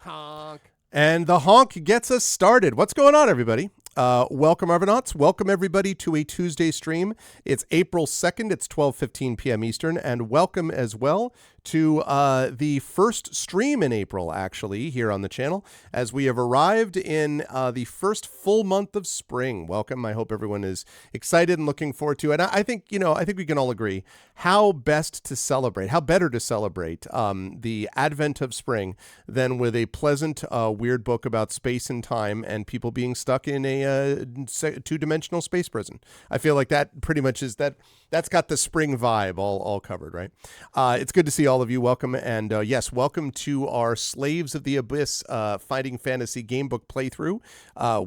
Honk. And the honk gets us started. What's going on, everybody? Welcome, Arvanauts. Welcome, everybody, to a Tuesday stream. It's April 2nd. It's 12:15 p.m. Eastern. And welcome as well to the first stream in April, actually, here on the channel, as we have arrived in the first full month of spring. Welcome. I hope everyone is excited and looking forward to it. And I think, I think we can all agree how best to celebrate, how better to celebrate the advent of spring than with a pleasant, weird book about space and time and people being stuck in a two-dimensional space prison. I feel like that pretty much is that's got the spring vibe all covered, right? It's good to see all of you. Welcome. And yes, welcome to our Slaves of the Abyss Fighting Fantasy Gamebook playthrough,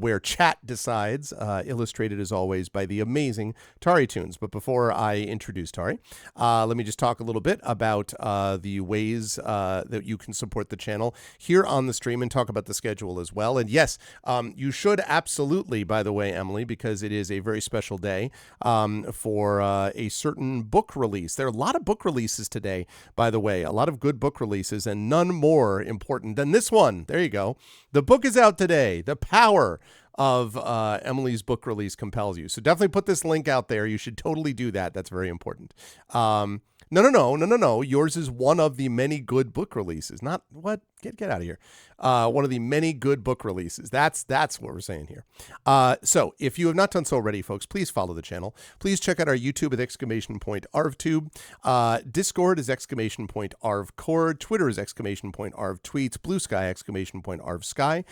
where chat decides, illustrated as always by the amazing TariToons. But before I introduce Tari, let me just talk a little bit about the ways that you can support the channel here on the stream and talk about the schedule as well. And yes, you should absolutely, by the way, Emily, because it is a very special day for a certain book release. There are a lot of book releases today, by the way, a lot of good book releases, and none more important than this one. There you go. The book is out today. The Power of Emily's book release compels you. So definitely put this link out there. You should totally do that. That's very important. No. Yours is one of the many good book releases. Not what? Get out of here. One of the many good book releases. That's what we're saying here. So if you have not done so already, folks, please follow the channel. Please check out our YouTube at !ArvTube. Discord is !ArvCord. Twitter is !ArvTweets. Blue Sky !ArvSky.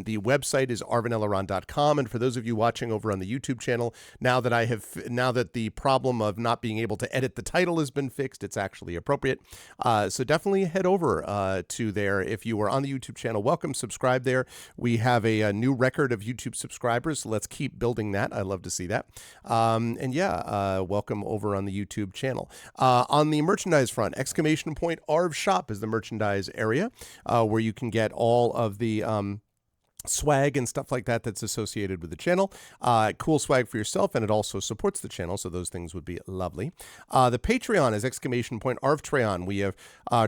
The website is arvanelaron.com. And for those of you watching over on the YouTube channel, now that the problem of not being able to edit the title has been fixed, it's actually appropriate. So definitely head over to there. If you are on the YouTube channel, welcome, subscribe there. We have a new record of YouTube subscribers, so let's keep building that. I love to see that. And yeah, welcome over on the YouTube channel. On the merchandise front, !Arv Shop is the merchandise area where you can get all of the swag and stuff like that that's associated with the channel. Cool swag for yourself, and it also supports the channel, so those things would be lovely. The Patreon is !ArvTreon. We have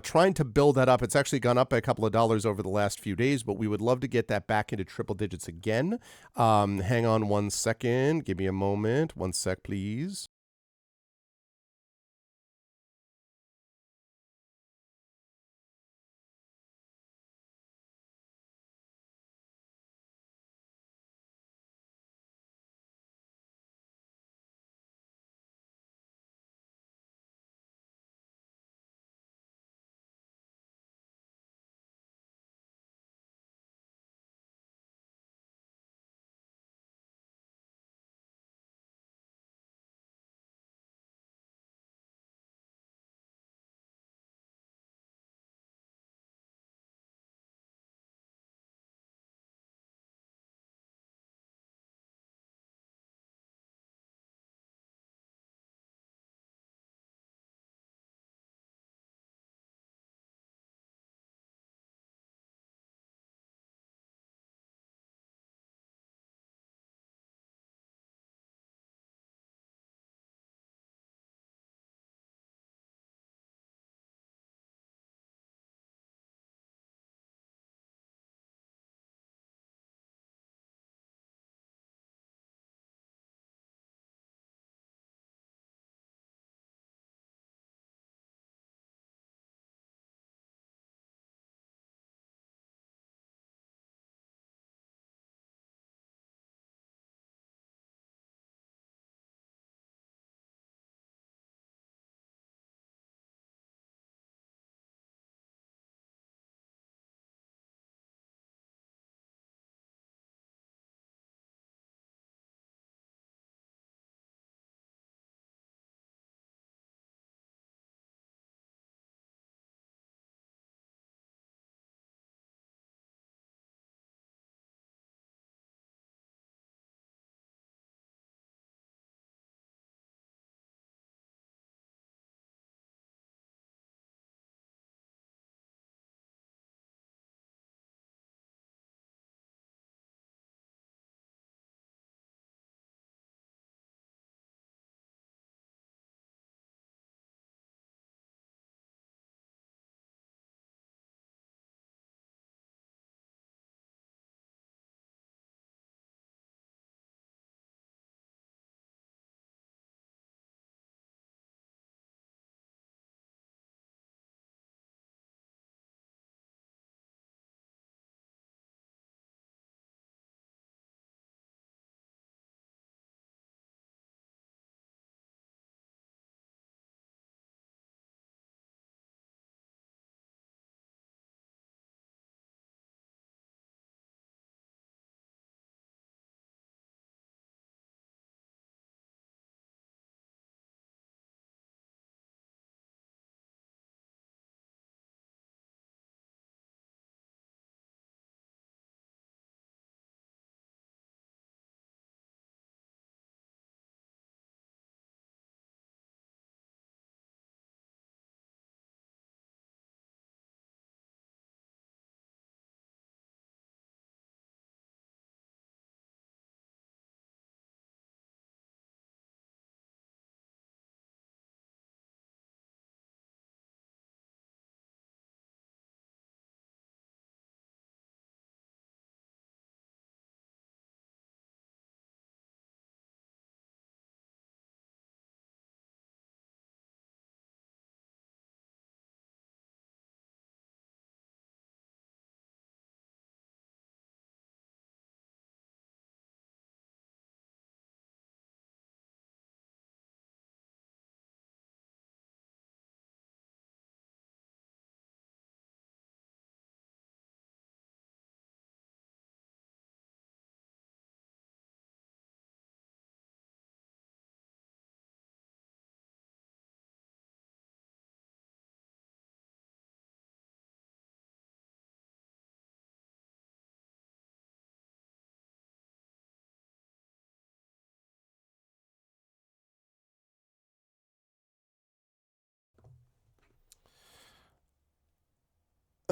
trying to build that up. It's actually gone up by a couple of dollars over the last few days, but we would love to get that back into triple digits again. Hang on one second. Give me a moment. One sec, please.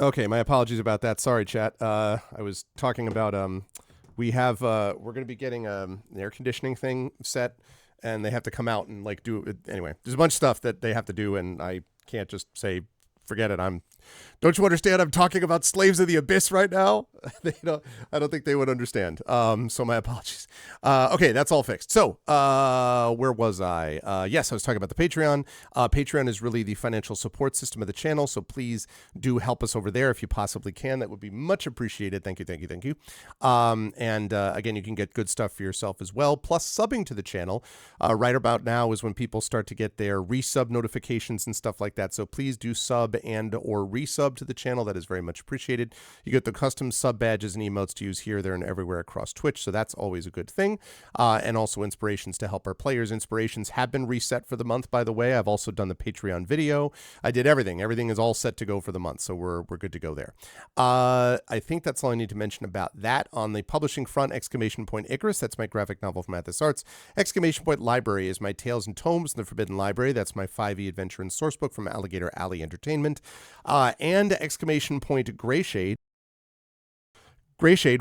Okay, my apologies about that. Sorry, chat. I was talking about we're going to be getting an air conditioning thing set, and they have to come out and like do it anyway. There's a bunch of stuff that they have to do, and I can't just say forget it. Don't you understand? I'm talking about Slaves of the Abyss right now. I don't think they would understand. So my apologies. Okay, that's all fixed. So where was I? Yes, I was talking about the Patreon. Patreon is really the financial support system of the channel. So please do help us over there if you possibly can. That would be much appreciated. Thank you, thank you, thank you. And again, you can get good stuff for yourself as well. Plus subbing to the channel. Right about now is when people start to get their resub notifications and stuff like that. So please do sub and or resub to the channel. That is very much appreciated. You get the custom sub badges and emotes to use here, there, and everywhere across Twitch, so that's always a good thing. And also inspirations to help our players. Inspirations have been reset for the month, by the way. I've also done the Patreon video. I did everything. Everything is all set to go for the month, so we're good to go there. I think that's all I need to mention about that. On the publishing front, exclamation point Icarus, that's my graphic novel from Athos Arts. Exclamation point Library is my Tales and Tomes in the Forbidden Library. That's my 5e adventure and sourcebook from Alligator Alley Entertainment. And exclamation point Greyshade,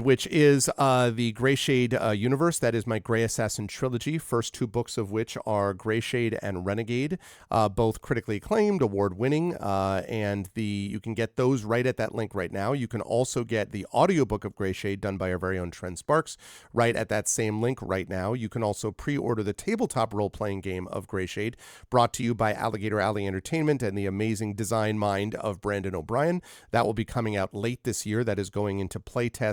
which is the Greyshade universe. That is my Grey Assassin trilogy, first two books of which are Greyshade and Renegade, both critically acclaimed, award-winning, and you can get those right at that link right now. You can also get the audiobook of Greyshade done by our very own Trent Sparks right at that same link right now. You can also pre-order the tabletop role-playing game of Greyshade, brought to you by Alligator Alley Entertainment and the amazing design mind of Brandon O'Brien. That will be coming out late this year. That is going into playtest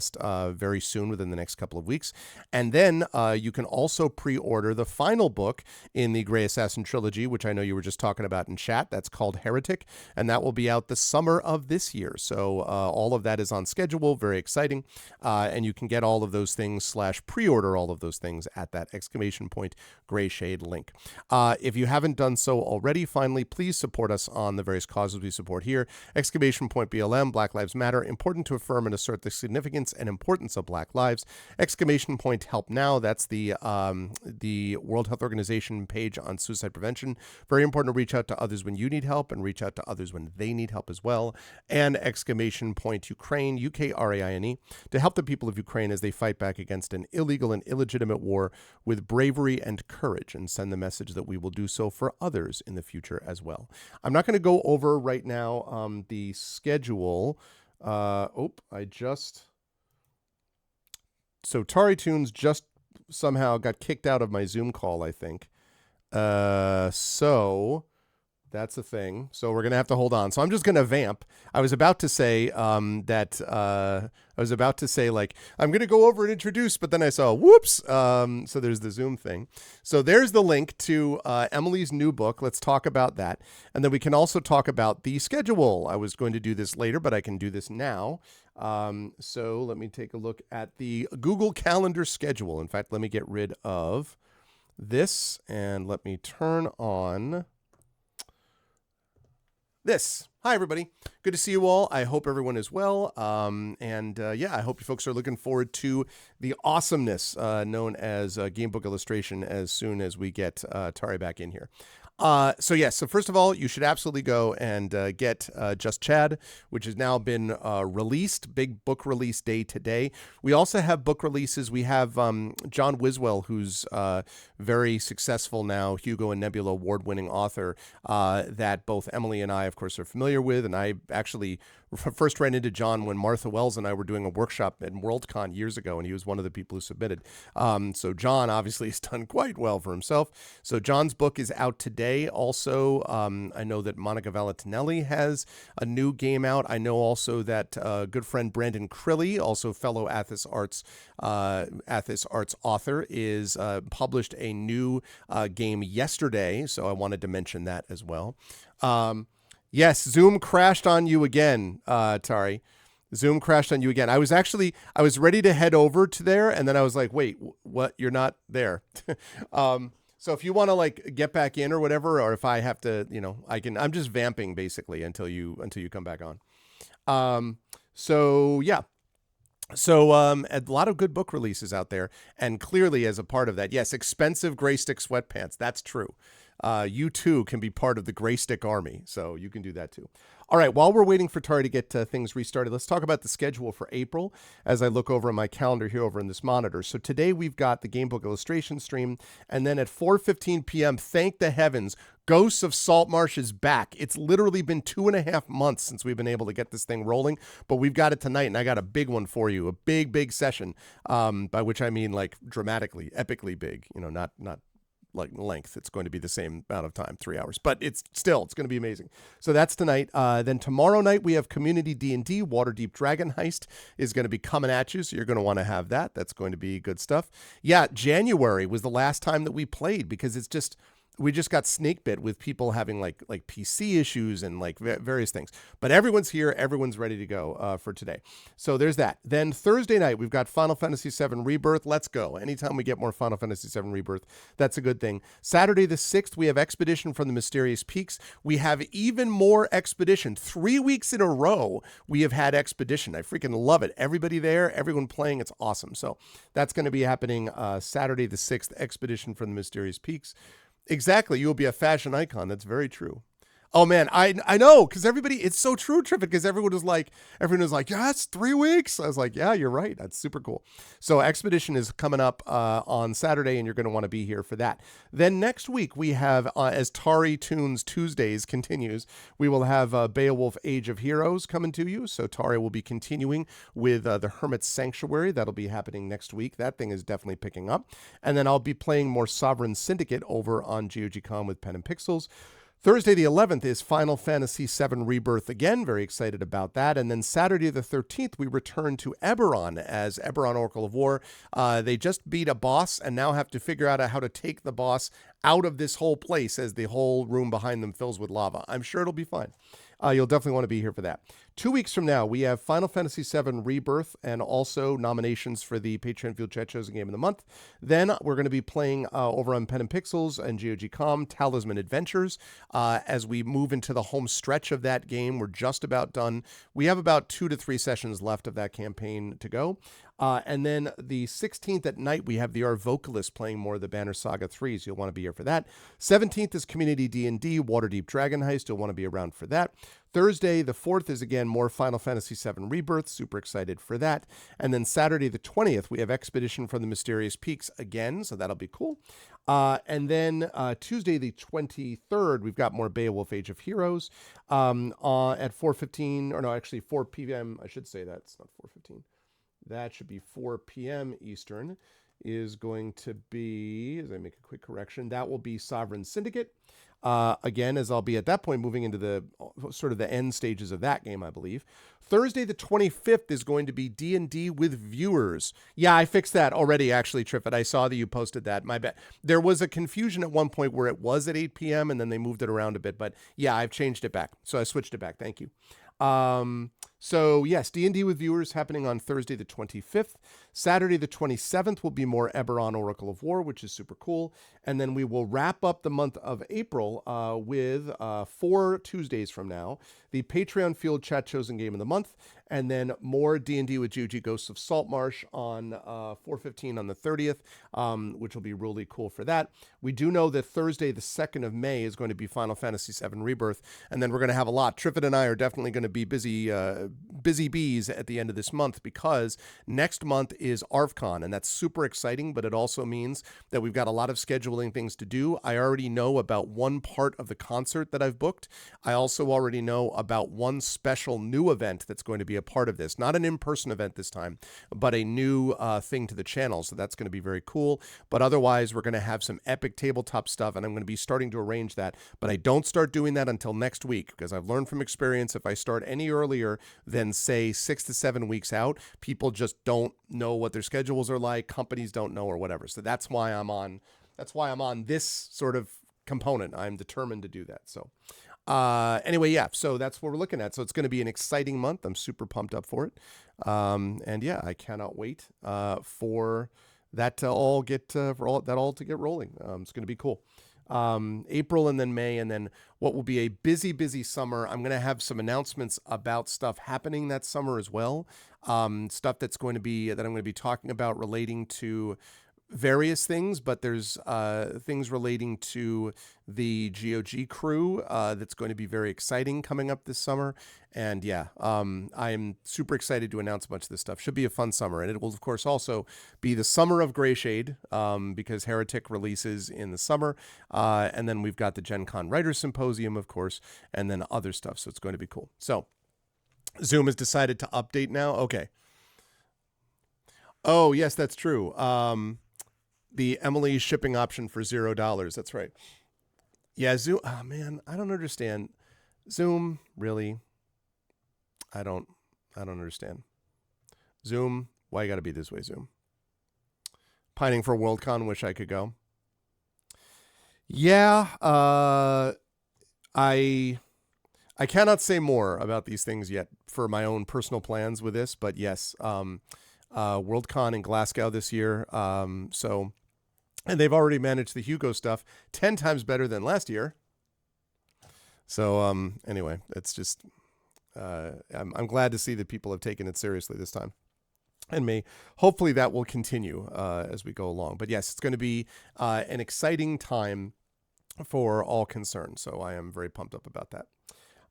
very soon, within the next couple of weeks. And then you can also pre-order the final book in the Grey Assassin trilogy, which I know you were just talking about in chat. That's called Heretic, and that will be out the summer of this year. So all of that is on schedule. Very exciting. And you can get all of those things / pre-order all of those things at that exclamation point Greyshade link. If you haven't done so already, finally, please support us on the various causes we support here. Exclamation point BLM, Black Lives Matter, important to affirm and assert the significance and importance of Black lives. Exclamation point Help Now. That's the World Health Organization page on suicide prevention. Very important to reach out to others when you need help and reach out to others when they need help as well. And exclamation point Ukraine, UKRAINE, to help the people of Ukraine as they fight back against an illegal and illegitimate war with bravery and courage, and send the message that we will do so for others in the future as well. I'm not going to go over right now the schedule. So TariToons just somehow got kicked out of my Zoom call, I think. So that's the thing. So we're going to have to hold on. So I'm just going to vamp. I was about to say I'm going to go over and introduce, but then I saw, whoops. So there's the Zoom thing. So there's the link to Emily's new book. Let's talk about that. And then we can also talk about the schedule. I was going to do this later, but I can do this now. So let me take a look at the Google Calendar schedule. In fact, let me get rid of this and let me turn on this. Hi, everybody. Good to see you all. I hope everyone is well. I hope you folks are looking forward to the awesomeness known as gamebook illustration as soon as we get Tari back in here. So first of all, you should absolutely go and get Just Chad, which has now been released. Big book release day today. We also have book releases. We have John Wiswell, who's very successful now, Hugo and Nebula award-winning author that both Emily and I, of course, are familiar with. And I actually first ran into John when Martha Wells and I were doing a workshop at Worldcon years ago, and he was one of the people who submitted. So John obviously has done quite well for himself. So John's book is out today. Also, I know that Monica Valatinelli has a new game out. I know also that good friend Brandon Crilly, also fellow Athos Arts author, is published a new game yesterday. So I wanted to mention that as well. Yes, Zoom crashed on you again, Tari. Zoom crashed on you again. I was ready to head over to there, and then I was like, wait, what? You're not there. So if you want to like get back in or whatever, or if I have to, I can. I'm just vamping basically until you come back on. So a lot of good book releases out there, and clearly as a part of that, yes, expensive gray stick sweatpants. That's true. you too can be part of the Gray Stick Army. So you can do that too. All right, while we're waiting for Tari to get things restarted, let's talk about the schedule for April as I look over on my calendar here over in this monitor. So today we've got the Gamebook illustration stream, and then at 4:15 p.m., thank the heavens, Ghosts of Saltmarsh is back. It's literally been 2.5 months since we've been able to get this thing rolling, but we've got it tonight, and I got a big one for you, a big session, by which I mean like dramatically, epically big, not like length. It's going to be the same amount of time, 3 hours, but it's going to be amazing. So that's tonight. Then tomorrow night we have Community D&D. Waterdeep Dragon Heist is going to be coming at you, so you're going to want to have that. That's going to be good stuff. Yeah, January was the last time that we played because we just got snake bit with people having like PC issues and like various things. But everyone's here. Everyone's ready to go for today. So there's that. Then Thursday night, we've got Final Fantasy VII Rebirth. Let's go. Anytime we get more Final Fantasy VII Rebirth, that's a good thing. Saturday the 6th, we have Expedition from the Mysterious Peaks. We have even more Expedition. 3 weeks in a row, we have had Expedition. I freaking love it. Everybody there, everyone playing. It's awesome. So that's going to be happening Saturday the 6th, Expedition from the Mysterious Peaks. Exactly. You will be a fashion icon. That's very true. Oh man, I know, because it's so true, Triffid, because everyone was like, yeah, it's 3 weeks. I was like, yeah, you're right. That's super cool. So Expedition is coming up on Saturday, and you're going to want to be here for that. Then next week we have, as TariToons Tuesdays continues, we will have Beowulf Age of Heroes coming to you. So Tari will be continuing with the Hermit's Sanctuary. That'll be happening next week. That thing is definitely picking up. And then I'll be playing more Sovereign Syndicate over on GOGCon with Pen and Pixels. Thursday the 11th is Final Fantasy VII Rebirth again. Very excited about that. And then Saturday the 13th, we return to Eberron as Eberron Oracle of War. They just beat a boss and now have to figure out how to take the boss out of this whole place as the whole room behind them fills with lava. I'm sure it'll be fine. You'll definitely want to be here for that. 2 weeks from now, we have Final Fantasy VII Rebirth and also nominations for the Patreon Field Chat Chosen Game of the Month. Then we're going to be playing over on Pen and Pixels and GOG.com Talisman Adventures. As we move into the home stretch of that game, we're just about done. We have about 2 to 3 sessions left of that campaign to go. And then the 16th at night, we have the Our Vocalist playing more of the Banner Saga 3s. You'll want to be here for that. 17th is Community D&D, Waterdeep Dragon Heist. You'll want to be around for that. Thursday, the 4th, is again more Final Fantasy VII Rebirth. Super excited for that. And then Saturday, the 20th, we have Expedition from the Mysterious Peaks again, so that'll be cool. And then Tuesday, the 23rd, we've got more Beowulf Age of Heroes at 4:15, or no, actually 4 p.m. I should say that. It's not 4:15. That should be 4 p.m. Eastern, is going to be, as I make a quick correction, that will be Sovereign Syndicate. Again, as I'll be at that point moving into the sort of the end stages of that game, I believe. Thursday, the 25th, is going to be D&D with viewers. Yeah, I fixed that already, actually, Triffid. I saw that you posted that. My bad. There was a confusion at one point where it was at 8 p.m. and then they moved it around a bit. But yeah, I've changed it back. So I switched it back. Thank you. So yes, D&D with viewers happening on Thursday the 25th. Saturday the 27th will be more Eberron Oracle of War, which is super cool. And then we will wrap up the month of April with 4 Tuesdays from now, the Patreon Field Chat Chosen Game of the Month, and then more D&D with GOG Ghosts of Saltmarsh on 4:15 on the 30th, which will be really cool for that. We do know that Thursday the 2nd of May is going to be Final Fantasy VII Rebirth, and then we're going to have a lot. Triffid and I are definitely going to be busy bees at the end of this month, because next month is ARFCon, and that's super exciting, but it also means that we've got a lot of scheduling things to do. I already know about one part of the concert that I've booked. I also already know about one special new event that's going to be a part of this. Not an in-person event this time, but a new thing to the channel, so that's going to be very cool. But otherwise, we're going to have some epic tabletop stuff, and I'm going to be starting to arrange that, but I don't start doing that until next week, because I've learned from experience, if I start any earlier than, say, 6 to 7 weeks out, people just don't know what their schedules are like, companies don't know, or whatever. So that's why I'm on this sort of component. I'm determined to do that. So anyway, yeah, so that's what we're looking at. So it's going to be an exciting month. I'm super pumped up for it. And yeah, I cannot wait for that to all get to get rolling. It's going to be cool. April and then May, and then what will be a busy summer. I'm going to have some announcements about stuff happening that summer as well. Stuff that I'm going to be talking about relating to various things, but there's things relating to the GOG crew that's going to be very exciting coming up this summer. And yeah, I'm super excited to announce a bunch of this stuff. Should be a fun summer. And it will, of course, also be the summer of Grey Shade because Heretic releases in the summer. And then we've got the Gen Con Writers Symposium, of course, and then other stuff. So it's going to be cool. So Zoom has decided to update now. Okay. Oh, yes, that's true. The Emily shipping option for $0. That's right. Yeah, Zoom. Oh, man, I don't understand. Zoom, really? I don't understand. Zoom, why you got to be this way, Zoom? Pining for Worldcon, wish I could go. Yeah, I cannot say more about these things yet for my own personal plans with this, but yes, Worldcon in Glasgow this year. And they've already managed the Hugo stuff 10 times better than last year. So anyway, it's just I'm glad to see that people have taken it seriously this time. And hopefully that will continue as we go along. But yes, it's going to be an exciting time for all concerned. So I am very pumped up about that.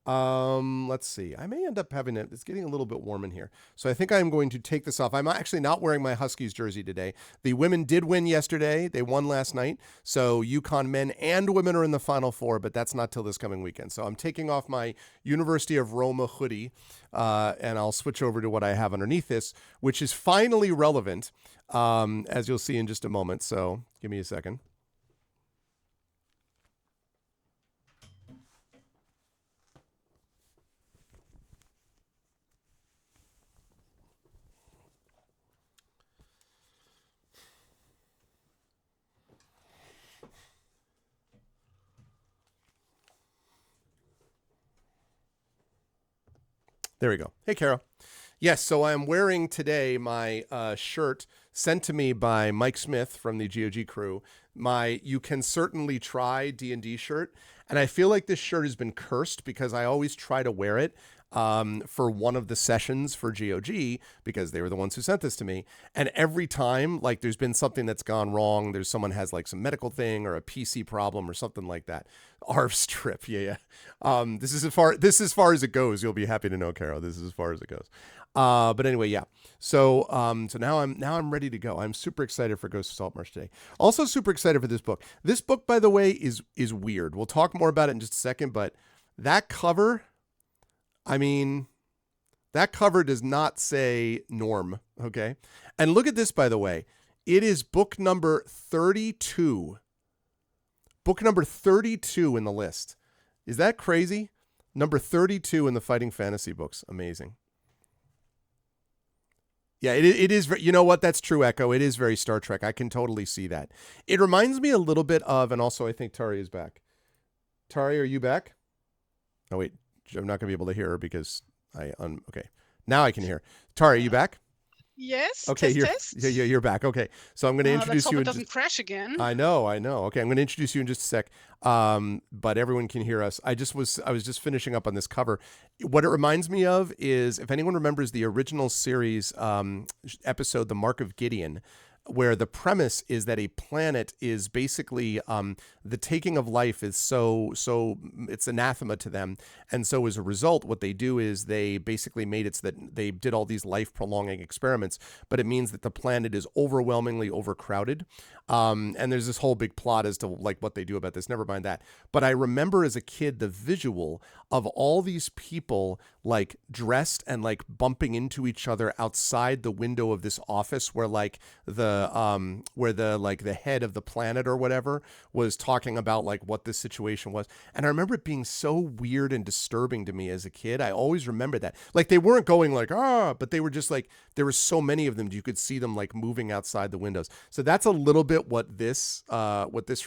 Let's see. I may end up having it. It's getting a little bit warm in here. So I think I'm going to take this off. I'm actually not wearing my Huskies jersey today. The women did win yesterday. They won last night. So UConn men and women are in the Final Four, but that's not till this coming weekend. So I'm taking off my University of Roma hoodie, and I'll switch over to what I have underneath this, which is finally relevant, as you'll see in just a moment. So give me a second. There we go. Hey, Carol. Yes, so I'm wearing today my shirt sent to me by Mike Smith from the GOG crew, my You Can Certainly Try D&D shirt. And I feel like this shirt has been cursed because I always try to wear it for one of the sessions for GOG because they were the ones who sent this to me. And every time, like, there's been something that's gone wrong. Someone has like some medical thing or a PC problem or something like that. ARV strip, yeah. This is as far as it goes. You'll be happy to know, Carol. This is as far as it goes. But anyway, yeah. So now I'm ready to go. I'm super excited for Ghost of Saltmarsh today. Also super excited for this book. This book, by the way, is weird. We'll talk more about it in just a second, but that cover, I mean, that cover does not say Norm, okay? And look at this, by the way. It is book number 32. Book number 32 in the list. Is that crazy? Number 32 in the Fighting Fantasy books. Amazing. Yeah, it is. You know what? That's true, Echo. It is very Star Trek. I can totally see that. It reminds me a little bit of, and also I think Tari is back. Tari, are you back? Oh, wait. I'm not going to be able to hear her because okay. Now I can hear. Tari, are you back? Yes. Okay, test. you're back. Okay, so I'm going to introduce you. Let's hope it doesn't crash again. I know. Okay, I'm going to introduce you in just a sec. But everyone can hear us. I was just finishing up on this cover. What it reminds me of is, if anyone remembers the original series episode, The Mark of Gideon, where the premise is that a planet is basically the taking of life is so it's anathema to them, and so as a result what they do is they basically made it so that they did all these life prolonging experiments, but it means that the planet is overwhelmingly overcrowded, and there's this whole big plot as to like what they do about this. Never mind that. But I remember as a kid the visual of all these people like dressed and like bumping into each other outside the window of this office where like the head of the planet or whatever was talking about like what this situation was. And I remember it being so weird and disturbing to me as a kid. I always remember that. Like they weren't going like, but they were just like, there were so many of them. You could see them like moving outside the windows. So that's a little bit what this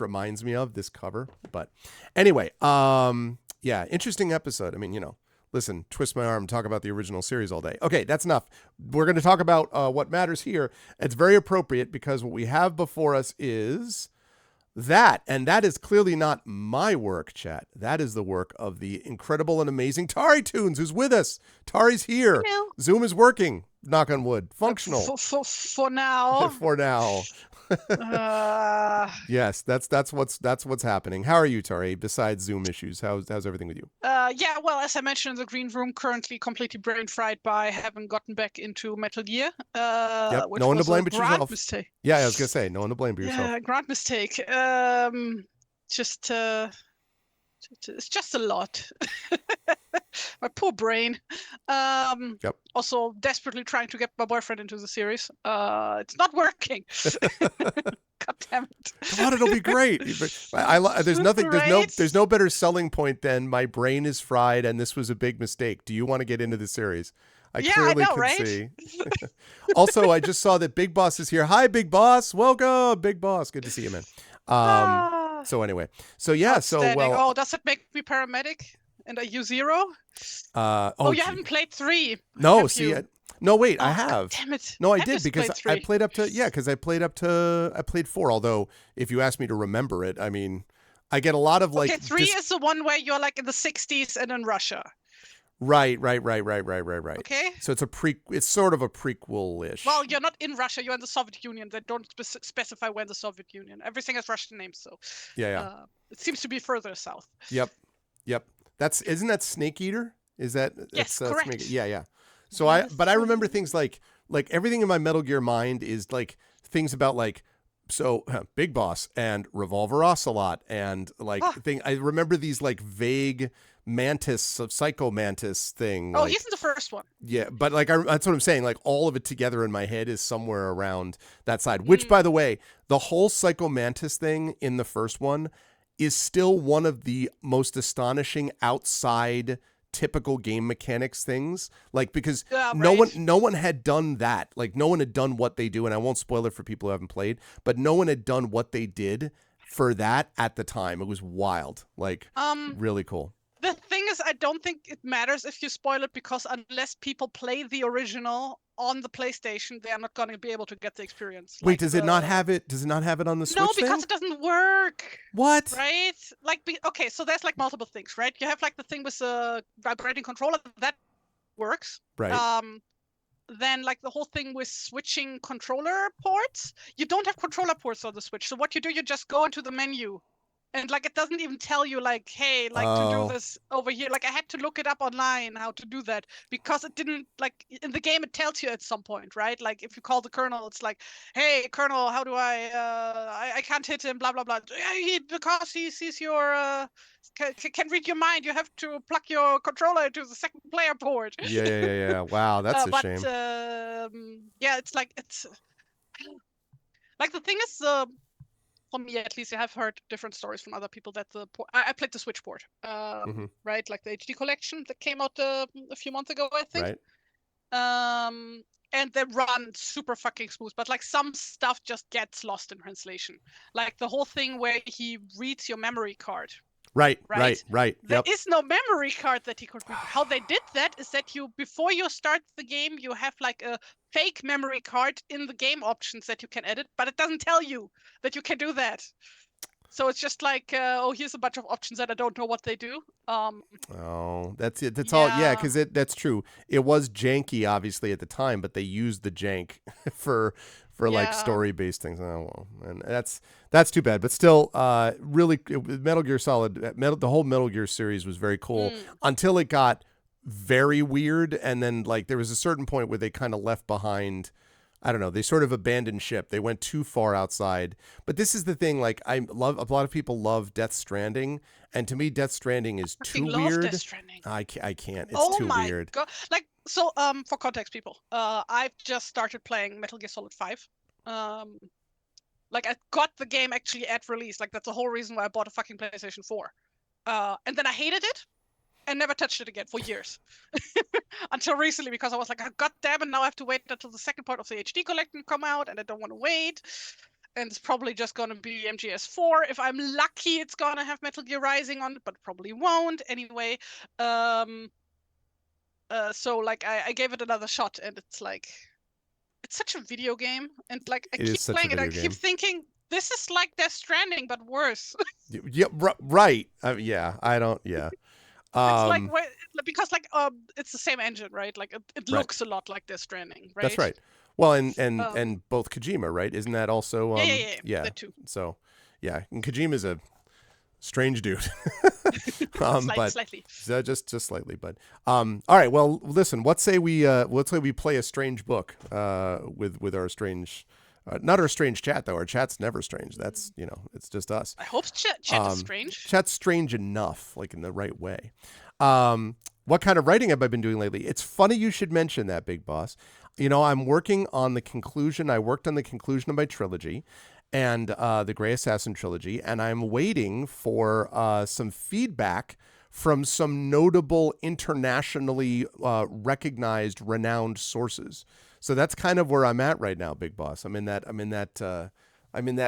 reminds me of, this cover. But anyway, yeah, interesting episode. I mean, listen, twist my arm, talk about the original series all day. Okay, that's enough. We're going to talk about what matters here. It's very appropriate because what we have before us is that, and that is clearly not my work, chat. That is the work of the incredible and amazing TariToons, who's with us. Tari's here. Hello. Zoom is working. Knock on wood. Functional. For now. For now. Uh, Yes, that's what's happening. How are you, Tari? Besides Zoom issues, how's everything with you? yeah, well, as I mentioned in the green room, currently completely brain fried by having gotten back into Metal Gear, Yep, no which one to was a blame but grand yourself. mistake. Yeah, I was gonna say no one to blame but yourself. Yeah, grand mistake. Just it's just a lot. My poor brain. Um, Yep. Also desperately trying to get my boyfriend into the series. It's not working. God damn it. Come on, it'll be great. There's nothing. Right? There's no better selling point than my brain is fried and this was a big mistake. Do you want to get into the series? I Yeah, I clearly know, can right? see. Also, I just saw that Big Boss is here. Hi, Big Boss. Welcome, Big Boss. Good to see you, man. Um. Ah, So anyway, so yeah. So outstanding. well. Oh, does it make me paramedic? And are you zero? Oh, Oh, you gee. haven't played three, No. have See. you? No. Wait. I Oh, God have. damn it. No, I Have you did because played I three? played up to I played four. Although if you ask me to remember it, I mean, I get a lot of Okay, like three is the one where you're like in the 60s and in Russia. Right. Okay? So it's sort of a prequel-ish. Well, you're not in Russia, you're in the Soviet Union. They don't specify where in the Soviet Union. Everything has Russian names, so Yeah. it seems to be further south. Yep. Yep. Isn't that Snake Eater? Is Yes, that's Snake? correct. Yeah. So Yes. but I remember things like everything in my Metal Gear mind is like things about like Big Boss and Revolver Ocelot and like Ah. thing. I remember these like vague Psycho Mantis thing. Oh, Like, he's in the first one. yeah, but like that's what I'm saying. Like all of it together in my head is somewhere around that side. Which, by the way, the whole Psycho Mantis thing in the first one is still one of the most astonishing outside typical game mechanics things. Like because Yeah, no one had done that. Like no one had done what they do, and I won't spoil it for people who haven't played. But no one had done what they did for that at the time. It was wild. Like really cool. The thing is, I don't think it matters if you spoil it because unless people play the original on the PlayStation, they are not going to be able to get the experience. Wait, does it not have it? Does it not have it on the Switch? No, because thing? it doesn't work. What? Right? Like, okay, so there's like multiple things, right? You have like the thing with the vibrating controller that works. Right. Then like the whole thing with switching controller ports, you don't have controller ports on the Switch. So what you do, you just go into the menu. And like it doesn't even tell you like, hey, like to do this over here. Like I had to look it up online how to do that because it didn't like in the game it tells you at some point, right? Like if you call the colonel, it's like, hey, colonel, how do I can't hit him, blah blah blah. Because he sees your can read your mind. You have to plug your controller into the second player port. Yeah. Wow, that's a But shame. yeah, it's like the thing is for me at least, I have heard different stories from other people that I played the Switch port, right? Like the HD collection that came out a few months ago, I think. Right. And they run super fucking smooth, but like some stuff just gets lost in translation. Like the whole thing where he reads your memory card. Right. There Yep. is no memory card that he could read. How they did that is that before you start the game, you have like a fake memory card in the game options that you can edit, but it doesn't tell you that you can do that. So it's just like, oh, here's a bunch of options that I don't know what they do. Oh, that's it. That's all. Yeah, because that's true. It was janky, obviously, at the time, but they used the jank for like story based things. Oh well, and that's too bad. But still, really, Metal Gear Solid, the whole Metal Gear series was very cool until it got very weird, and then like there was a certain point where they kind of left behind. I don't know. They sort of abandoned ship. They went too far outside. But this is the thing. Like, a lot of people love Death Stranding, and to me, Death Stranding is too weird. Death Stranding. I can't. It's too weird. God. Like, so, for context, people, I've just started playing Metal Gear Solid 5. Like, I got the game actually at release. Like, that's the whole reason why I bought a fucking PlayStation 4. And then I hated it. And never touched it again for years. Until recently, because I was like, oh, God damn it, now I have to wait until the second part of the HD collection come out, and I don't want to wait. And it's probably just going to be MGS4. If I'm lucky, it's going to have Metal Gear Rising on it, but probably won't. Anyway, so like I gave it another shot, and it's like, it's such a video game. And like I keep playing it, I keep thinking, this is like Death Stranding, but worse. Yeah, right. Yeah, I don't, yeah. It's like because like it's the same engine, right? Like it looks a lot like Death Stranding, right? That's right. Well, and Um, both Kojima, right? Isn't that also yeah, yeah. the two. So yeah, and Kojima's a strange dude. But Slightly. just slightly, but all right, well, listen, let's say we play a strange book with our strange not our strange chat though. Our chat's never strange. That's, it's just us. I hope chat is strange. Chat's strange enough, like in the right way. What kind of writing have I been doing lately? It's funny you should mention that, Big Boss. I'm working on the conclusion. I worked on the conclusion of my trilogy and the Gray Assassin trilogy, and I'm waiting for some feedback from some notable internationally recognized, renowned sources. So that's kind of where I'm at right now, Big Boss. I'm in that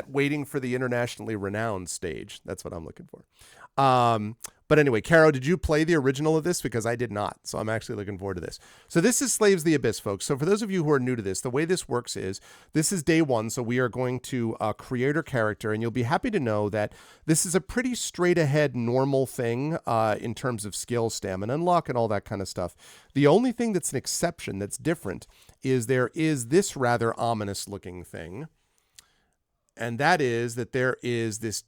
waiting for the internationally renowned stage. That's what I'm looking for. But anyway, Caro, did you play the original of this? Because I did not. So I'm actually looking forward to this. So this is Slaves of the Abyss, folks. So for those of you who are new to this, the way this works is this is day one. So we are going to create our character, and you'll be happy to know that this is a pretty straight ahead normal thing in terms of skill, stamina, unlock, and all that kind of stuff. The only thing that's an exception that's different is there is this rather ominous looking thing. And that is that there is this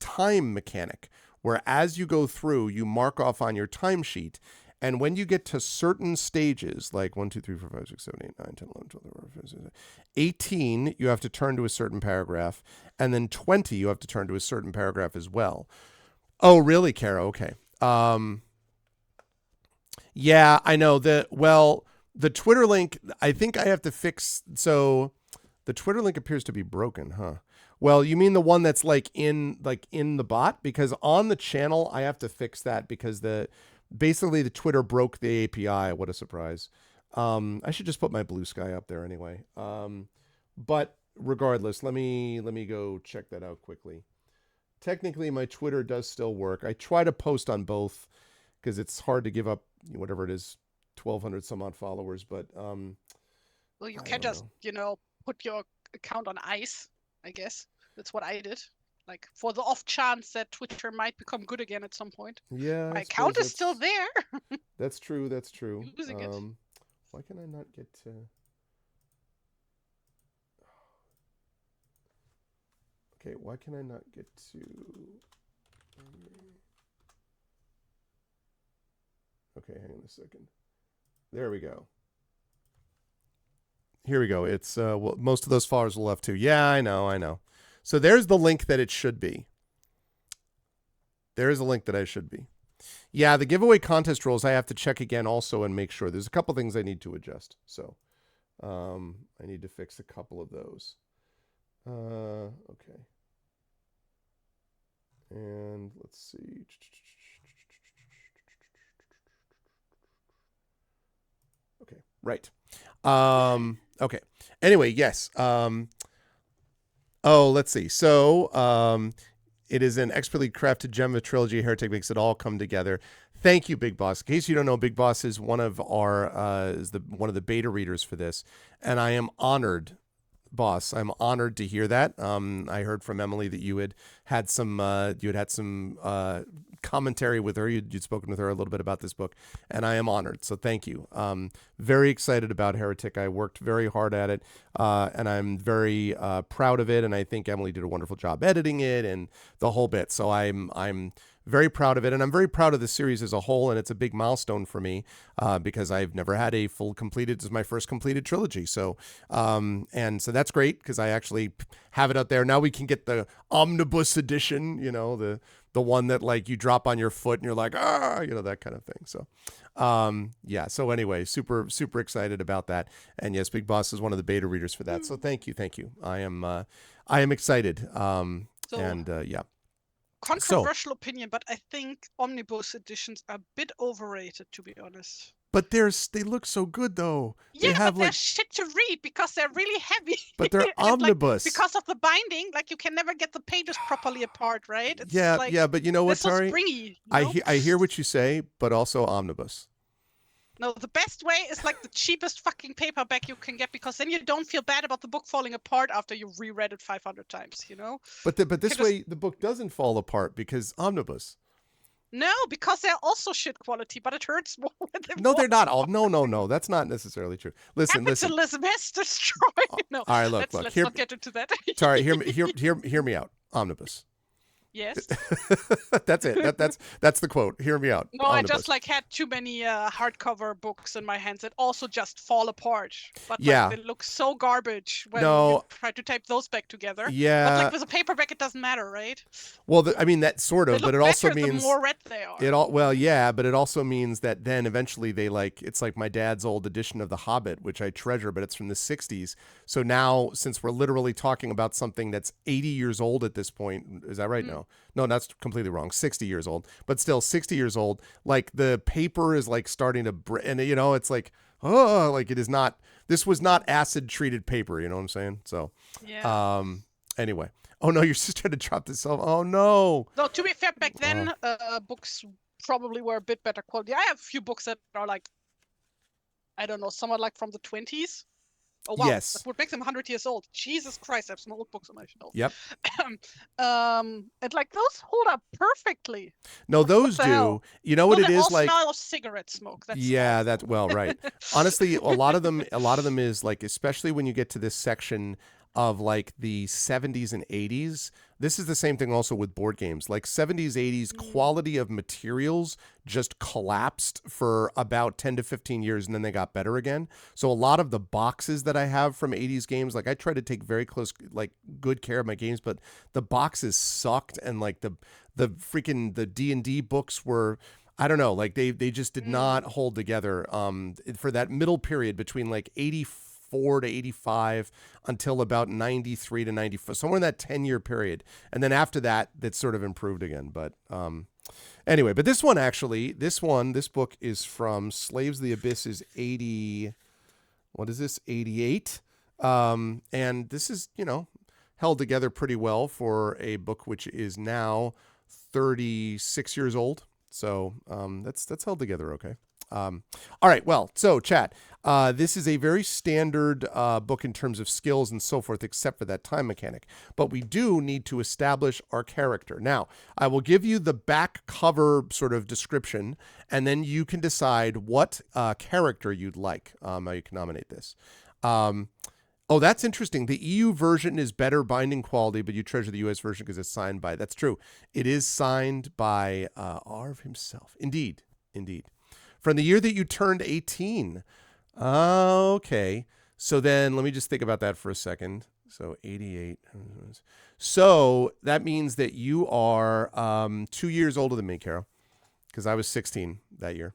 time mechanic where as you go through, you mark off on your timesheet. And when you get to certain stages, like 1, 2, 3, 4, 5, 6, 7, 8, 9, 10, 11, 12, 13, 14, 15, 18, you have to turn to a certain paragraph. And then 20, you have to turn to a certain paragraph as well. Oh, really, Caro? Okay. Yeah, I know. The Twitter link, I think I have to fix. So the Twitter link appears to be broken, huh? Well, you mean the one that's in the bot? Because on the channel, I have to fix that because basically the Twitter broke the API. What a surprise. I should just put my blue sky up there anyway. But regardless, let me go check that out quickly. Technically, my Twitter does still work. I try to post on both because it's hard to give up whatever it is, 1,200 some odd followers. But well, you can just put your account on ice. I guess that's what I did. Like for the off chance that Twitter might become good again at some point. Yeah, my account is still there. That's true. That's true. Using it. Why can I not get to? Okay, why can I not get to? Okay, hang on a second. There we go. Here we go. It's well, most of those followers will left too. Yeah, I know. So there's the link that it should be. There is a link that I should be. Yeah, the giveaway contest rules I have to check again also and make sure. There's a couple things I need to adjust. So I need to fix a couple of those. Okay. And let's see. Okay, right. Okay. Anyway, yes. Let's see. So, it is an expertly crafted gem of trilogy. Heretic makes it all come together. Thank you, Big Boss. In case you don't know, Big Boss is one of one of the beta readers for this, and I am honored, Boss. I'm honored to hear that. I heard from Emily that you had some commentary with her. You'd spoken with her a little bit about this book, and I am honored. So thank you. Very excited about Heretic. I worked very hard at it, and I'm very proud of it. And I think Emily did a wonderful job editing it and the whole bit. So I'm very proud of it, and I'm very proud of the series as a whole, and it's a big milestone for me because I've never had a full completed. This is my first completed trilogy, so so that's great because I actually have it out there. Now we can get the omnibus edition, the one that you drop on your foot and you're like, that kind of thing. So so anyway, super excited about that. And yes, Big Boss is one of the beta readers for that. So thank you. I am excited. Yeah. Controversial opinion, but I think omnibus editions are a bit overrated, to be honest. But they look so good though. Yeah, but they're shit to read because they're really heavy. But they're omnibus. Because of the binding, you can never get the pages properly apart, right? It's yeah, but you know what, Tari? So springy. I hear what you say, but also omnibus. No, the best way is the cheapest fucking paperback you can get because then you don't feel bad about the book falling apart after you've reread it 500 times, But this way, the book doesn't fall apart because omnibus. No, because they're also shit quality, but it hurts more when they No, fall they're not all. apart. No. That's not necessarily true. Listen. Capitalism has destroyed. No, All right, look. let's Here, not get into that. Tari, hear me out. Omnibus. Yes. That's it. That's the quote. Hear me out. No, I Omnibus. just like had too many hardcover books in my hands that also just fall apart. But Yeah. like they look so garbage when No. you try to type those back together. Yeah. But like with a paperback, it doesn't matter, right? Well, I mean that sort They of, look but it also better means the more red they are. it all. Well, yeah, but it also means that then eventually they like it's like my dad's old edition of The Hobbit, which I treasure, but it's from the '60s. So now, since we're literally talking about something that's 80 years old at this point, is that right? No, that's completely wrong. 60 years old, but still 60 years old. Like the paper is like starting to, and you know, it's like, oh, like it is not. This was not acid treated paper. You know what I'm saying? So, yeah. Anyway. Oh no, your sister had to drop this off. Oh no. No, to be fair, back then books probably were a bit better quality. I have a few books that are like, I don't know, somewhat like from the 20s. Oh wow, Yes. that would make them 100 years old. Jesus Christ, I have some old books on my shelf. Yep. And like those hold up perfectly. No, those the do. hell? You know what No, it they is all like. smell of cigarette smoke. That's Yeah, awful. that's well, right. Honestly, a lot of them is like, especially when you get to this section of like the 70s and 80s. This is the same thing also with board games. Like 70s, 80s quality of materials just collapsed for about 10 to 15 years and then they got better again. So a lot of the boxes that I have from 80s games, like I try to take very close, like good care of my games, but the boxes sucked and like the freaking the D&D books were, I don't know, like they just did not hold together for that middle period between like 84 to 85 until about 93 to 94, somewhere in that 10-year period. And then after that, that sort of improved again. But anyway, but this book is from Slaves of the Abyss is 80, what is this, 88? And this is, you know, held together pretty well for a book which is now 36 years old. So that's held together okay. All right, well, so chat. This is a very standard book in terms of skills and so forth, except for that time mechanic. But we do need to establish our character. Now, I will give you the back cover sort of description, and then you can decide what character you'd like. How you can nominate this. Oh, that's interesting. The EU version is better binding quality, but you treasure the US version because it's signed by. That's true. It is signed by Arv himself. Indeed. From the year that you turned 18. Okay. So then let me just think about that for a second. So 88. So that means that you are 2 years older than me, Carol, because I was 16 that year.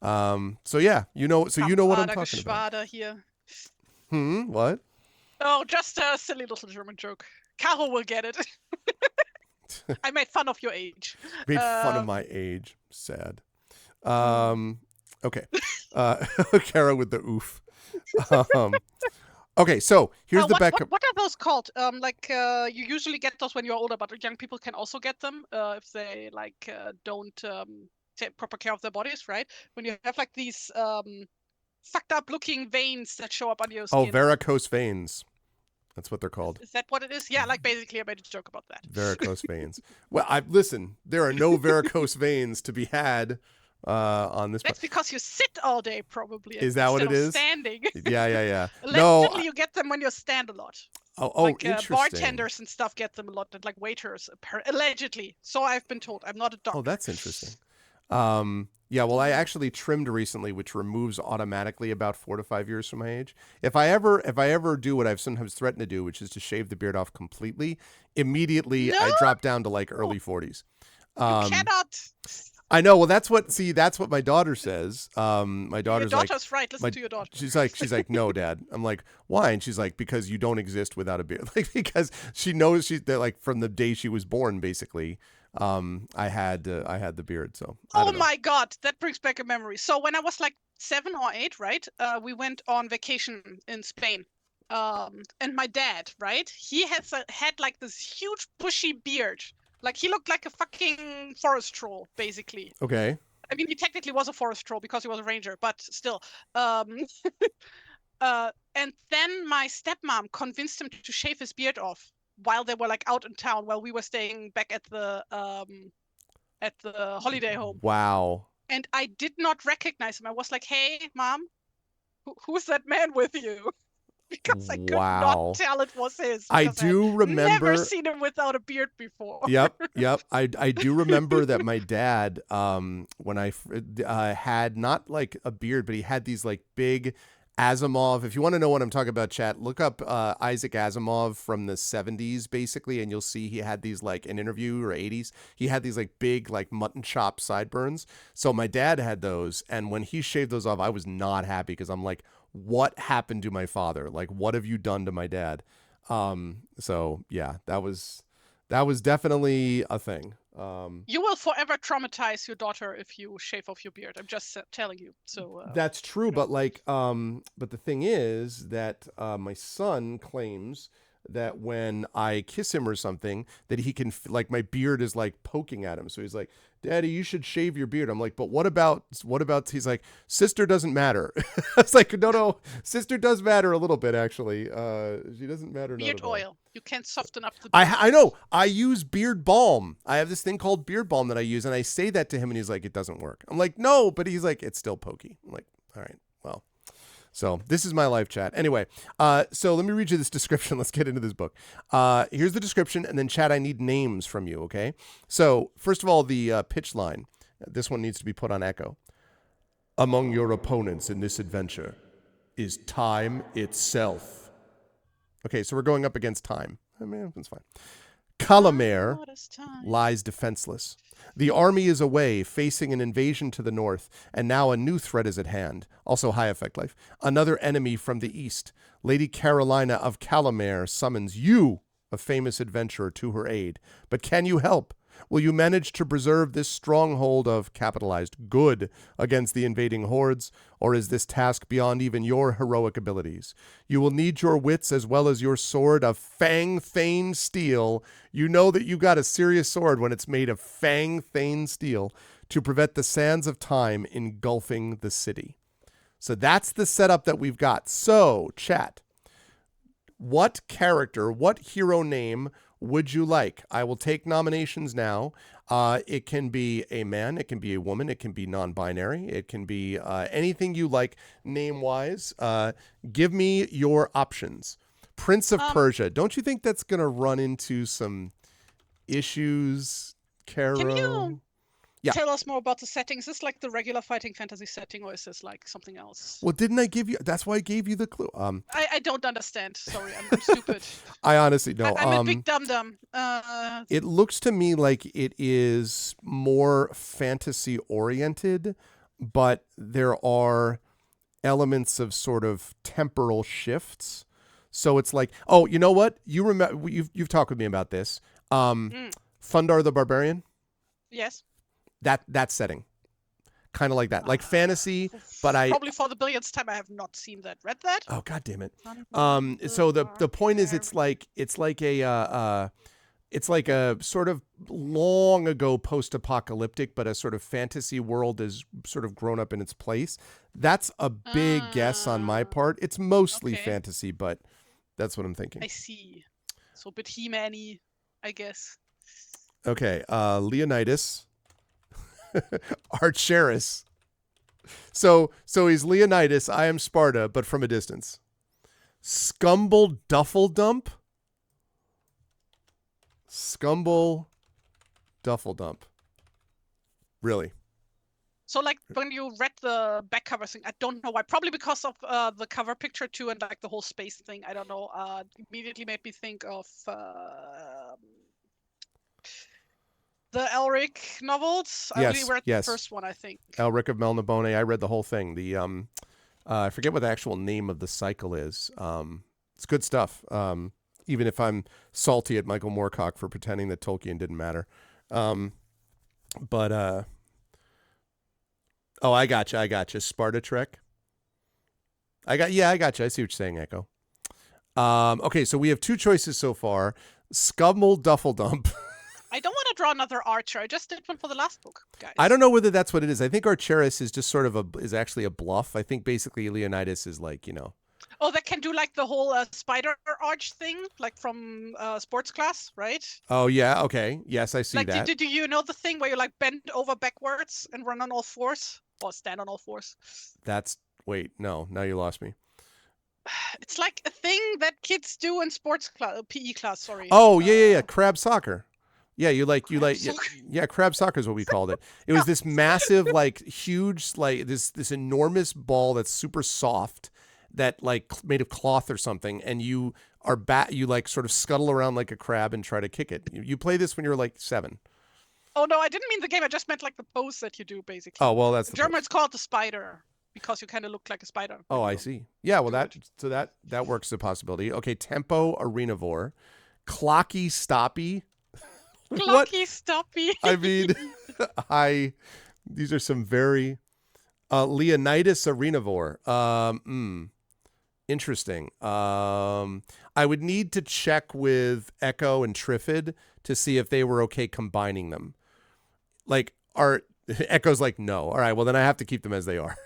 So yeah, you know what I'm talking about. Here. What? Oh, just a silly little German joke. Caro will get it. I made fun of your age. Made fun of my age. Sad. Okay. Kara with the oof. Okay, so here's the backup. What are those called? You usually get those when you're older, but young people can also get them if they don't take proper care of their bodies, right? When you have like these fucked up looking veins that show up on your skin. Oh, varicose veins. That's what they're called. Is that what it is? Yeah, like basically I made a joke about that. Varicose veins. Well, listen, there are no varicose veins to be had on this. That's because you sit all day, probably. Is that what it is? Standing. Yeah. Allegedly, you get them when you stand a lot. Oh, interesting. Bartenders and stuff get them a lot, and like waiters, allegedly. So I've been told. I'm not a doctor. Oh, that's interesting. Yeah, well, I actually trimmed recently, which removes automatically about 4 to 5 years from my age. If I ever do what I've sometimes threatened to do, which is to shave the beard off completely, immediately I drop down to like early 40s. You cannot. I know. Well, that's what my daughter says. My daughter's Your daughter's right. Listen to your daughter. She's like, no, Dad. I'm like, why? And she's like, because you don't exist without a beard. Like, because she knows that like from the day she was born, basically. I had the beard. So. Oh my God, that brings back a memory. So when I was like 7 or 8, right? We went on vacation in Spain. And my dad, right? He had like this huge bushy beard. Like he looked like a fucking forest troll, basically. Okay. I mean, he technically was a forest troll because he was a ranger, but still. And then my stepmom convinced him to shave his beard off while they were like out in town while we were staying back at the at the holiday home. Wow. And I did not recognize him. I was like, hey, Mom, who's that man with you? Because I could not Wow. tell it was his. I Because I had do never remember. seen him without a beard before. Yep. I do remember that my dad, when I had not like a beard, but he had these like big Asimov. If you want to know what I'm talking about, chat, look up Isaac Asimov from the 70s, basically, and you'll see he had these like an interview or 80s. He had these like big like mutton chop sideburns. So my dad had those, and when he shaved those off, I was not happy because I'm like, what happened to my father? Like, what have you done to my dad? So yeah, that was definitely a thing. You will forever traumatize your daughter if you shave off your beard. I'm just telling you. So that's true, but like, but the thing is that my son claims that when I kiss him or something, that he can like my beard is like poking at him. So he's like, "Daddy, you should shave your beard." I'm like, "But what about?" He's like, "Sister doesn't matter." I was like, "No, sister does matter a little bit actually. She doesn't matter." beard not at all. oil. You can soften up the beard. I know. I use beard balm. I have this thing called beard balm that I use, and I say that to him, and he's like, "It doesn't work." I'm like, "No," but he's like, "It's still pokey." I'm like, "All right, well." So this is my live chat. Anyway, so let me read you this description. Let's get into this book. Here's the description, and then chat, I need names from you, okay? So first of all, the pitch line. This one needs to be put on echo. Among your opponents in this adventure is time itself. Okay, so we're going up against time. I mean, that's fine. Calamare lies defenseless. The army is away, facing an invasion to the north, and now a new threat is at hand. Also high effect life. Another enemy from the east. Lady Carolina of Calamare summons you, a famous adventurer, to her aid. But can you help? Will you manage to preserve this stronghold of capitalized good against the invading hordes, or is this task beyond even your heroic abilities? You will need your wits as well as your sword of Fang Thane steel. You know that you got a serious sword when it's made of Fang Thane steel to prevent the sands of time engulfing the city. So that's the setup that we've got. So, chat, what character, what hero name would you like? I will take nominations now. It can be a man, it can be a woman, it can be non-binary, it can be anything you like name-wise. Give me your options. Prince of Persia. Don't you think that's going to run into some issues, Caro? Can you tell us more about the setting? Is this like the regular fighting fantasy setting, or is this like something else? Well, didn't I give you? That's why I gave you the clue. I don't understand. Sorry, I'm stupid. I honestly don't. I'm a big dum-dum. It looks to me like it is more fantasy oriented, but there are elements of sort of temporal shifts. So it's like, oh, you know what? You remember you've talked with me about this. Thundar the Barbarian. Yes. That setting, kind of like that, like fantasy. But probably for the billionth time, I have not seen that. Read that? Oh, God damn it. So the point is, it's like a sort of long ago post-apocalyptic, but a sort of fantasy world is sort of grown up in its place. That's a big guess on my part. It's mostly fantasy, but that's what I'm thinking. I see. So a bit He-Man-y, I guess. Okay, Leonidas. Archeris. So he's Leonidas, I am Sparta, but from a distance. Scumble Duffel Dump? Scumble Duffel Dump. Really? So like when you read the back cover thing, I don't know why. Probably because of the cover picture too, and like the whole space thing. I don't know. Immediately made me think of the Elric novels. I only read the first one, I think. Elric of Melnibone. I read the whole thing. The I forget what the actual name of the cycle is. It's good stuff. Even if I'm salty at Michael Moorcock for pretending that Tolkien didn't matter. But I gotcha. Sparta Trek. I gotcha. I see what you're saying, Echo. Okay, so we have two choices so far. Scumble Duffel Dump. I don't want to draw another Archer. I just did one for the last book, guys. I don't know whether that's what it is. I think Archeris is just sort of is actually a bluff. I think basically Leonidas is like, Oh, that can do like the whole spider arch thing, like from sports class, right? Oh yeah, okay. Yes, I see Like, that. do you know the thing where you like bend over backwards and run on all fours or stand on all fours? That's wait, no, now you lost me. It's like a thing that kids do in sports class, PE class. Sorry. Oh yeah. Crab soccer. Yeah, Crap yeah, soccer. yeah, crab soccer is what we called it. It was this massive, like huge, like this enormous ball that's super soft, that like made of cloth or something, and you like sort of scuttle around like a crab and try to kick it. You play this when you're like 7. Oh no, I didn't mean the game. I just meant like the pose that you do, Oh basically. well, that's In the German, post. it's called the spider because you kind of look like a spider Oh, when I you see. Yeah, well do it. that works as a possibility. Okay, tempo arenavore, clocky stoppy. What? Clocky stoppy. I mean, these are some very Leonidas arenavore. Interesting. I would need to check with Echo and Trifid to see if they were okay combining them. Like, are Echo's like, no. All right, well then I have to keep them as they are.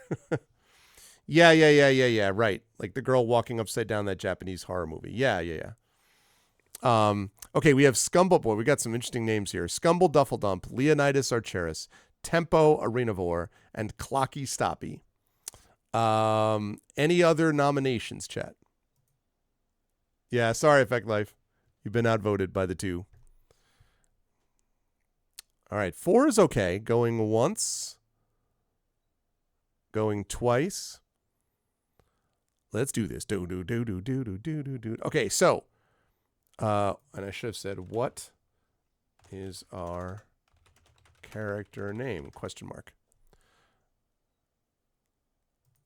Yeah. Right. Like the girl walking upside down, that Japanese horror movie. Yeah. Okay, we have Scumble Boy. We got some interesting names here. Scumble Duffeldump, Leonidas Archeris, Tempo Arenavore, and Clocky Stoppy. Any other nominations, chat? Yeah, sorry, Effect Life. You've been outvoted by the 2. All right, 4 is okay. Going once. Going twice. Let's do this. Do. Okay, so, and I should have said, what is our character name? Question mark.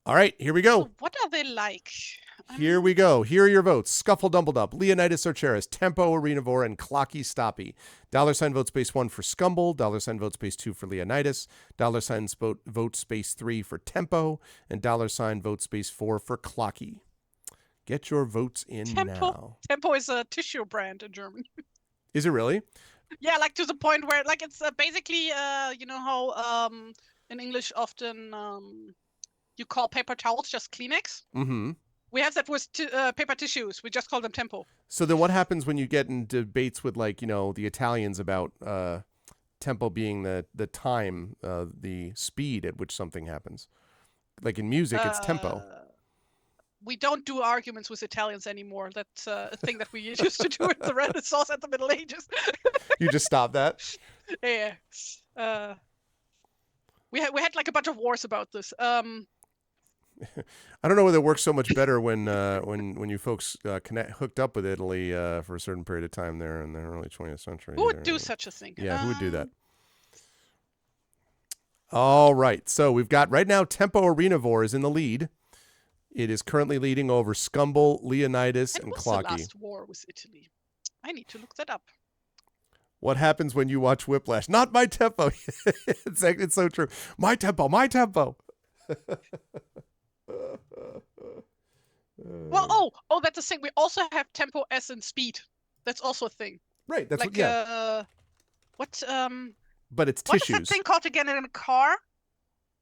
All right, here we go. So what are they like? Here we go. Here are your votes. Scuffle Dumbledump, Leonidas Archeris, Tempo Arenavore, and Clocky Stoppy. $ vote space 1 for Scumble, $ vote space 2 for Leonidas, $ vote space 3 for Tempo, and $ vote space 4 for Clocky. Get your votes in now. Tempo is a tissue brand in German. Is it really? Yeah, like to the point where like it's basically you know how in English often you call paper towels just Kleenex. Mm-hmm. We have that with paper tissues. We just call them Tempo. So then what happens when you get in debates with, like, you know, the Italians about tempo being the time, the speed at which something happens? Like in music, it's tempo. We don't do arguments with Italians anymore. That's a thing that we used to do in the Renaissance and the Middle Ages. You just stop that? Yeah. We had like a bunch of wars about this. I don't know whether it works so much better when you folks hooked up with Italy for a certain period of time there in the early 20th century. Who would do such a thing? Yeah, who would do that? All right, so we've got right now Tempo Arenavore is in the lead. It is currently leading over Scumble, Leonidas, and Clocky. What was the last war with Italy? I need to look that up. What happens when you watch Whiplash? Not my tempo. It's so true. My tempo. Well, that's a thing. We also have tempo as in speed. That's also a thing. Right. That's like, what. But it's tissues. What is that thing called again in a car?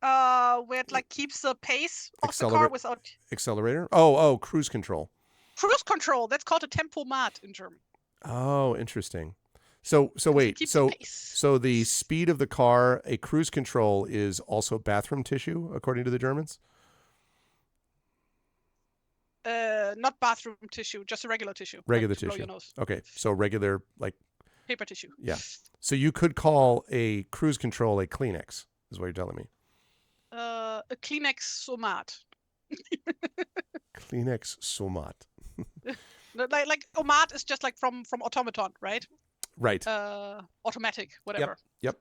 Where it like keeps the pace of the car without accelerator. Oh, cruise control. Cruise control. That's called a tempomat in German. Oh, interesting. So wait. So the speed of the car, a cruise control, is also bathroom tissue, according to the Germans. Not bathroom tissue, just a regular tissue. Regular tissue. Okay, so regular, like paper tissue. Yeah. So you could call a cruise control a Kleenex, is what you're telling me. A Kleenex Somat. Kleenex Somat. like Omat is just like from automaton, right? Right. Automatic, whatever. Yep.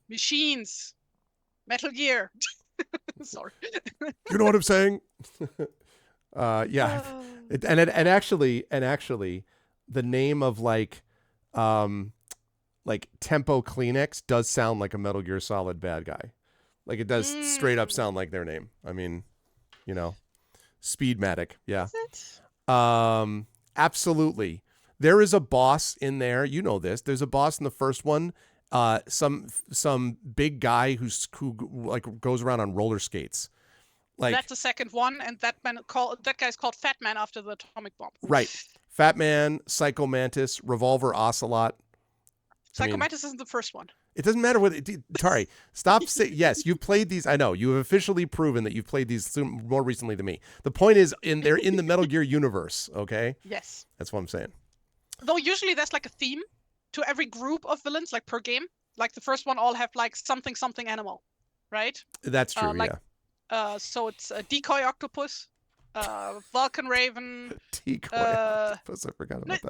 Machines. Metal Gear. Sorry. You know what I'm saying? Yeah. And actually, the name of like Tempo Kleenex does sound like a Metal Gear Solid bad guy. Like it does straight up sound like their name. I mean, you know, Speedmatic. Yeah. Absolutely. There is a boss in there. You know this. There's a boss in the first one. Some big guy who like goes around on roller skates, Like that's the second one, and that guy's called Fat Man after the atomic bomb. right. Fat Man, Psycho Mantis, Revolver Ocelot. Psycho Mantis isn't the first one. It doesn't matter what. Tari, stop saying. Yes, you've played these. I know you have officially proven that you've played these more recently than me. The point is, they're in the Metal Gear universe. Okay. Yes. That's what I'm saying. Though usually there's like a theme to every group of villains, like per game. Like the first one all have like something animal, right? That's true. Yeah. So it's a decoy octopus, Vulcan Raven. Decoy octopus. I forgot about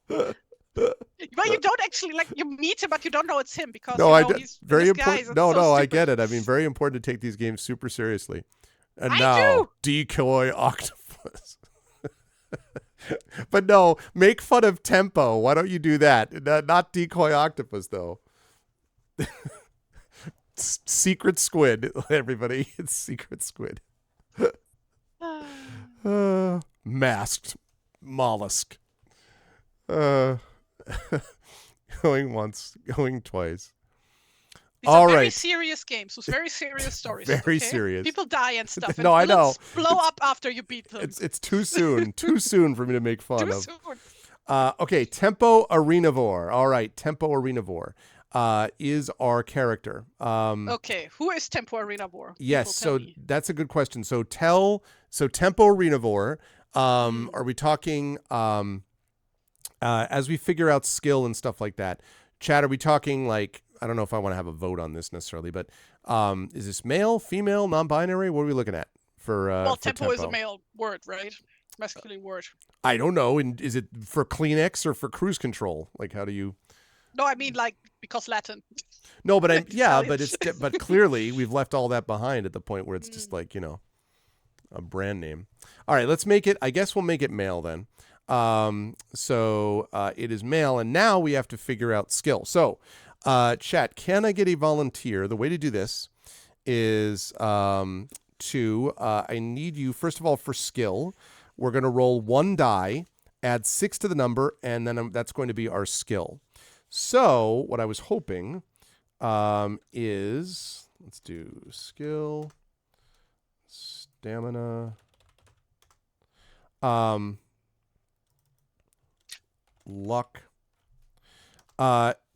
that. Well, you don't actually you meet him, but you don't know it's him because he's very important. No, I get it. I mean, very important to take these games super seriously. And now, decoy octopus. But no, make fun of Tempo. Why don't you do that? Not decoy octopus though. Secret squid, everybody. It's secret squid. Masked mollusk. Going once, going twice. These are very serious games with very serious stories. Very serious. People die and stuff. No, I know. Blow up after you beat them. It's too soon. Too soon for me to make fun too of. Soon. Okay, Tempo Arenavore. All right, Tempo Arenavore is our character. Okay, who is Tempo Arenavore? Yes, so that's a good question. So Tempo Arenavore. Are we talking? As we figure out skill and stuff like that, chat, are we talking like, I don't know if I want to have a vote on this necessarily, but is this male, female, non-binary? What are we looking at for Tempo is a male word, right? Masculine word. I don't know. And is it for Kleenex or for cruise control? Like, how do you? No, I mean because Latin. No, but but clearly we've left all that behind at the point where it's just like, a brand name. All right, let's make it. I guess we'll make it male then. So it is male, and now we have to figure out skill. So, chat, can I get a volunteer? The way to do this is I need you, first of all, for skill. We're going to roll 1 die, add 6 to the number, and then that's going to be our skill. So what I was hoping is, let's do skill, stamina, luck.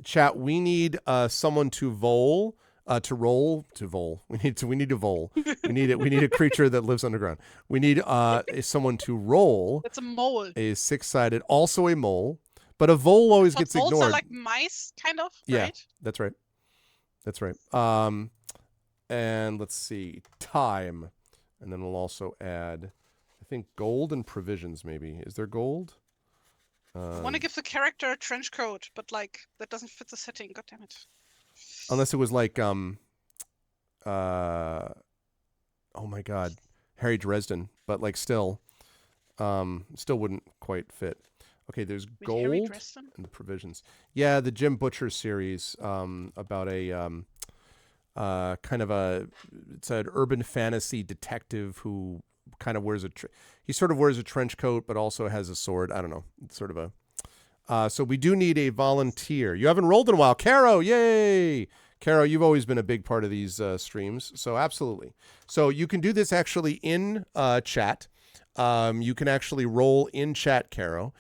Chat, we need someone to roll. We need to vole. We need a creature that lives underground. We need someone to roll. It's a mole. A 6-sided, also a mole, but a vole always gets ignored. Moles are like mice, kind of. Yeah, right? That's right. And let's see, time, and then we'll also add, I think, gold and provisions. Maybe is there gold? I want to give the character a trench coat, but that doesn't fit the setting. God damn it. Unless it was like oh my god, Harry Dresden, but still wouldn't quite fit. Okay, there's gold and the provisions. Yeah, the Jim Butcher series about a kind of it's an urban fantasy detective who kind of wears he sort of wears a trench coat but also has a sword. I don't know. It's sort of a so we do need a volunteer. You haven't rolled in a while. Caro, yay! Caro, you've always been a big part of these streams, so absolutely. So you can do this actually in chat. You can actually roll in chat, Caro,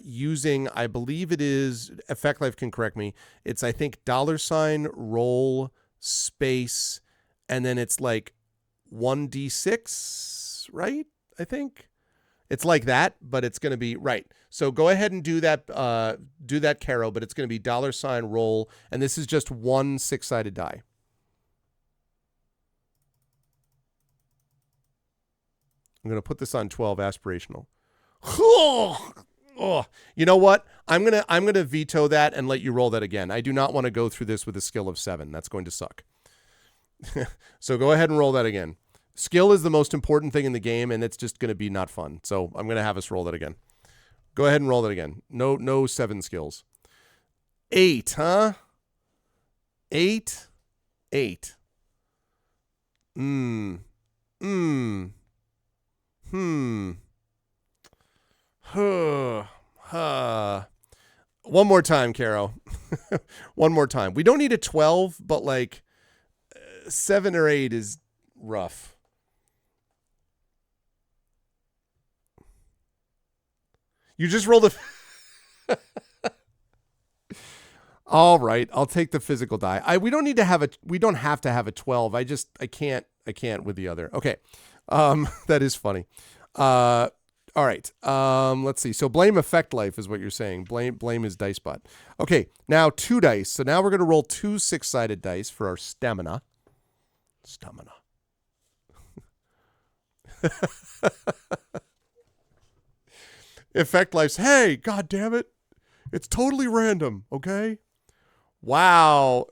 using, I believe it is, Effect Life can correct me, it's, I think, $roll space, and then it's like 1d6, right? I think it's like that, but it's going to be right. So go ahead and do that, Caro, but it's going to be $roll, and this is just 1 6-sided die. I'm going to put this on 12 aspirational. Oh, you know what? I'm gonna veto that and let you roll that again. I do not want to go through this with a skill of 7. That's going to suck. So go ahead and roll that again. Skill is the most important thing in the game, and it's just going to be not fun. So I'm going to have us roll that again. Go ahead and roll that again. No 7 skills. 8, huh? 8. One more time, Caro. One more time. We don't need a 12, but 7 or 8 is rough. You just rolled a... All right, I'll take the physical die. We don't have to have a 12. I can't with the other. Okay. That is funny. All right. Let's see. So blame effect life is what you're saying. Blame is dice bot. Okay, now 2 dice. So now we're going to roll 2 6-sided dice for our stamina. Effect life's, hey, god damn it. It's totally random, okay? Wow.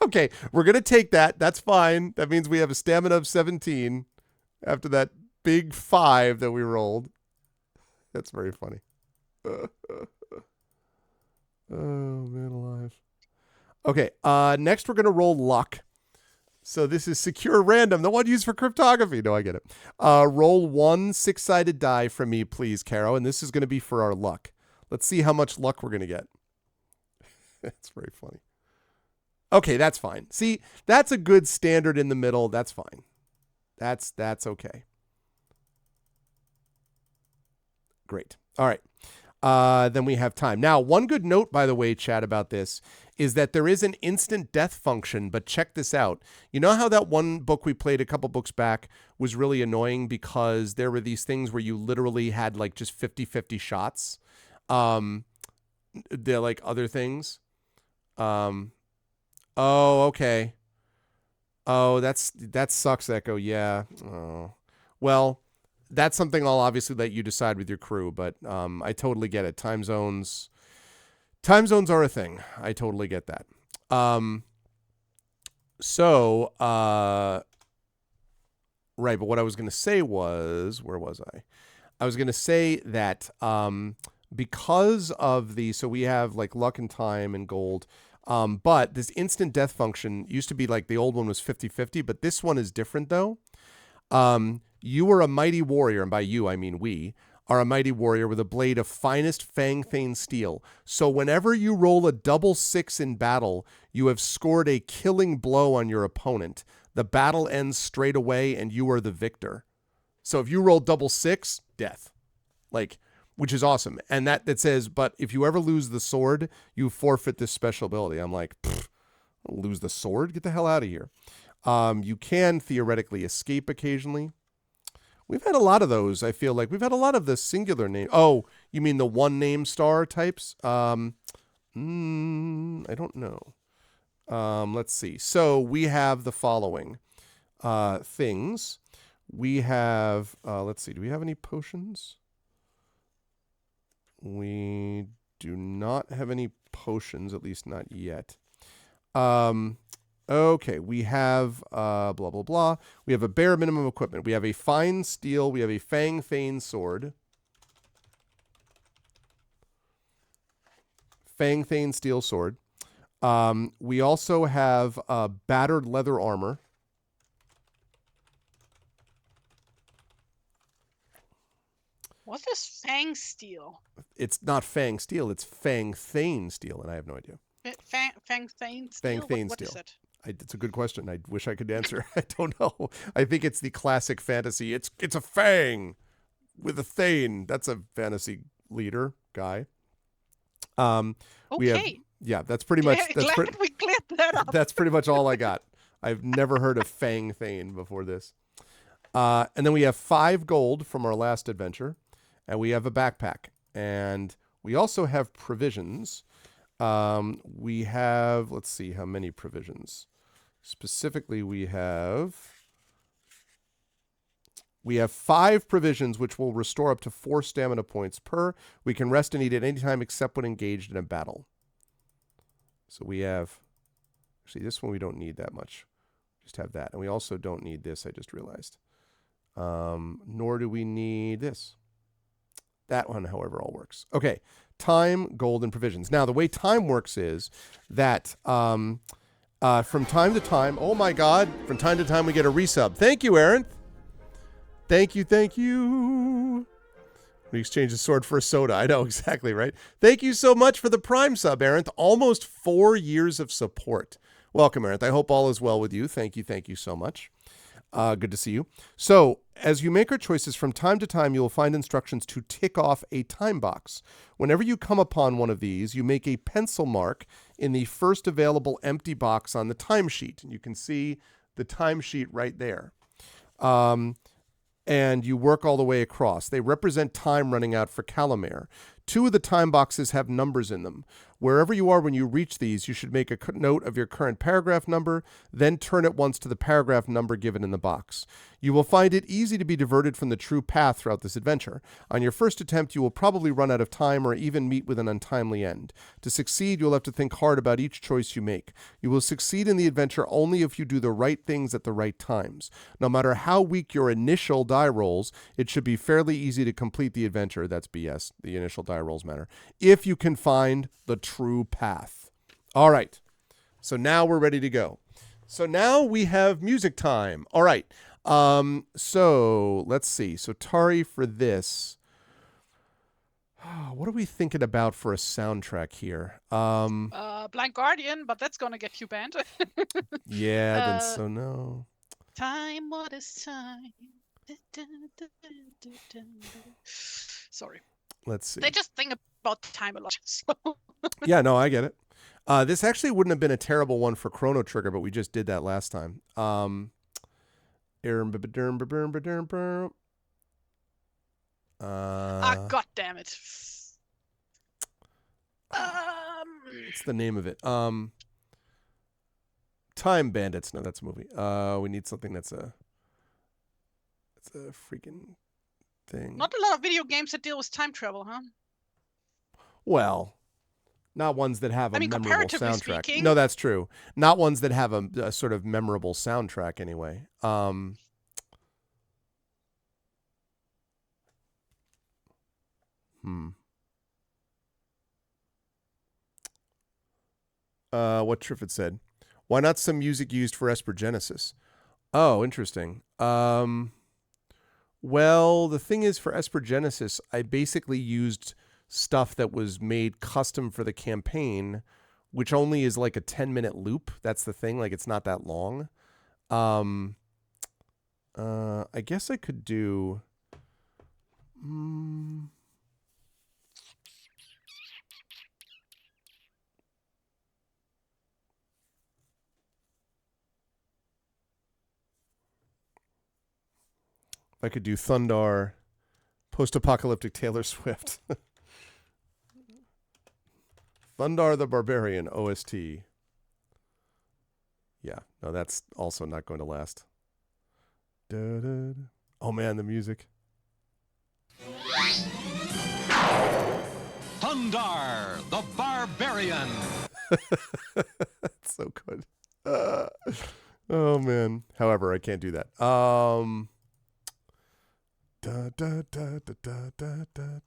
Okay, we're going to take that. That's fine. That means we have a stamina of 17 after that big 5 that we rolled. That's very funny. Oh, man alive. Okay, next we're going to roll luck. So this is secure random, the one used for cryptography. No, I get it. Roll 1 6-sided die from me, please, Caro, and this is going to be for our luck. Let's see how much luck we're going to get. That's very funny. Okay, that's fine. See, that's a good standard in the middle. That's fine. That's okay. Great. All right. Then we have time. Now, one good note, by the way, chat, about this is that there is an instant death function, but check this out. You know how that one book we played a couple books back was really annoying because there were these things where you literally had like just 50-50 shots? They're like other things. Oh, okay. Oh, that sucks, Echo. Yeah. Oh. Well, that's something I'll obviously let you decide with your crew, but I totally get it. Time zones are a thing. I totally get that. Right, but what I was going to say was, where was I? I was going to say that because of so we have like luck and time and gold, but this instant death function used to be like the old one was 50-50, but this one is different though. You are a mighty warrior, and by you I mean we are a mighty warrior with a blade of finest fang thane steel. So whenever you roll a double 6 in battle, you have scored a killing blow on your opponent. The battle ends straight away, and you are the victor. So if you roll double 6, death, which is awesome. And that says, but if you ever lose the sword, you forfeit this special ability. I'm like, lose the sword? Get the hell out of here. You can theoretically escape occasionally. We've had a lot of those, I feel like. We've had a lot of the singular name. Oh, you mean the one name star types? I don't know. Let's see. So we have the following things. We have, let's see, do we have any potions? We do not have any potions, at least not yet. Okay, we have blah, blah, blah. We have a bare minimum equipment. We have a fine steel. We have a fang thane sword. Fang thane steel sword. We also have battered leather armor. What is fang steel? It's not fang steel. It's fang thane steel, and I have no idea. Fang thane steel? Fang thane what steel. Is it? It's a good question. I wish I could answer. I don't know. I think it's the classic fantasy. It's a fang with a thane. That's a fantasy leader guy. Okay. That's pretty much. Glad we cleared that up. That's pretty much all I got. I've never heard of fang thane before this. And then we have 5 gold from our last adventure, and we have a backpack, and we also have provisions. We have, let's see how many provisions. Specifically, we have 5 provisions, which will restore up to 4 stamina points per. We can rest and eat at any time except when engaged in a battle. So we have, actually, this one we don't need that much. Just have that. And we also don't need this, I just realized. Nor do we need this. That one, however, all works. Okay, time, gold, and provisions. Now, the way time works is that from time to time, oh my God, from time to time we get a resub. Thank you, Aaron. Thank you. We exchange a sword for a soda. I know, exactly, right? Thank you so much for the Prime sub, Aaron. Almost 4 years of support. Welcome, Aaron. I hope all is well with you. Thank you so much. Good to see you. So, as you make our choices, from time to time, you will find instructions to tick off a time box. Whenever you come upon one of these, you make a pencil mark in the first available empty box on the timesheet. And you can see the timesheet right there. And you work all the way across. They represent time running out for Calamare. 2 of the time boxes have numbers in them. Wherever you are when you reach these, you should make a note of your current paragraph number, then turn it once to the paragraph number given in the box. You will find it easy to be diverted from the true path throughout this adventure. On your first attempt, you will probably run out of time or even meet with an untimely end. To succeed, you'll have to think hard about each choice you make. You will succeed in the adventure only if you do the right things at the right times. No matter how weak your initial die rolls, it should be fairly easy to complete the adventure. That's BS. The initial die rolls matter. If you can find the true path. All right. So now we're ready to go. So now we have music time. All right. So let's see. So Tari, for this, what are we thinking about for a soundtrack here? Blind Guardian, but that's gonna get you banned. Yeah, then so no. Time, what is time? Sorry. Let's see. They just think about time a lot. So. Yeah, no, I get it. This actually wouldn't have been a terrible one for Chrono Trigger, but we just did that last time. God damn it. What's the name of it? Time Bandits. No, that's a movie. We need something that's a freaking thing. Not a lot of video games that deal with time travel, huh? Well, not ones that have a memorable soundtrack. Speaking, no, that's true. Not ones that have a sort of memorable soundtrack anyway. What Triffid said. Why not some music used for Esper Genesis? Oh, interesting. Well, the thing is, for Esper Genesis, I basically used stuff that was made custom for the campaign, which only is like a 10-minute loop. That's the thing. Like, it's not that long. I guess I could do... I could do Thundar, post-apocalyptic Taylor Swift. Thundar the Barbarian OST. Yeah, no, that's also not going to last. Da-da-da. Oh man, the music. Thundar the Barbarian. That's so good. Oh man. However, I can't do that. Da, da, da, da, da, da, da,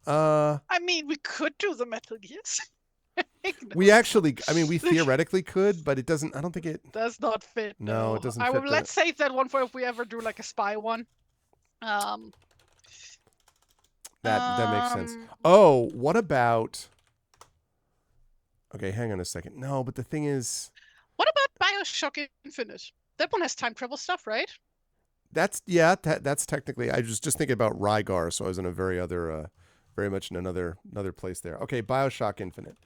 da. I mean, we could do the Metal Gears. We actually, I mean, we theoretically could, but it doesn't, I don't think it does not fit. No, it doesn't fit. Let's save that one for if we ever do like a spy one. That makes sense. Oh, what about... Okay, hang on a second. No, but the thing is... What about BioShock Infinite? That one has time travel stuff, right? That's technically... I was just thinking about Rygar, so I was in a very much in another place there. Okay, BioShock Infinite.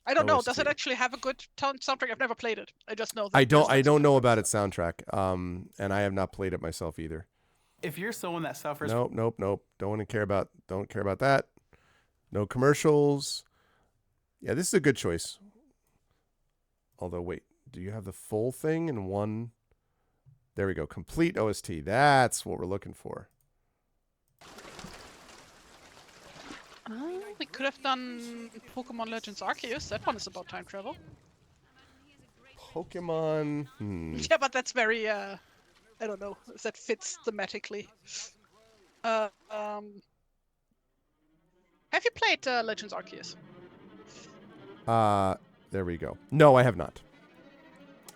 I don't know. Does it actually have a good soundtrack? I've never played it. I just know that I don't know about its soundtrack. And I have not played it myself either. If you're someone that suffers... Nope. Don't care about that. No commercials. Yeah, this is a good choice. Although, wait, do you have the full thing in one? There we go. Complete OST. That's what we're looking for. We could have done Pokemon Legends Arceus. That one is about time travel. Pokemon... Yeah, but that's very... I don't know if that fits thematically. Have you played Legends Arceus? There we go. No, I have not.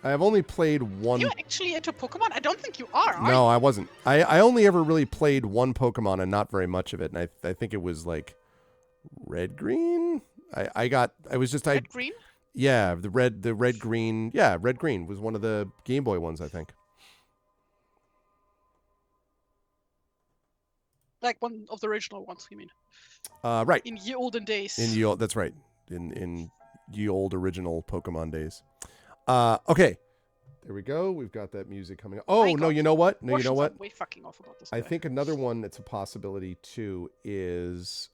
I have only played one... Are you actually into Pokemon? I don't think you are. No, I wasn't. I only ever really played one Pokemon and not very much of it. And I think it was like Red Green. Red Green? Yeah, the red green. Yeah, Red Green was one of the Game Boy ones, I think. Like one of the original ones, you mean? Right. In ye olden days. That's right. In ye old original Pokemon days. Okay. There we go. We've got that music coming up. Oh, My no, God. you know what? No, you know Portions what? are way fucking off about this I guy. think another one that's a possibility too is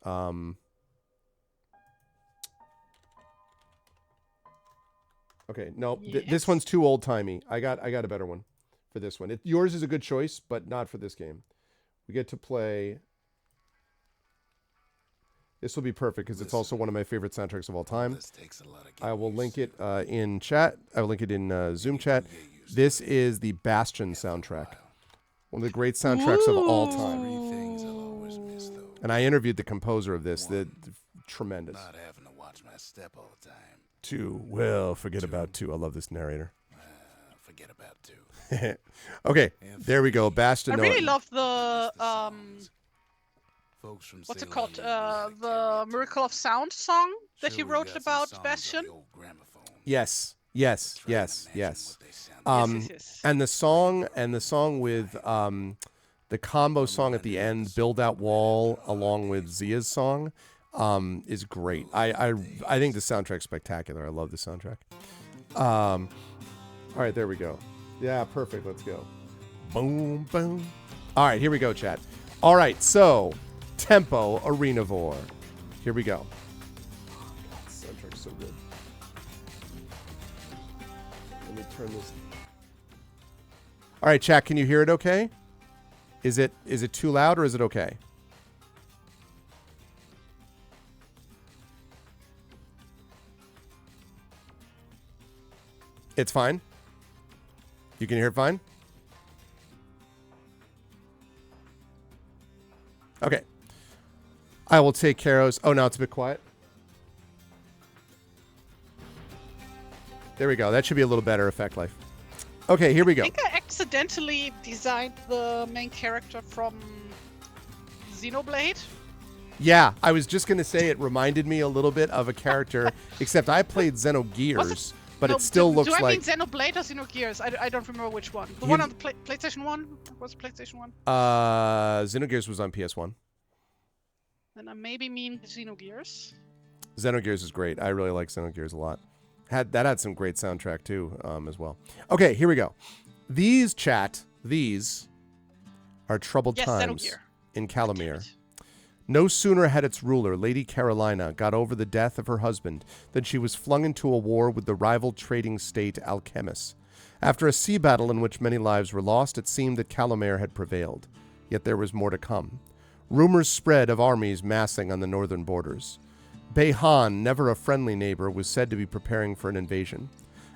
okay, no, this one's too old-timey. I got a better one for this one. Yours is a good choice, but not for this game. We get to play. This will be perfect because it's also one of my favorite soundtracks of all time. I will link it in chat. I will link it in Zoom chat. This is the Bastion soundtrack. One of the great soundtracks of all time. And I interviewed the composer of this. Tremendous. Not having to watch my step all the time. 2. Well, forget about 2. I love this narrator. Forget about 2. Okay, there we go. Bastion. I really love the what's it called? The Miracle of Sound song that he wrote about Bastion. Yes. Yes. Yes. And the song with the combo song at the end, Build That Wall, along with Zia's song, is great. I think the soundtrack's spectacular. I love the soundtrack. All right, there we go. Yeah, perfect. Let's go. Boom, boom. All right, here we go, chat. All right, so Tempo Arenavore. Here we go. Soundtrack's so good. Let me turn this. All right, chat, can you hear it okay? Is it too loud or is it okay? It's fine? You can hear it fine? Okay. I will take Karo's. Oh, now it's a bit quiet. There we go. That should be a little better effect life. Okay, here we go. I think I accidentally designed the main character from Xenoblade. Yeah, I was just going to say it reminded me a little bit of a character, except I played Xenogears, but it still looks like... Do I mean Xenoblade or Xenogears? I don't remember which one. The one on the PlayStation 1? Was it PlayStation 1? Xenogears was on PS1. Then I maybe mean Xenogears. Xenogears is great. I really like Xenogears a lot. That had some great soundtrack too, as well. Okay, here we go. These are troubled times in Calamere. No sooner had its ruler, Lady Carolina, got over the death of her husband than she was flung into a war with the rival trading state Alchemis. After a sea battle in which many lives were lost, it seemed that Calamere had prevailed. Yet there was more to come. Rumors spread of armies massing on the northern borders. Beihan, never a friendly neighbor, was said to be preparing for an invasion.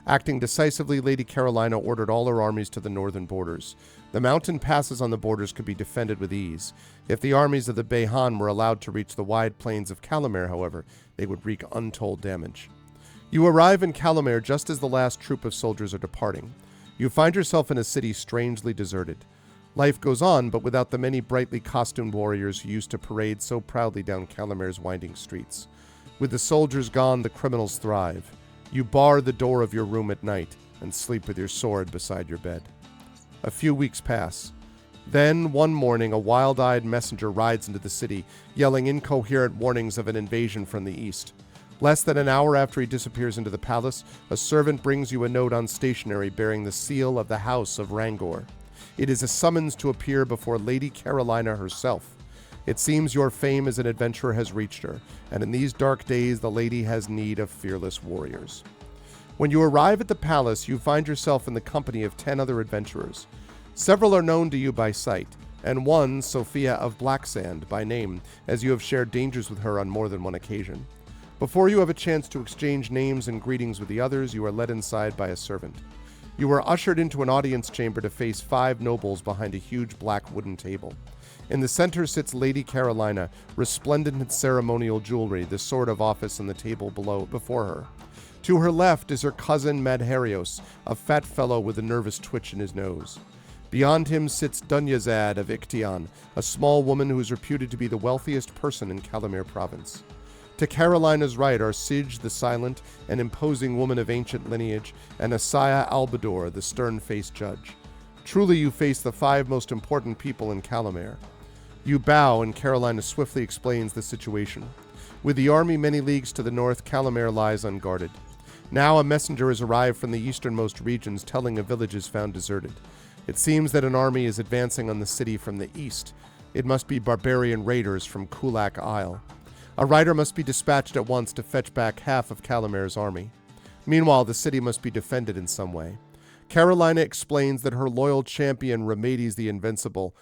Acting decisively, Lady Carolina ordered all her armies to the northern borders. The mountain passes on the borders could be defended with ease. If the armies of the Beihan were allowed to reach the wide plains of Calamere, however, they would wreak untold damage. You arrive in Calamere just as the last troop of soldiers are departing. You find yourself in a city strangely deserted. Life goes on, but without the many brightly costumed warriors who used to parade so proudly down Calamere's winding streets. With the soldiers gone, the criminals thrive. You bar the door of your room at night and sleep with your sword beside your bed. A few weeks pass. Then, one morning, a wild-eyed messenger rides into the city, yelling incoherent warnings of an invasion from the east. Less than an hour after he disappears into the palace, a servant brings you a note on stationery bearing the seal of the House of Rangor. It is a summons to appear before Lady Carolina herself. It seems your fame as an adventurer has reached her, and in these dark days the lady has need of fearless warriors. When you arrive at the palace, you find yourself in the company of 10 other adventurers. Several are known to you by sight, and one, Sophia of Blacksand, by name, as you have shared dangers with her on more than one occasion. Before you have a chance to exchange names and greetings with the others, you are led inside by a servant. You are ushered into an audience chamber to face 5 nobles behind a huge black wooden table. In the center sits Lady Carolina, resplendent in ceremonial jewelry, the sword of office on the table before her. To her left is her cousin Madharios, a fat fellow with a nervous twitch in his nose. Beyond him sits Dunyazad of Iktian, a small woman who is reputed to be the wealthiest person in Calamere province. To Carolina's right are Sige the Silent, an imposing woman of ancient lineage, and Asaya Albador, the stern-faced judge. Truly you face the 5 most important people in Calamere. You bow, and Carolina swiftly explains the situation. With the army many leagues to the north, Calamare lies unguarded. Now a messenger has arrived from the easternmost regions telling of villages found deserted. It seems that an army is advancing on the city from the east. It must be barbarian raiders from Kulak Isle. A rider must be dispatched at once to fetch back half of Calamare's army. Meanwhile, the city must be defended in some way. Carolina explains that her loyal champion Remedies the Invincible,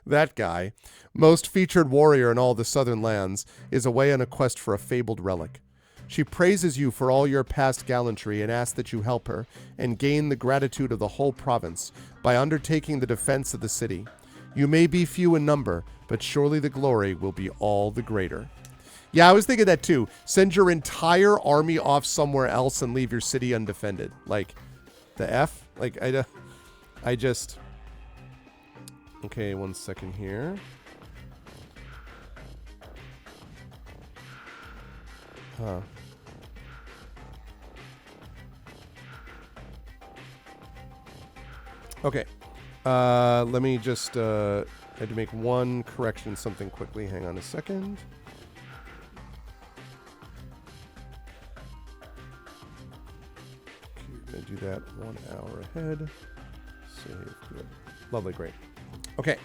that guy, most featured warrior in all the southern lands, is away on a quest for a fabled relic. She praises you for all your past gallantry and asks that you help her and gain the gratitude of the whole province by undertaking the defense of the city. You may be few in number, but surely the glory will be all the greater. Yeah, I was thinking that too. Send your entire army off somewhere else and leave your city undefended. Like, the F? Like, I just... Okay, 1 second here. Huh. Okay. Let me just, I had to make one correction, something quickly. Hang on a second. Okay, we're going to do that 1 hour ahead. Save. Good. Lovely, great. Okay.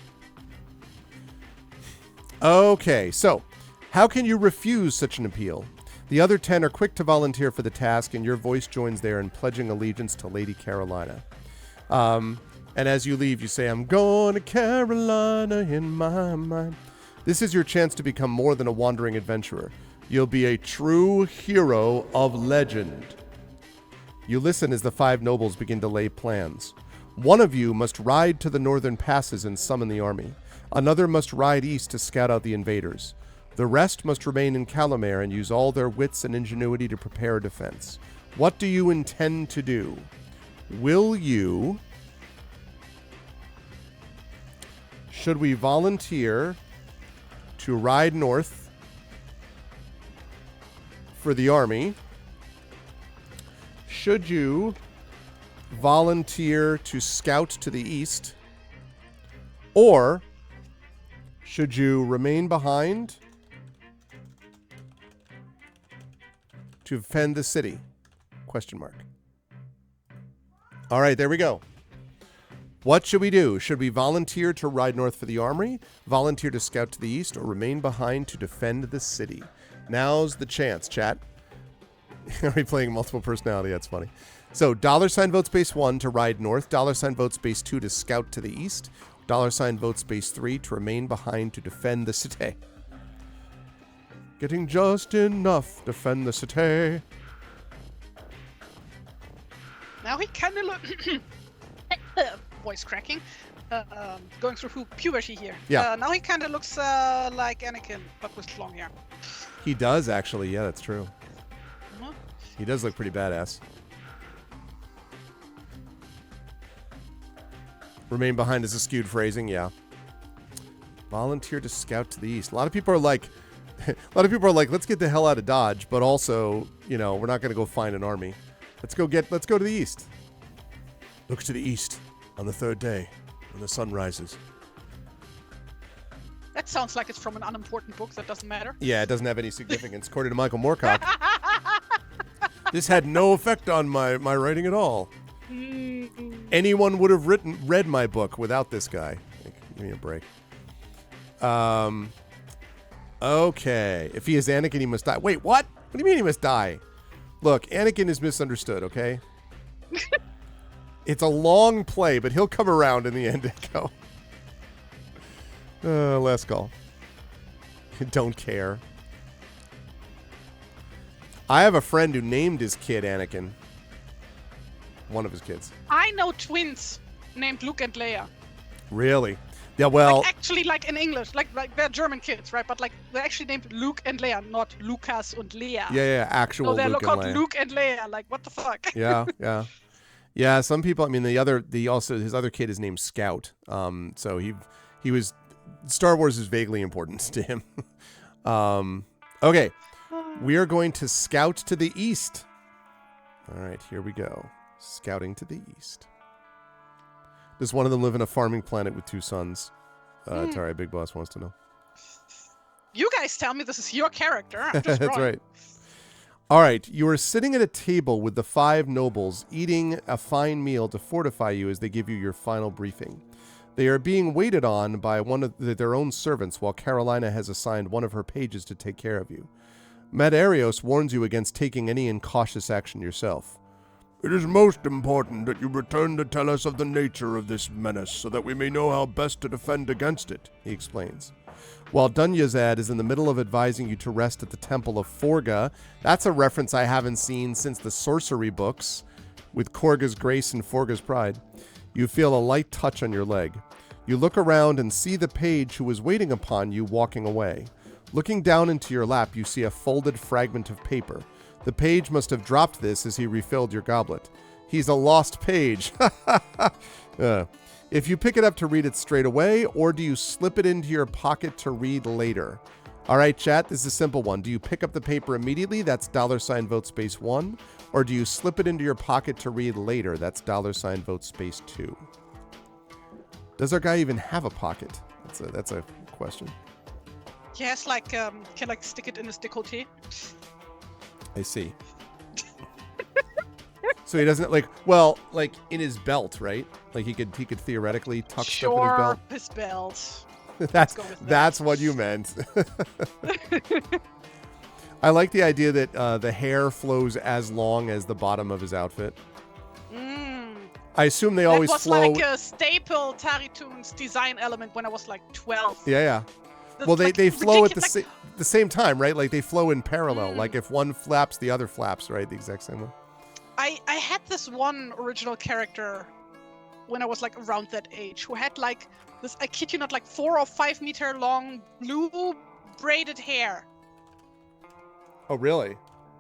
Okay, so how can you refuse such an appeal? The other 10 are quick to volunteer for the task, and your voice joins there in pledging allegiance to Lady Carolina. And as you leave, you say, I'm going to Carolina in my mind. This is your chance to become more than a wandering adventurer. You'll be a true hero of legend. You listen as the 5 nobles begin to lay plans. One of you must ride to the northern passes and summon the army. Another must ride east to scout out the invaders. The rest must remain in Calamare and use all their wits and ingenuity to prepare a defense. What do you intend to do? Will you... Should we volunteer to ride north for the army? Should you volunteer to scout to the east? Or should you remain behind to defend the city? Question mark. All right, there we go. What should we do? Should we volunteer to ride north for the army, volunteer to scout to the east, or remain behind to defend the city? Now's the chance, chat. Are we playing multiple personality? That's funny. So, $ vote space 1 to ride north, $ vote space 2 to scout to the east, $ vote space 3 to remain behind to defend the city. Getting just enough to defend the city. Now he kind of look... voice cracking. Going through puberty here. Yeah. Now he kind of looks like Anakin, but with long hair. He does, actually. Yeah, that's true. Mhm. He does look pretty badass. Remain behind is a skewed phrasing, yeah. Volunteer to scout to the east. A lot of people are like, let's get the hell out of Dodge, but also, you know, we're not going to go find an army. Let's go to the east. Look to the east on the 3rd day when the sun rises. That sounds like it's from an unimportant book that doesn't matter. Yeah, it doesn't have any significance, according to Michael Moorcock. This had no effect on my writing at all. Anyone would have read my book without this guy. Give me a break. Okay. If he is Anakin, he must die. Wait, what? What do you mean he must die? Look, Anakin is misunderstood, okay? It's a long play, but he'll come around in the end, Echo. Last call. Don't care. I have a friend who named his kid Anakin. One of his kids. I know twins named Luke and Leia. Really? Yeah, well... Like, actually, like in English. Like they're German kids, right? But like they're actually named Luke and Leia, not Lucas and Leia. Yeah, actual Luke and Leia. No, they're called Leia. Luke and Leia. Like, what the fuck? Yeah. Yeah, some people, I mean, his other kid is named Scout. So he was... Star Wars is vaguely important to him. Okay. We are going to scout to the east. All right, here we go. Scouting to the east. Does one of them live in a farming planet with 2 sons? Tari, Big Boss wants to know. You guys tell me this is your character. I'm just That's drawing. right. All right, you are sitting at a table with the 5 nobles, eating a fine meal to fortify you as they give you your final briefing. They are being waited on by one of their own servants, while Carolina has assigned one of her pages to take care of you. Madarios warns you against taking any incautious action yourself. It is most important that you return to tell us of the nature of this menace, so that we may know how best to defend against it, he explains. While Dunyazad is in the middle of advising you to rest at the Temple of Forga, that's a reference I haven't seen since the sorcery books, with Korga's grace and Forga's pride. You feel a light touch on your leg. You look around and see the page who is waiting upon you walking away. Looking down into your lap, you see a folded fragment of paper. The page must have dropped this as he refilled your goblet. He's a lost page. If you pick it up to read it straight away, or do you slip it into your pocket to read later? All right, chat, this is a simple one. Do you pick up the paper immediately? That's $vote space 1. Or do you slip it into your pocket to read later? That's $vote space 2. Does our guy even have a pocket? That's a question. Yes, like can like stick it in his décolleté. I see. So he doesn't like in his belt, right? Like he could theoretically tuck stuff in his belt. His belt. That's what you meant. I like the idea that the hair flows as long as the bottom of his outfit. I assume they always flow. That was like a staple TariToons design element when I was like 12. Yeah. That's Well, they flow at ridiculous, the same time, right? Like they flow in parallel. Like if one flaps, the other flaps, right? The exact same way. I had this one original character when I was like around that age who had like this, I kid you not, like 4 or 5 meter long blue braided hair. Oh, really?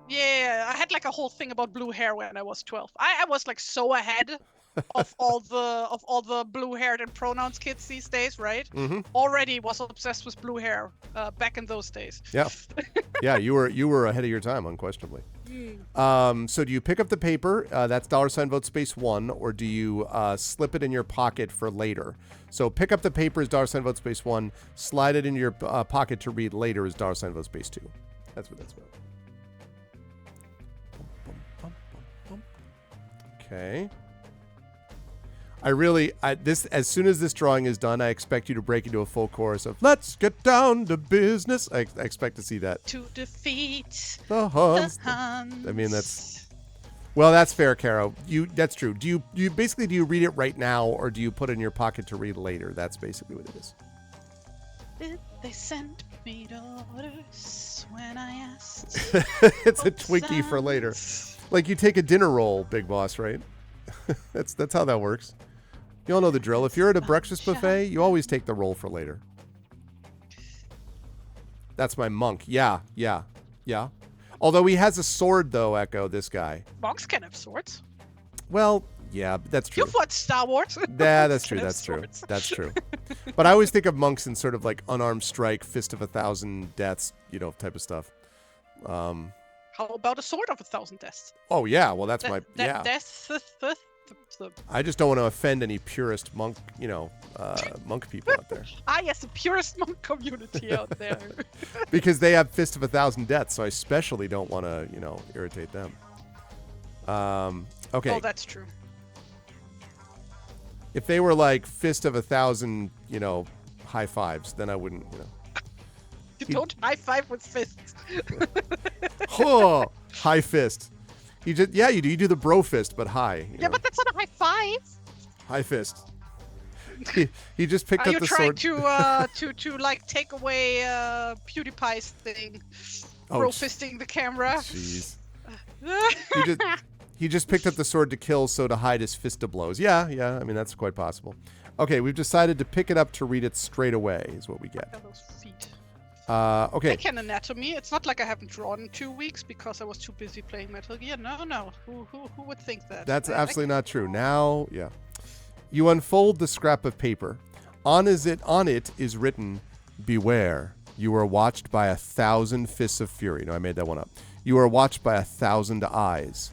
Yeah, I had like a whole thing about blue hair when I was 12. I was like so ahead of all the blue-haired and pronouns kids these days, right? Mm-hmm. Already was obsessed with blue hair back in those days. Yeah, yeah, you were ahead of your time, unquestionably. So do you pick up the paper? That's $vote space 1, or do you slip it in your pocket for later? So pick up the paper is $vote space 1. Slide it in your pocket to read later is $vote space 2. That's what that's about. Okay. As soon as this drawing is done, I expect you to break into a full chorus of "Let's get down to business." I expect to see that. To defeat the Huns. I mean, that's fair, Caro. That's true. Do you read it right now, or do you put it in your pocket to read later? That's basically what it is. Did they send me orders when I asked? It's a Twinkie for later. Like you take a dinner roll, Big Boss, right? That's how that works. You all know the drill. If you're at a breakfast buffet, you always take the roll for later. That's my monk. Yeah. Although he has a sword, though, Echo, this guy. Monks can have swords. Well, yeah, that's true. You've watched Star Wars. Yeah, that's true. That's true. But I always think of monks in sort of like unarmed strike, fist of 1,000 deaths, type of stuff. How about a sword of 1,000 deaths? Oh, yeah. Well, that's I just don't want to offend any purist monk, monk people out there. Yes, the purist monk community out there. Because they have Fist of 1,000 Deaths, so I especially don't want to, irritate them. Okay. Oh, that's true. If they were like Fist of 1,000, high fives, then I wouldn't, You don't high five with fists. Oh, high fist. You do the bro fist, but high. Yeah, but that's not a high five. High fist. He just picked up the sword. Are you trying to like take away PewDiePie's thing? Bro fisting the camera. Jeez. He just picked up the sword to kill, so to hide his fist of blows. Yeah. I mean, that's quite possible. Okay, we've decided to pick it up to read it straight away. Is what we get. Look at those feet. Okay. I can anatomy. It's not like I haven't drawn in 2 weeks because I was too busy playing Metal Gear. No. Who would think that? That's absolutely not true. Now, yeah. You unfold the scrap of paper. On it is written, "Beware. You are watched by 1,000 fists of fury." No, I made that one up. You are watched by 1,000 eyes.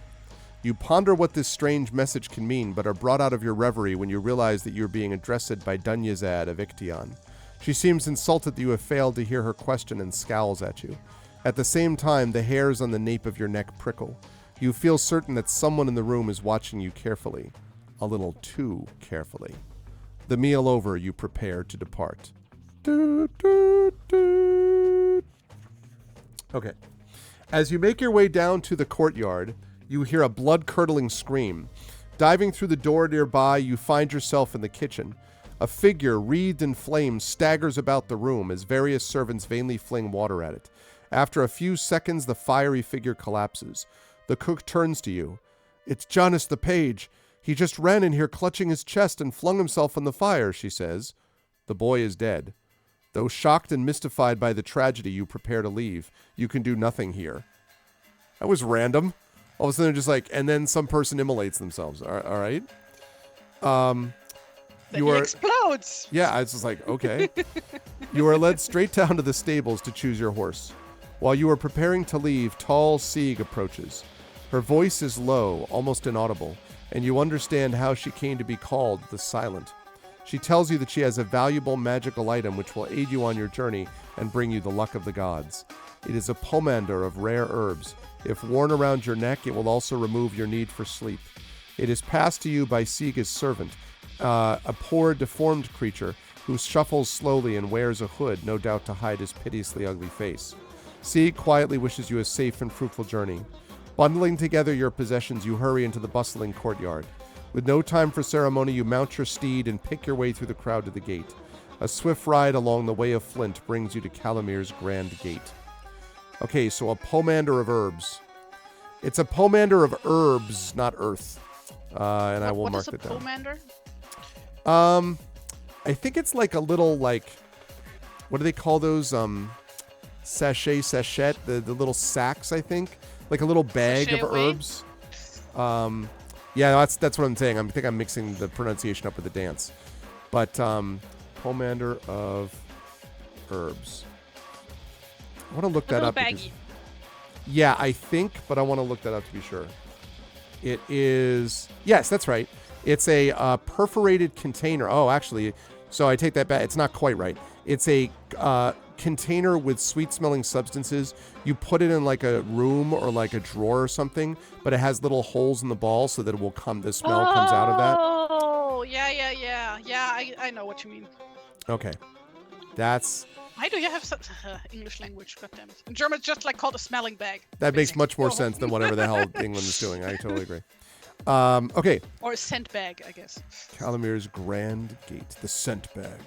You ponder what this strange message can mean, but are brought out of your reverie when you realize that you're being addressed by Dunyazad of Iktyon. She seems insulted that you have failed to hear her question and scowls at you. At the same time, the hairs on the nape of your neck prickle. You feel certain that someone in the room is watching you carefully. A little too carefully. The meal over, you prepare to depart. Doot, doot, doot. Okay. As you make your way down to the courtyard, you hear a blood-curdling scream. Diving through the door nearby, you find yourself in the kitchen. A figure, wreathed in flames, staggers about the room as various servants vainly fling water at it. After a few seconds, the fiery figure collapses. The cook turns to you. "It's Jonas the page. He just ran in here clutching his chest and flung himself on the fire," she says. The boy is dead. Though shocked and mystified by the tragedy, you prepare to leave. You can do nothing here. That was random. All of a sudden, just like, and then some person immolates themselves. All right. Then he explodes. Yeah, I was just like, okay. You are led straight down to the stables to choose your horse. While you are preparing to leave, tall Sieg approaches. Her voice is low, almost inaudible, and you understand how she came to be called the Silent. She tells you that she has a valuable magical item which will aid you on your journey and bring you the luck of the gods. It is a pomander of rare herbs. If worn around your neck, it will also remove your need for sleep. It is passed to you by Sieg's servant, a poor, deformed creature who shuffles slowly and wears a hood, no doubt to hide his piteously ugly face. Sieg quietly wishes you a safe and fruitful journey. Bundling together your possessions, you hurry into the bustling courtyard. With no time for ceremony, you mount your steed and pick your way through the crowd to the gate. A swift ride along the Way of Flint brings you to Calamir's Grand Gate. Okay, so a pomander of herbs. It's a pomander of herbs, not earth. And I will mark it down. What is a pomander? I think it's like a little, like, what do they call those? Sachet, the little sacks, I think. Like a little bag Sachet of away? herbs. Yeah, that's what I'm saying. I think I'm mixing the pronunciation up with the dance. But pomander of herbs. I want to look that up. Baggy. Yeah, I think, but I want to look that up to be sure. It is... Yes, that's right. It's a perforated container. Oh, actually, so I take that back. It's not quite right. It's a container with sweet-smelling substances. You put it in like a room or like a drawer or something, but it has little holes in the ball so that it will come. The smell comes out of that. Oh, yeah. I know what you mean. Okay, that's... Why do you have such English language? God damn it. In German, it's just like called a smelling bag. That makes much more sense than whatever the hell England is doing. I totally agree. Okay. Or a scent bag, I guess. Calamir's Grand Gate, the scent bag.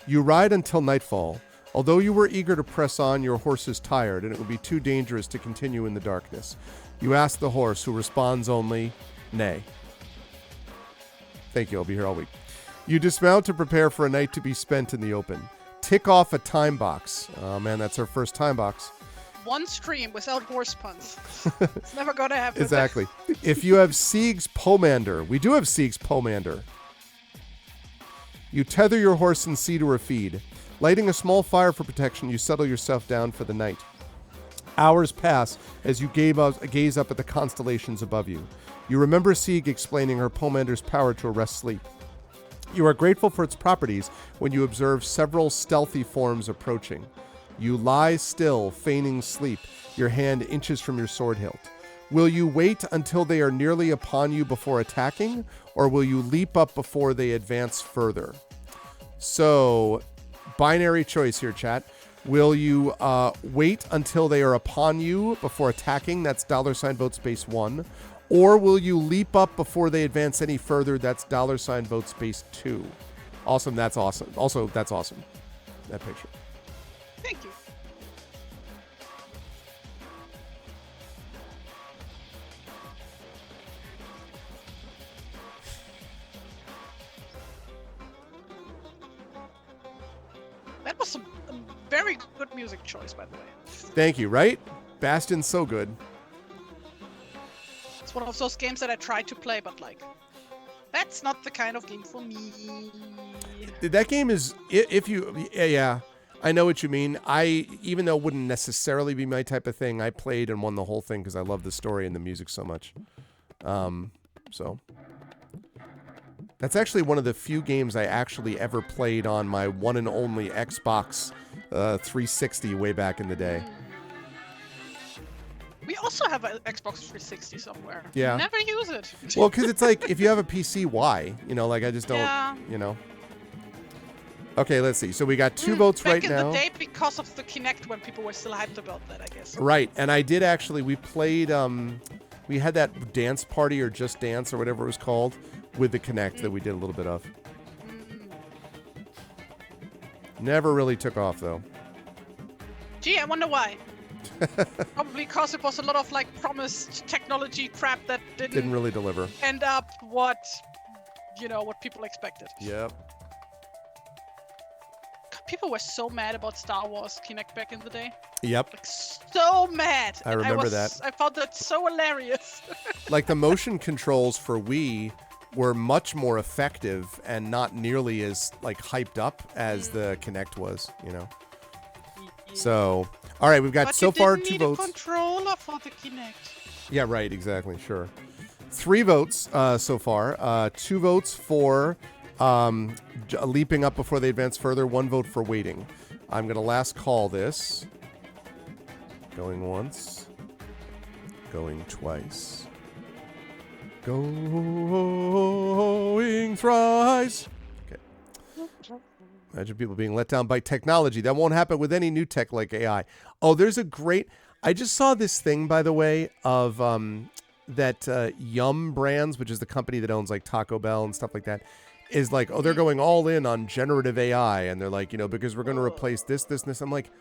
You ride until nightfall. Although you were eager to press on, your horse is tired, and it would be too dangerous to continue in the darkness. You ask the horse, who responds only, "Nay." Thank you, I'll be here all week. You dismount to prepare for a night to be spent in the open. Tick off a time box. Oh man, that's our first time box. One stream without horse puns. It's never gonna happen. Exactly. If you have Sieg's pomander, we do have Sieg's pomander. You tether your horse and see to her feed. Lighting a small fire for protection, you settle yourself down for the night. Hours pass as you gaze up at the constellations above you. You remember Sieg explaining her pomander's power to arrest sleep. You are grateful for its properties when you observe several stealthy forms approaching. You lie still, feigning sleep, your hand inches from your sword hilt. Will you wait until they are nearly upon you before attacking, or will you leap up before they advance further? So, binary choice here, chat. Will you wait until they are upon you before attacking? That's $vote space 1. Or will you leap up before they advance any further? That's $vote space 2. Awesome. That's awesome. Also, that's awesome. That picture. Thank you. That was a very good music choice, by the way. Thank you, right? Bastion's so good. It's one of those games that I tried to play, but like, that's not the kind of game for me. That game is, if you, yeah, I know what you mean. Even though it wouldn't necessarily be my type of thing, I played and won the whole thing because I love the story and the music so much. So, That's actually one of the few games I actually ever played on my one and only Xbox 360 way back in the day. We also have an Xbox 360 somewhere. Yeah. Never use it. Well, because it's like, if you have a PC, why? You know, like, I just don't, Yeah. you know. Okay, let's see. So we got 2 votes right Back in now. the day, because of the Kinect, when people were still hyped about that, I guess. Right, and I did actually, we played, we had that dance party or Just Dance or whatever it was called with the Kinect that we did a little bit of. Never really took off, though. Gee, I wonder why. Probably because it was a lot of like promised technology crap that Didn't really deliver. end up what people expected. Yep. God, people were so mad about Star Wars Kinect back in the day. Yep. Like so mad. I And remember that. I found that so hilarious. Like, the motion controls for Wii were much more effective and not nearly as, like, hyped up as the Kinect was, you know. So, all right, we've got But so you far didn't 2 need votes. a controller for the Kinect. Yeah, right, exactly, sure. 3 votes so far. 2 votes for leaping up before they advance further. 1 vote for waiting. I'm going to last call this. Going once. Going twice. Going thrice. Okay. Imagine people being let down by technology. That won't happen with any new tech like AI. Oh, there's a great... I just saw this thing, by the way, of that Yum Brands, which is the company that owns like Taco Bell and stuff like that, is like, oh, they're going all in on generative AI. And they're like, because we're going to replace this, and this. I'm like,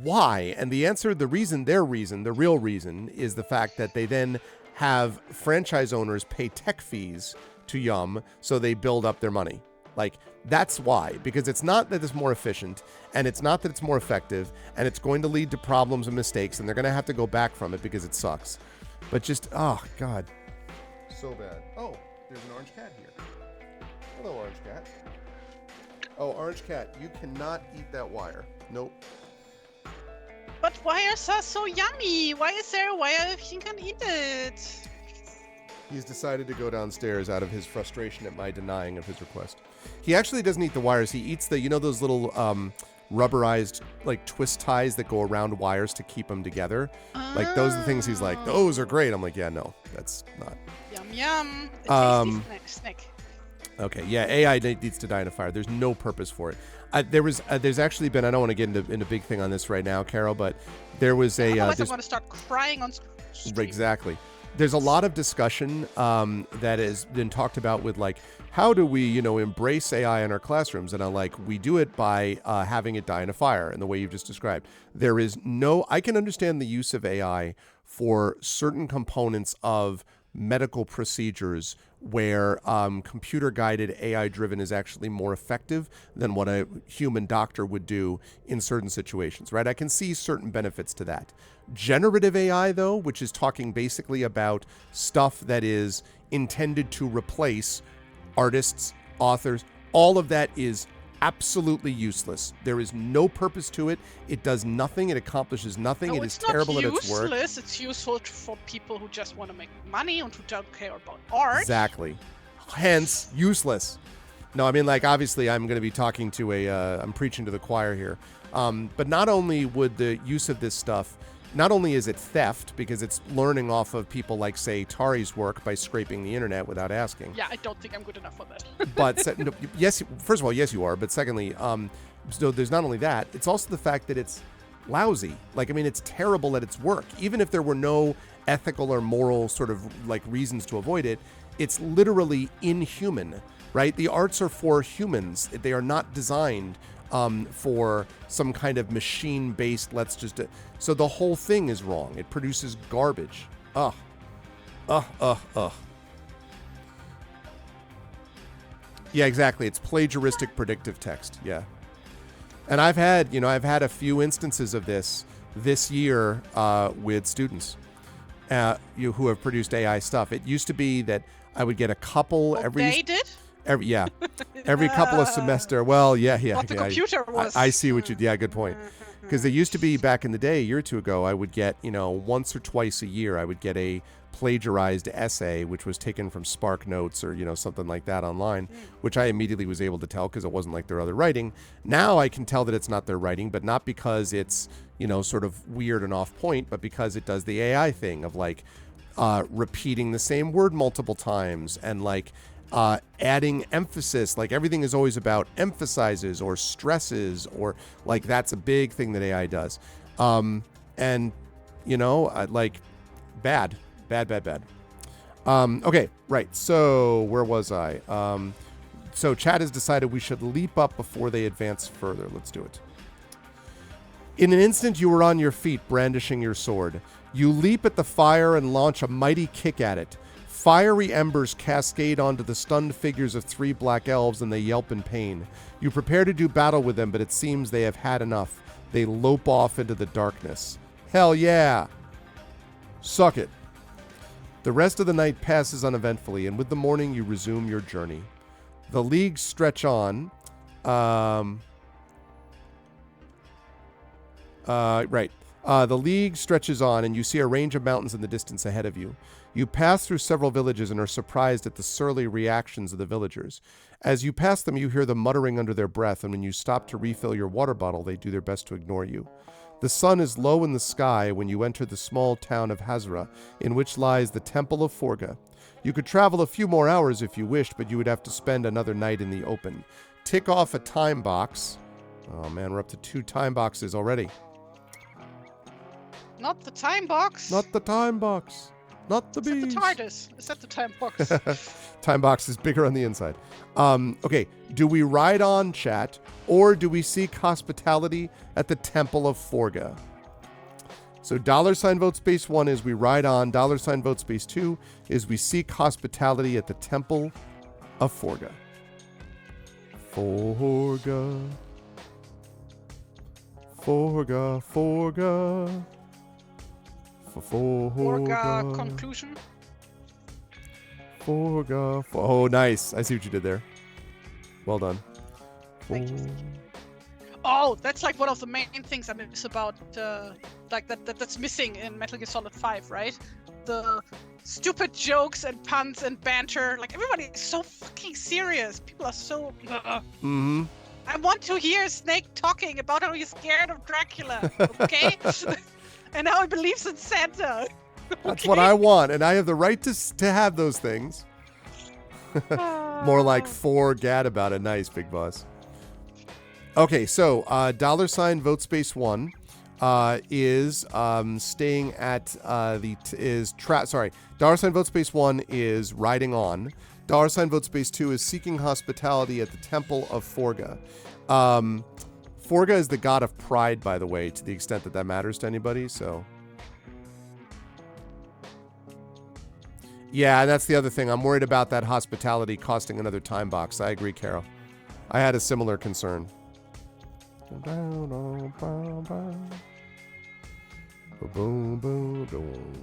why? And the answer, the real reason is the fact that they then have franchise owners pay tech fees to Yum so they build up their money. Like, that's why. Because it's not that it's more efficient, and it's not that it's more effective, and it's going to lead to problems and mistakes, and they're going to have to go back from it because it sucks. But just, oh, God. So bad. Oh, there's an orange cat here. Hello, orange cat. Oh, orange cat, you cannot eat that wire. Nope. But wires are so yummy. Why is there a wire if you can eat it? He's decided to go downstairs out of his frustration at my denying of his request. He actually doesn't eat the wires. He eats the, those little rubberized, like, twist ties that go around wires to keep them together. Like, those are the things he's like, those are great. I'm like, yeah, no, that's not. Yum, yum. A tasty snack. Okay, yeah, AI needs to die in a fire. There's no purpose for it. There's actually been, I don't want to get into big thing on this right now, Carol, but there was a... Otherwise I'm going to start crying on stream. Exactly. There's a lot of discussion that has been talked about with, like, how do we, embrace AI in our classrooms? And I'm like, we do it by having it die in a fire in the way you've just described. There is no... I can understand the use of AI for certain components of medical procedures where computer-guided, AI-driven is actually more effective than what a human doctor would do in certain situations, right? I can see certain benefits to that. Generative AI, though, which is talking basically about stuff that is intended to replace artists, authors, all of that is absolutely useless. There is no purpose to it. It does nothing. It accomplishes nothing. No, it is terrible at its work. It's useful for people who just want to make money and who don't care about art. Exactly. Hence, useless. No, I mean, like, obviously I'm going to be talking to I'm preaching to the choir here. But not only would the use of this stuff, not only is it theft because it's learning off of people like, say, Tari's work by scraping the internet without asking. Yeah, I don't think I'm good enough for that. But yes, first of all, yes, you are. But secondly, so there's not only that, it's also the fact that it's lousy. Like, I mean, it's terrible at its work. Even if there were no ethical or moral sort of like reasons to avoid it, it's literally inhuman, right? The arts are for humans. They are not designed for some kind of machine-based, so the whole thing is wrong. It produces garbage. Yeah, exactly. It's plagiaristic predictive text. Yeah. And I've had a few instances of this year with students who have produced AI stuff. It used to be that I would get a couple They did? Every couple of semester. Well, yeah. What the computer was. I see what you... Yeah, good point. Because they used to be, back in the day, a year or two ago, I would get, once or twice a year, I would get a plagiarized essay, which was taken from Spark Notes or, something like that online, which I immediately was able to tell because it wasn't like their other writing. Now I can tell that it's not their writing, but not because it's, sort of weird and off point, but because it does the AI thing of like repeating the same word multiple times and like adding emphasis. Like everything is always about emphasizes or stresses, or like that's a big thing that AI does. And, like bad. Okay, right. So where was I? So chat has decided we should leap up before they advance further. Let's do it. In an instant, you were on your feet, brandishing your sword. You leap at the fire and launch a mighty kick at it. Fiery embers cascade onto the stunned figures of 3 black elves, and they yelp in pain. You prepare to do battle with them, but it seems they have had enough. They lope off into the darkness. Hell yeah! Suck it. The rest of the night passes uneventfully, and with the morning you resume your journey. The leagues stretch on. The league stretches on, and you see a range of mountains in the distance ahead of you. You pass through several villages and are surprised at the surly reactions of the villagers. As you pass them, you hear them muttering under their breath, and when you stop to refill your water bottle, they do their best to ignore you. The sun is low in the sky when you enter the small town of Hazra, in which lies the Temple of Forga. You could travel a few more hours if you wished, but you would have to spend another night in the open. Tick off a time box. Oh man, we're up to 2 time boxes already. Not the time box. Not the time box. Not the bees. Is that the TARDIS? Is that the time box? Time box is bigger on the inside. Okay, do we ride on, chat, or do we seek hospitality at the Temple of Forga? So $vote space 1 is we ride on. $vote space 2 is we seek hospitality at the Temple of Forga. Forga. Forga. Forga. Forga conclusion. Forga. Oh, nice. I see what you did there. Well done. Thank you. Oh, that's like one of the main things I miss about, like that's missing in Metal Gear Solid 5, right? The stupid jokes and puns and banter. Like everybody is so fucking serious. People are so. Mm-hmm. I want to hear Snake talking about how he's scared of Dracula. Okay. And how he believes in Santa. That's what I want, and I have the right to have those things. More like forget about it. Nice, Big Boss. Okay, so $vote space 1 is staying at $vote space 1 is riding on. $vote space 2 is seeking hospitality at the Temple of Forga. Forga is the god of pride, by the way, to the extent that matters to anybody, so. Yeah, that's the other thing. I'm worried about that hospitality costing another time box. I agree, Carol. I had a similar concern. Boom, boom, boom.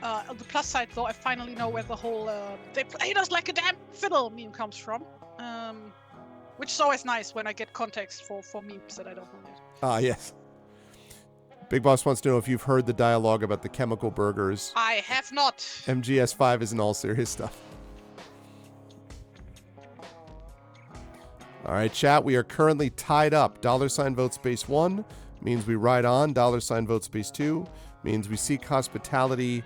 On the plus side, though, I finally know where the whole "they played us like a damn fiddle" meme comes from. Which is always nice when I get context for memes that I don't know yet. Yes. Big Boss wants to know if you've heard the dialogue about the chemical burgers. I have not. MGS5 isn't all serious stuff. All right, chat, we are currently tied up. $vote space 1 means we ride on. $vote space 2 means we seek hospitality,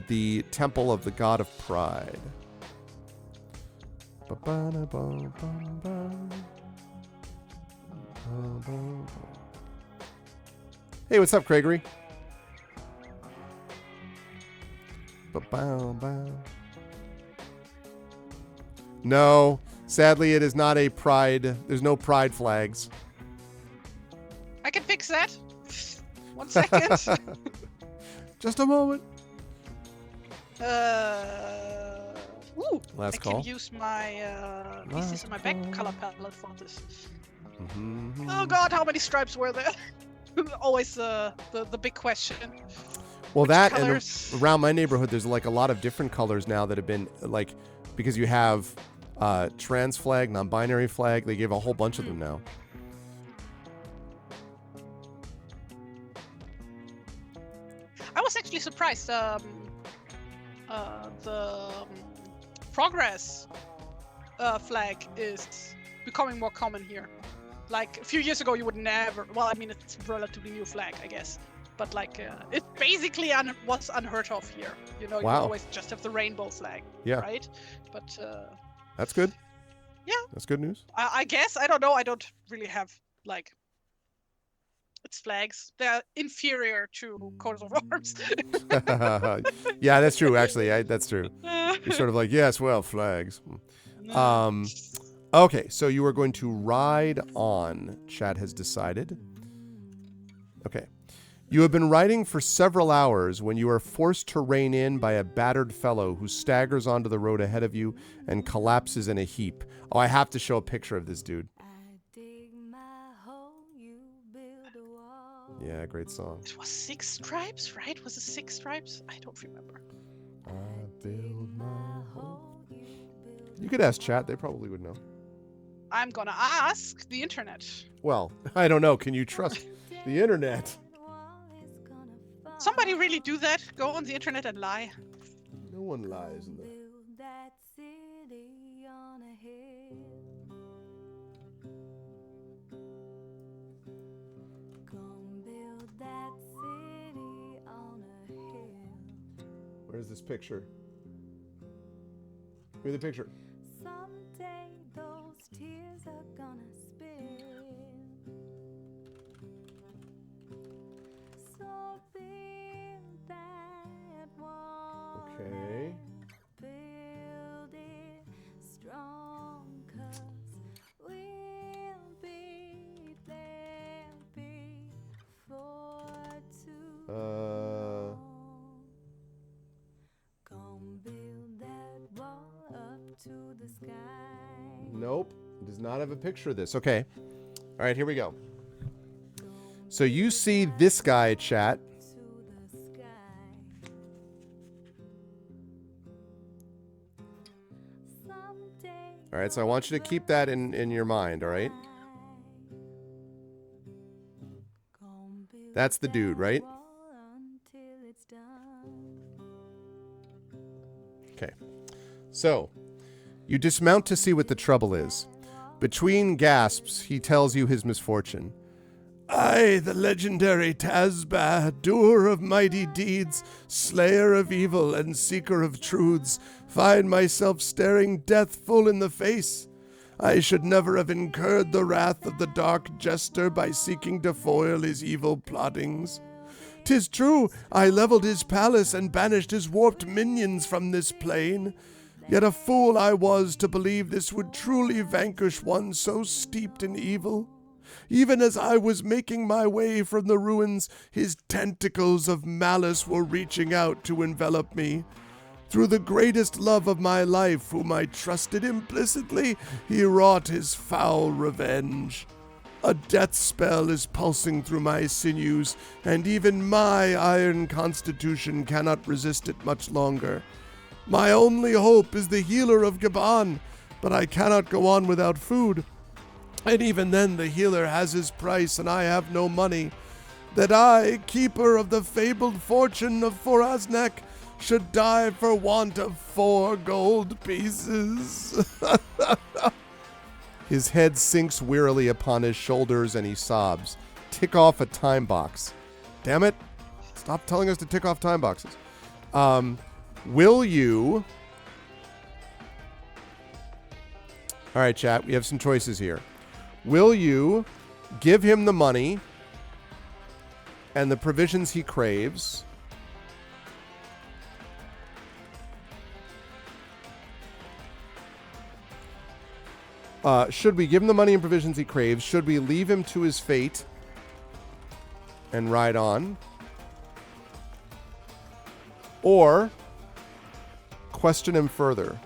the Temple of the God of Pride. Hey, what's up, Craigery? No, sadly, it is not a pride. There's no pride flags. I can fix that. 1 second. Just a moment. Ooh, Last call. I can use my pieces in my back color palette for this. Mm-hmm. Oh god, how many stripes were there? Always the big question. Well, Which that colors? And around my neighborhood, there's like a lot of different colors now that have been like, because you have trans flag, non-binary flag. They give a whole bunch of them now. I was actually surprised. The progress flag is becoming more common here. Like a few years ago, you would never. Well, I mean, it's a relatively new flag, I guess. But like, it basically was unheard of here. You know, Wow. you always just have the rainbow flag, Yeah. right? But That's good. Yeah. That's good news. I guess, I don't know. I don't really have like its flags. They're inferior to coats of arms. Yeah, that's true. Actually, that's true. You're sort of like, yes, well, flags. Okay, so you are going to ride on. Chad has decided. Okay. You have been riding for several hours when you are forced to rein in by a battered fellow who staggers onto the road ahead of you and collapses in a heap. Oh, I have to show a picture of this dude. Yeah, great song. It was 6 stripes, right? Was it 6 stripes? I don't remember. I build my home. You could ask chat. They probably would know. I'm gonna ask the internet. Well, I don't know. Can you trust the internet? Somebody really do that? Go on the internet and lie? No one lies in the... Where's this picture? Give me the picture. Someday those tears are gonna spill. So build that wall. Okay. Build it strong, 'cause we'll be there before too long. Come build that wall up to the sky. Nope. It does not have a picture of this. Okay. All right, here we go. So you see this guy, chat. All right, so I want you to keep that in your mind, all right? That's the dude, right? Okay. So, you dismount to see what the trouble is. Between gasps, he tells you his misfortune. I, the legendary Tazbah, doer of mighty deeds, slayer of evil and seeker of truths, find myself staring death full in the face. I should never have incurred the wrath of the dark jester by seeking to foil his evil plottings. 'Tis true, I leveled his palace and banished his warped minions from this plane. Yet a fool I was to believe this would truly vanquish one so steeped in evil. Even as I was making my way from the ruins, his tentacles of malice were reaching out to envelop me. Through the greatest love of my life, whom I trusted implicitly, he wrought his foul revenge. A death spell is pulsing through my sinews, and even my iron constitution cannot resist it much longer. My only hope is the healer of Gabon, but I cannot go on without food. And even then the healer has his price, and I have no money. That I, keeper of the fabled fortune of Foraznek, should die for want of 4 gold pieces. His head sinks wearily upon his shoulders, and he sobs. Tick off a time box. Damn it. Stop telling us to tick off time boxes. Will you... All right, chat, we have some choices here. Will you give him the money and the provisions he craves? Should we give him the money and provisions he craves? Should we leave him to his fate and ride on? Or question him further?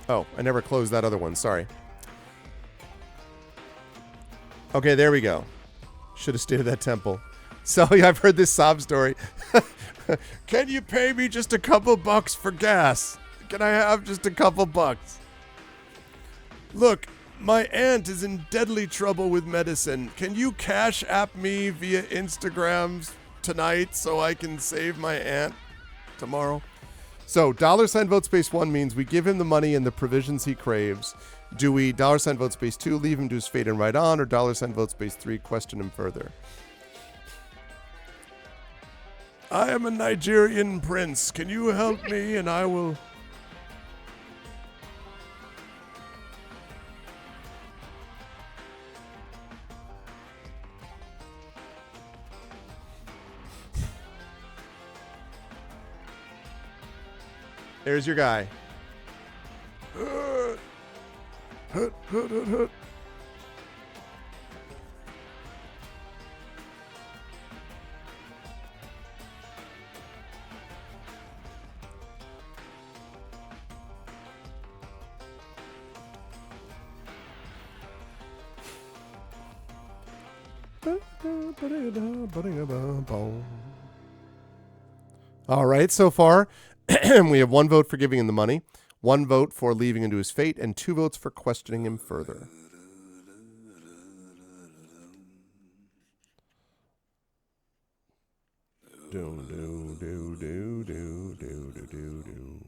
Oh, I never closed that other one. Sorry. Okay, there we go. Should have stayed at that temple. So, yeah, I've heard this sob story. Can you pay me just a couple bucks for gas? Can I have just a couple bucks? Look, My aunt is in deadly trouble with medicine. Can you cash app me via Instagram tonight so I can save my aunt tomorrow? So $ vote space 1 means we give him the money and the provisions he craves. Do we $ vote space 2 leave him to his fate and ride on, or $ vote space 3 question him further? I am a Nigerian prince. Can you help me and I will... There's your guy. All right, so far we have 1 vote for giving him the money, 1 vote for leaving him to his fate, and 2 votes for questioning him further. Do do do do do do do do do.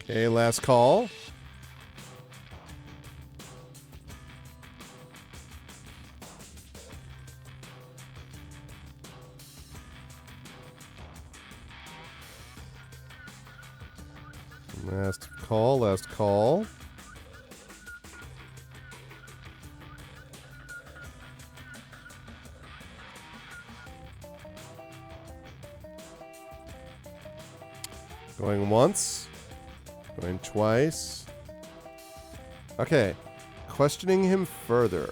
Okay, last call. Last call, last call. Going once. Going twice. Okay. Questioning him further.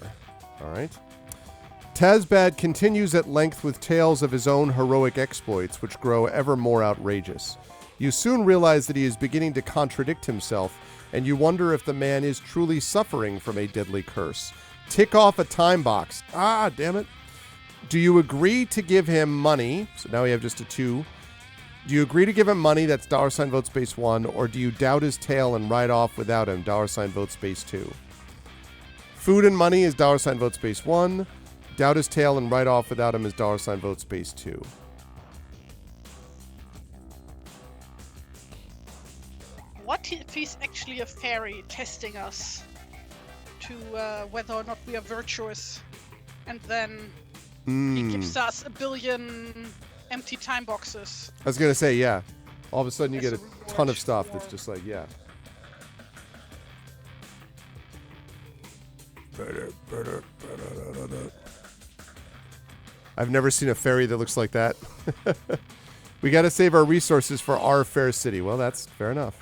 All right. Tazbad continues at length with tales of his own heroic exploits, which grow ever more outrageous. You soon realize that he is beginning to contradict himself, and you wonder if the man is truly suffering from a deadly curse. Tick off a time box. Ah, damn it. Do you agree to give him money? So now we have just a 2. Do you agree to give him money? That's $ vote space 1. Or do you doubt his tale and ride off without him? $ vote space 2. Food and money is $ vote space 1. Doubt his tale and ride off without him is $ vote space 2. What if he's actually a fairy testing us to whether or not we are virtuous, and then he gives us 1 billion empty time boxes? I was going to say, yeah. All of a sudden you As get a a ton of reward stuff for- that's just like, yeah. I've never seen a fairy that looks like that. We got to save our resources for our fair city. Well, that's fair enough.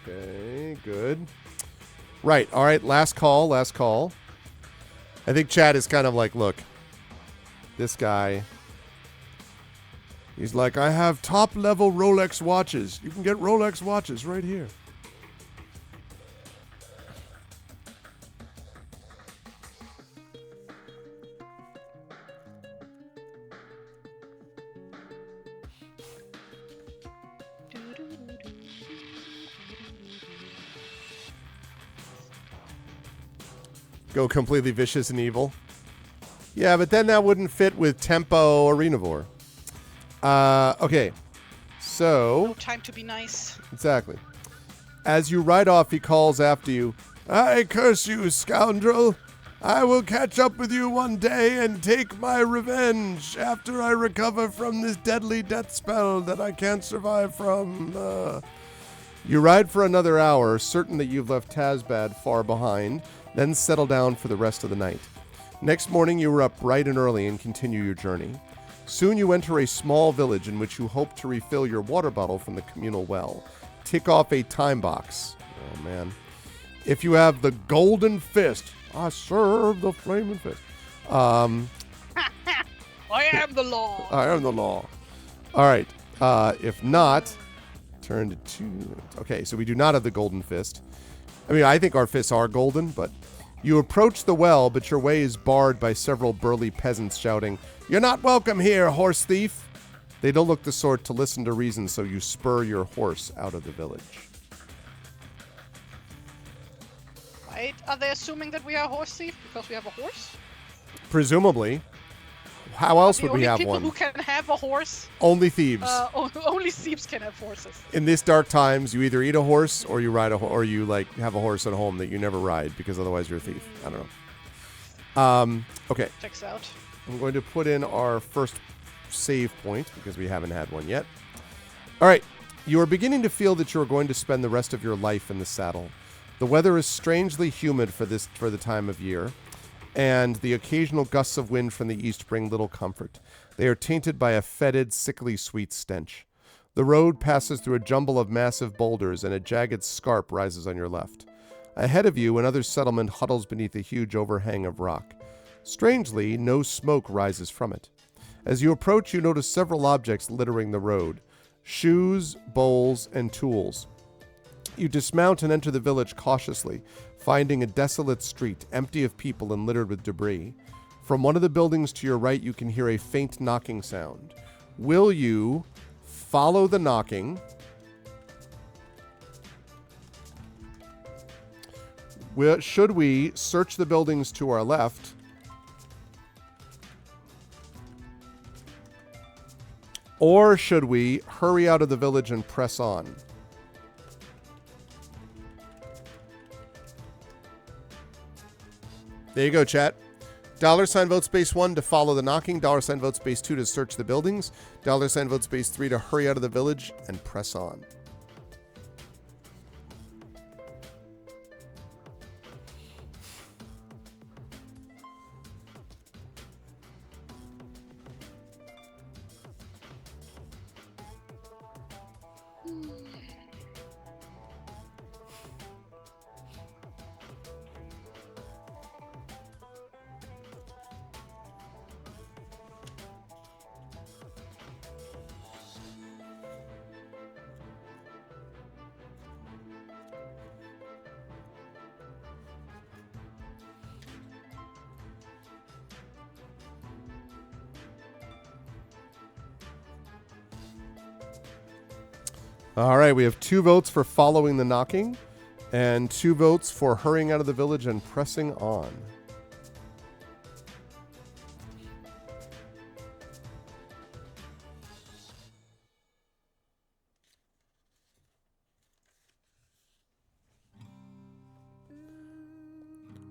Okay, good. Right, all right, last call, last call. I think Chad is kind of like, look, this guy, he's like, I have top-level Rolex watches. You can get Rolex watches right here. Go completely vicious and evil. Yeah, but then that wouldn't fit with Tempo Arenavore. Okay. So... No time to be nice. Exactly. As you ride off, he calls after you. I curse you, scoundrel. I will catch up with you one day and take my revenge after I recover from this deadly death spell that I can't survive from. You ride for another hour, certain that you've left Tazbad far behind, then settle down for the rest of the night. Next morning, you are up bright and early and continue your journey. Soon you enter a small village in which you hope to refill your water bottle from the communal well. Tick off a time box. Oh, man. If you have the golden fist, I serve the flaming fist. I am the law. I am the law. All right. If not, turn to 2. Okay, so we do not have the golden fist. I mean, I think our fists are golden, but you approach the well, but your way is barred by several burly peasants shouting, "You're not welcome here, horse thief!" They don't look the sort to listen to reason, so you spur your horse out of the village. Right? Are they assuming that we are horse thief because we have a horse? Presumably. How else The would we only have people one? who can have a horse, Only thieves. only thieves can have horses. In this dark times, you either eat a horse or you ride or you have a horse at home that you never ride because otherwise you're a thief. I don't know. Okay. Checks out. I'm going to put in our first save point because we haven't had one yet. All right. You are beginning to feel that you are going to spend the rest of your life in the saddle. The weather is strangely humid for the time of year, and the occasional gusts of wind from the east bring little comfort. They are tainted by a fetid, sickly sweet stench. The road passes through a jumble of massive boulders, and a jagged scarp rises on your left. Ahead of you, another settlement huddles beneath a huge overhang of rock. Strangely, no smoke rises from it. As you approach, you notice several objects littering the road: shoes, bowls, and tools. You dismount and enter the village cautiously, finding a desolate street, empty of people and littered with debris. From one of the buildings to your right, you can hear a faint knocking sound. Will you follow the knocking? Should we search the buildings to our left? Or should we hurry out of the village and press on? There you go, chat. $ vote space 1 to follow the knocking. $ vote space 2 to search the buildings. $ vote space 3 to hurry out of the village and press on. All right, we have 2 votes for following the knocking and 2 votes for hurrying out of the village and pressing on.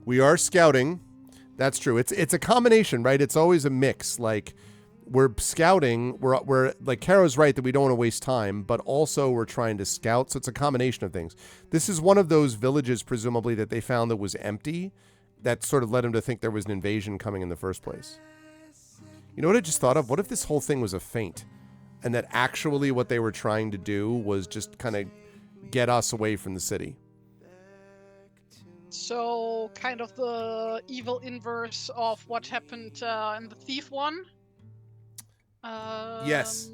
We are scouting. That's true. It's a combination, right? It's always a mix. Like, we're scouting. We're like, Caro's right that we don't want to waste time, but also we're trying to scout. So it's a combination of things. This is one of those villages, presumably, that they found that was empty. That sort of led them to think there was an invasion coming in the first place. You know what I just thought of? What if this whole thing was a feint? And that actually what they were trying to do was just kind of get us away from the city. So, kind of the evil inverse of what happened in the Thief one. Yes.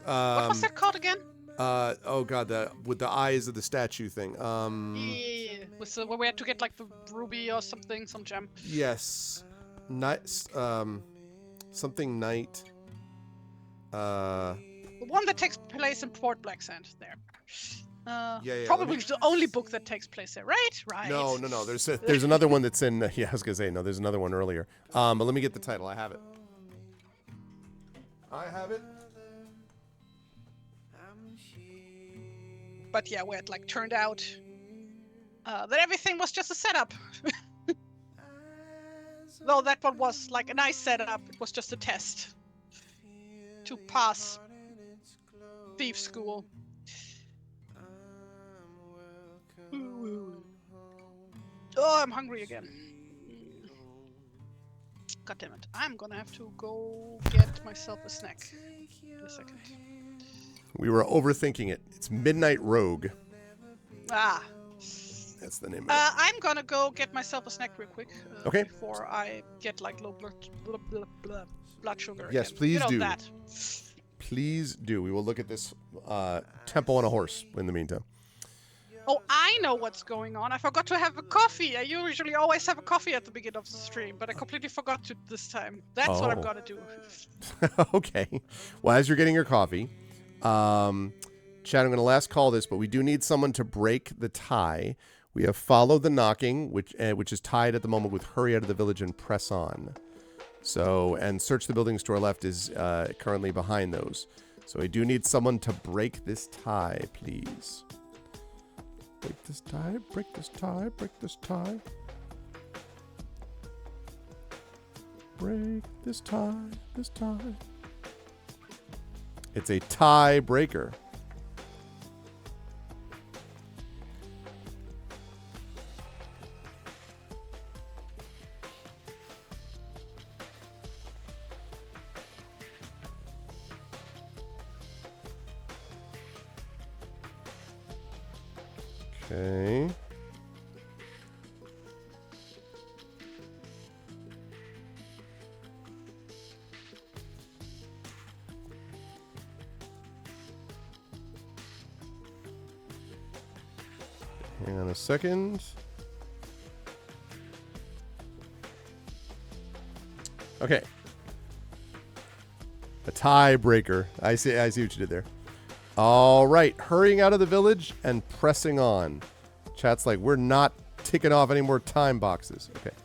What was that called again? Oh god, with the eyes of the statue thing. Yeah, where we had to get like the ruby or something, some gem. Yes, night. Something night. The one that takes place in Port Blacksand. There. Yeah, probably the only book that takes place there, right? Right. No. There's another one that's in. Yeah, I was gonna say no. There's another one earlier. But let me get the title. I have it. But yeah, where it like turned out that everything was just a setup. Though that one was like a nice setup, it was just a test to pass thief school. Oh, I'm hungry again. God damn it. I'm gonna have to go get myself a snack in a second. We were overthinking it. It's Midnight Rogue. Ah. That's the name of it. I'm gonna go get myself a snack real quick. Okay. Before I get like low blood sugar. Yes, again. please you know do. That. Please do. We will look at this tempo on a horse in the meantime. Oh, I know what's going on. I forgot to have a coffee. I usually always have a coffee at the beginning of the stream, but I completely forgot to this time. That's what I'm Oh. gonna do. Okay. Well, as you're getting your coffee, Chad, I'm going to last call this, but we do need someone to break the tie. We have Follow the Knocking, which is tied at the moment with Hurry Out of the Village and Press On. So, and Search the Buildings to our left is currently behind those. So I do need someone to break this tie, please. Break this tie, break this tie, break this tie. Break this tie, this tie. It's a tie breaker. Okay. Hang on a second. Okay. A tiebreaker. I see what you did there. All right. Hurrying out of the village and pressing on. Chat's like, we're not ticking off any more time boxes. Okay.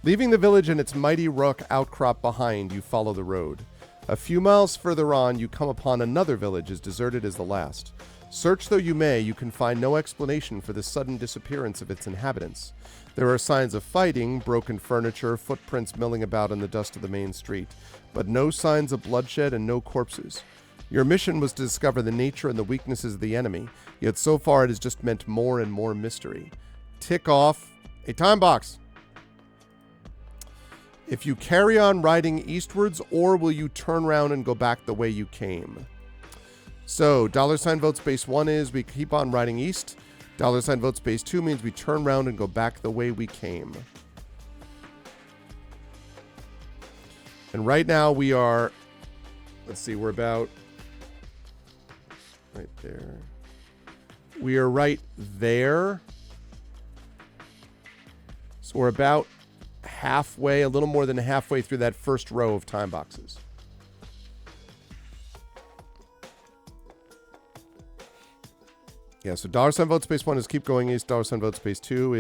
Leaving the village and its mighty rock outcrop behind, you follow the road. A few miles further on, you come upon another village as deserted as the last. Search though you may, you can find no explanation for the sudden disappearance of its inhabitants. There are signs of fighting, broken furniture, footprints milling about in the dust of the main street, but no signs of bloodshed and no corpses. Your mission was to discover the nature and the weaknesses of the enemy, yet so far it has just meant more and more mystery. Tick off a time box. If you carry on riding eastwards, or will you turn around and go back the way you came? So, $ vote space 1 is we keep on riding east. $ vote space 2 means we turn around and go back the way we came. And right now we are, let's see, we're about right there. We are right there. So we're about halfway, a little more than halfway through that first row of time boxes. Yeah, so $ vote space 1 is keep going east. $ vote space 2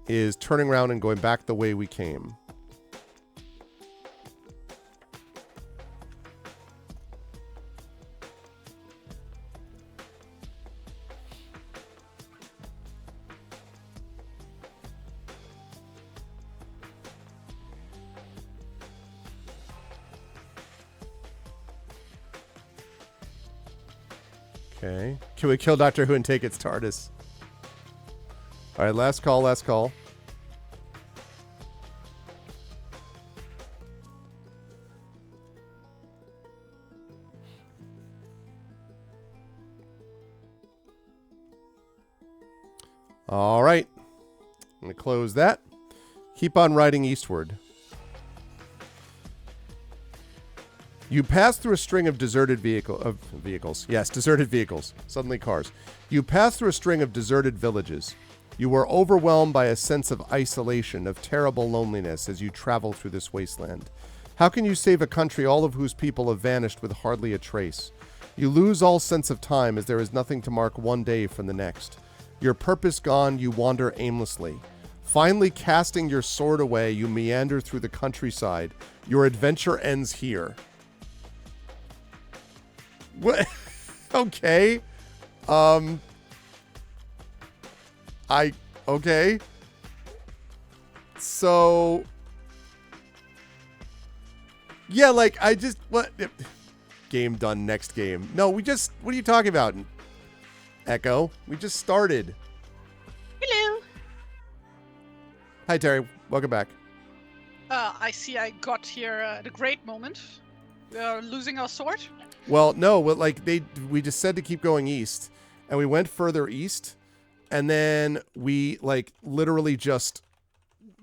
is turning around and going back the way we came. Okay. Can we kill Doctor Who and take its TARDIS? All right, last call, last call. All right. I'm going to close that. Keep on riding eastward. You pass through a string of deserted vehicles. Yes, deserted vehicles. Suddenly cars. You pass through a string of deserted villages. You are overwhelmed by a sense of isolation, of terrible loneliness as you travel through this wasteland. How can you save a country all of whose people have vanished with hardly a trace? You lose all sense of time as there is nothing to mark one day from the next. Your purpose gone, you wander aimlessly. Finally casting your sword away, you meander through the countryside. Your adventure ends here. What? Okay. Okay. So. Yeah, like, what? Game done, next game. No, what are you talking about? Echo, we just started. Hello. Hi, Terry. Welcome back. I see I got here at a great moment. We are losing our sword. Well, no, we just said to keep going east, and we went further east, And then we like literally just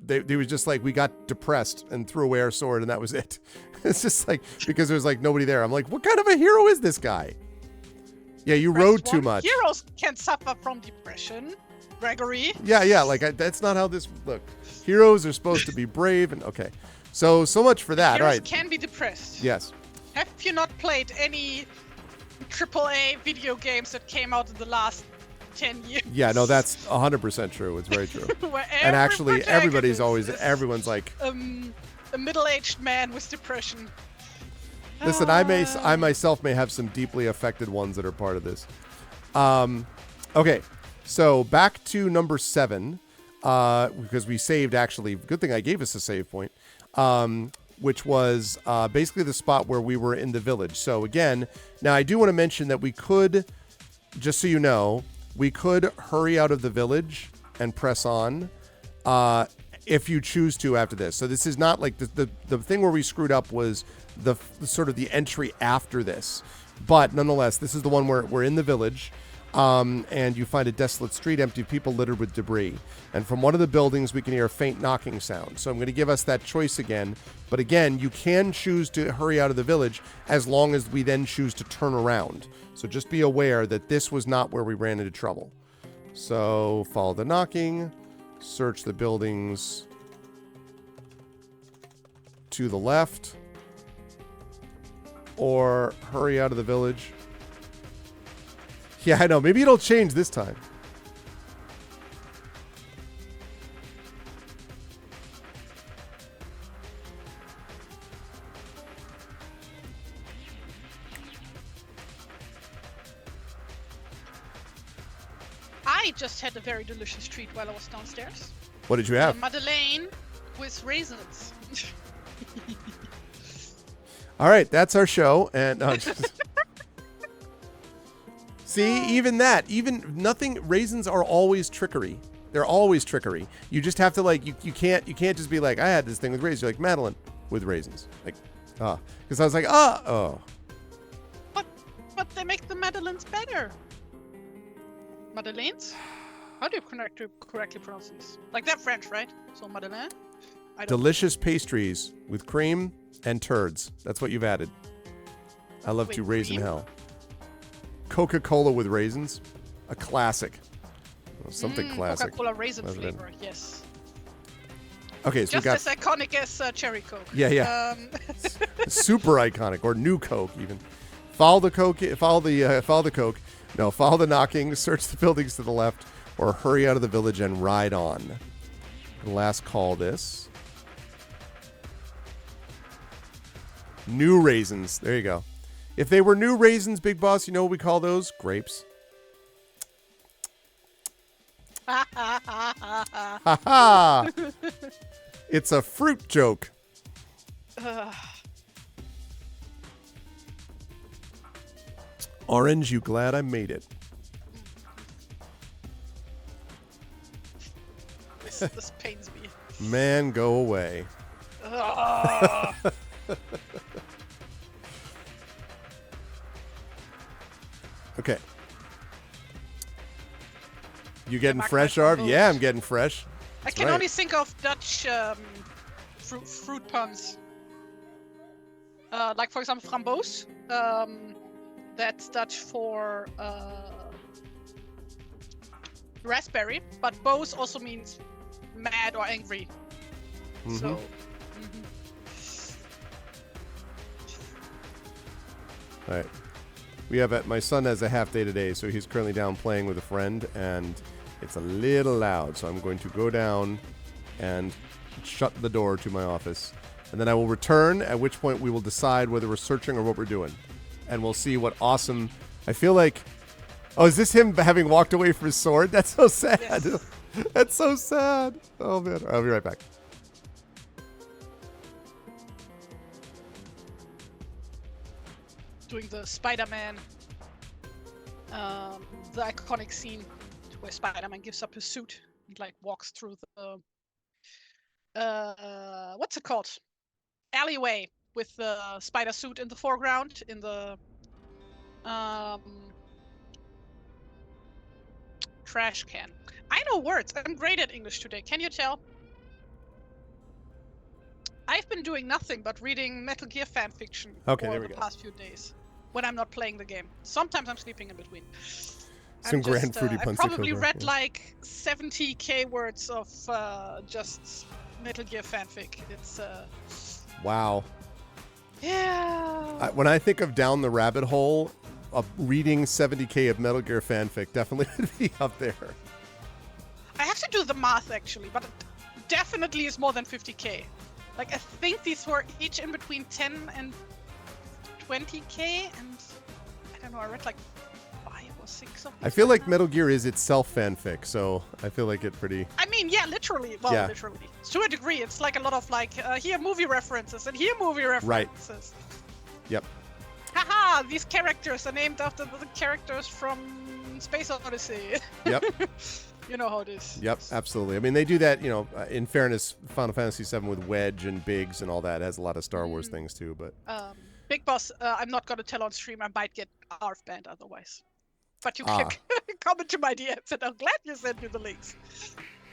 they was just like we got depressed and threw away our sword and that was it. It's just like because there was like nobody there. I'm like, what kind of a hero is this guy? Yeah, you Press rode too one. much. Heroes can suffer from depression. Gregory. Yeah, like that's not how this look. Heroes are supposed to be brave and okay. So much for that. Heroes All right. can be depressed. Yes. Have you not played any AAA video games that came out in the last 10 years? Yeah, no, that's 100% true. It's very true. Where And actually, every everyone's like, a middle-aged man with depression. listen, I myself may have some deeply affected ones that are part of this. Okay, so back to number 7, because we saved actually. Good thing I gave us a save point, which was basically the spot where we were in the village. So again, now I do want to mention that we could, just so you know, we could hurry out of the village and press on if you choose to after this. So this is not like the thing where we screwed up was the sort of the entry after this. But nonetheless, this is the one where we're in the village and you find a desolate street, empty, people littered with debris. And from one of the buildings, we can hear a faint knocking sound. So I'm going to give us that choice again. But again, you can choose to hurry out of the village as long as we then choose to turn around. So just be aware that this was not where we ran into trouble. So follow the knocking, search the buildings to the left, or hurry out of the village. Yeah, I know. Maybe it'll change this time. I just had a very delicious treat while I was downstairs. What did you have? Madeleine with raisins. All right, that's our show. And see, even nothing. Raisins are always trickery. They're always trickery. You just have to like you can't just be like, I had this thing with raisins. You're like, Madeline with raisins. Like, because I was like, But they make the Madeleines better. Madeleines? How do you correctly pronounce these? Like they're French, right? So Madeleine? delicious pastries with cream and turds. That's what you've added. I love to raisin hell. Coca-Cola with raisins, a classic. Well, something classic. Coca-Cola raisin flavor, yes. Okay, so just we got as iconic as cherry Coke. Yeah. Super iconic, or new Coke even. Follow the Coke. Follow the Coke. No, follow the knocking. Search the buildings to the left, or hurry out of the village and ride on. Last call. This. New raisins. There you go. If they were new raisins, Big Boss, you know what we call those? Grapes. Ha ha! It's a fruit joke. Orange, you glad I made it? This pains me. Man, go away. Okay. You getting fresh, Arv? Yeah, I'm getting fresh. I can only think of Dutch fruit puns. Like, for example, framboos. That's Dutch for raspberry, but boos also means mad or angry. Mm-hmm. So. All right. We have my son has a half day today, so he's currently down playing with a friend, and it's a little loud. So I'm going to go down and shut the door to my office, and then I will return. At which point we will decide whether we're searching or what we're doing, and we'll see what awesome. I feel like. Oh, is this him having walked away from his sword? That's so sad. Yes. That's so sad. Oh man, I'll be right back. Doing the Spider-Man, the iconic scene where Spider-Man gives up his suit and like walks through the what's it called, alleyway with the spider suit in the foreground in the Trash can. I know words. I'm great at English today. Can you tell? I've been doing nothing but reading Metal Gear fan fiction Okay, for there we the go. past few days when I'm not playing the game. Sometimes I'm sleeping in between. Some Grand Fruity I Punsi probably Cobra, read yeah. like 70k words of just Metal Gear fanfic. It's Wow. yeah. When I think of down the rabbit hole, of reading 70k of Metal Gear fanfic definitely would be up there. I have to do the math actually, but it definitely is more than 50k. Like I think these were each in between 10 and 20k, and I don't know. I read like 5 or 6 of these. I feel right like now. Metal Gear is itself fanfic, so I feel like it pretty... I mean, yeah, literally. Well, Yeah. literally. To a degree, it's like a lot of like here movie references and here movie references. Yep. Haha! These characters are named after the characters from Space Odyssey. Yep. You know how it is. Yep, absolutely. I mean, they do that, you know, in fairness, Final Fantasy VII with Wedge and Biggs and all that has a lot of Star Wars things too, but... Big Boss, I'm not gonna tell on stream. I might get ARF banned otherwise. But you Ah. can comment to my DMs, and I'm glad you sent me the links.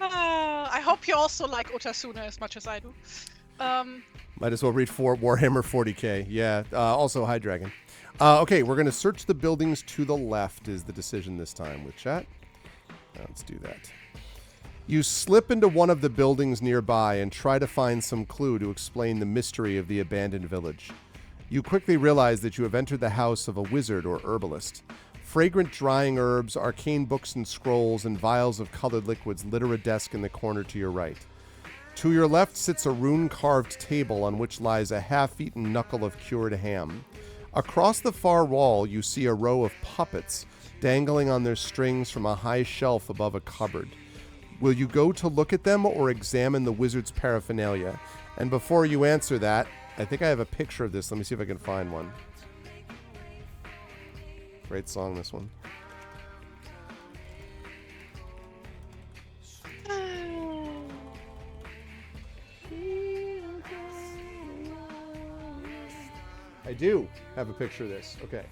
I hope you also like Otasuna as much as I do. Might as well read Warhammer 40k. Yeah, also High Dragon. Okay, we're going to search the buildings to the left is the decision this time with chat. Let's do that. You slip into one of the buildings nearby and try to find some clue to explain the mystery of the abandoned village. You quickly realize that you have entered the house of a wizard or herbalist. Fragrant drying herbs, arcane books and scrolls, and vials of colored liquids litter a desk in the corner to your right. To your left sits a rune-carved table on which lies a half-eaten knuckle of cured ham. Across the far wall, you see a row of puppets dangling on their strings from a high shelf above a cupboard. Will you go to look at them or examine the wizard's paraphernalia? And before you answer that, I think I have a picture of this. Let me see if I can find one. Great song, this one. I do have a picture of this. Okay.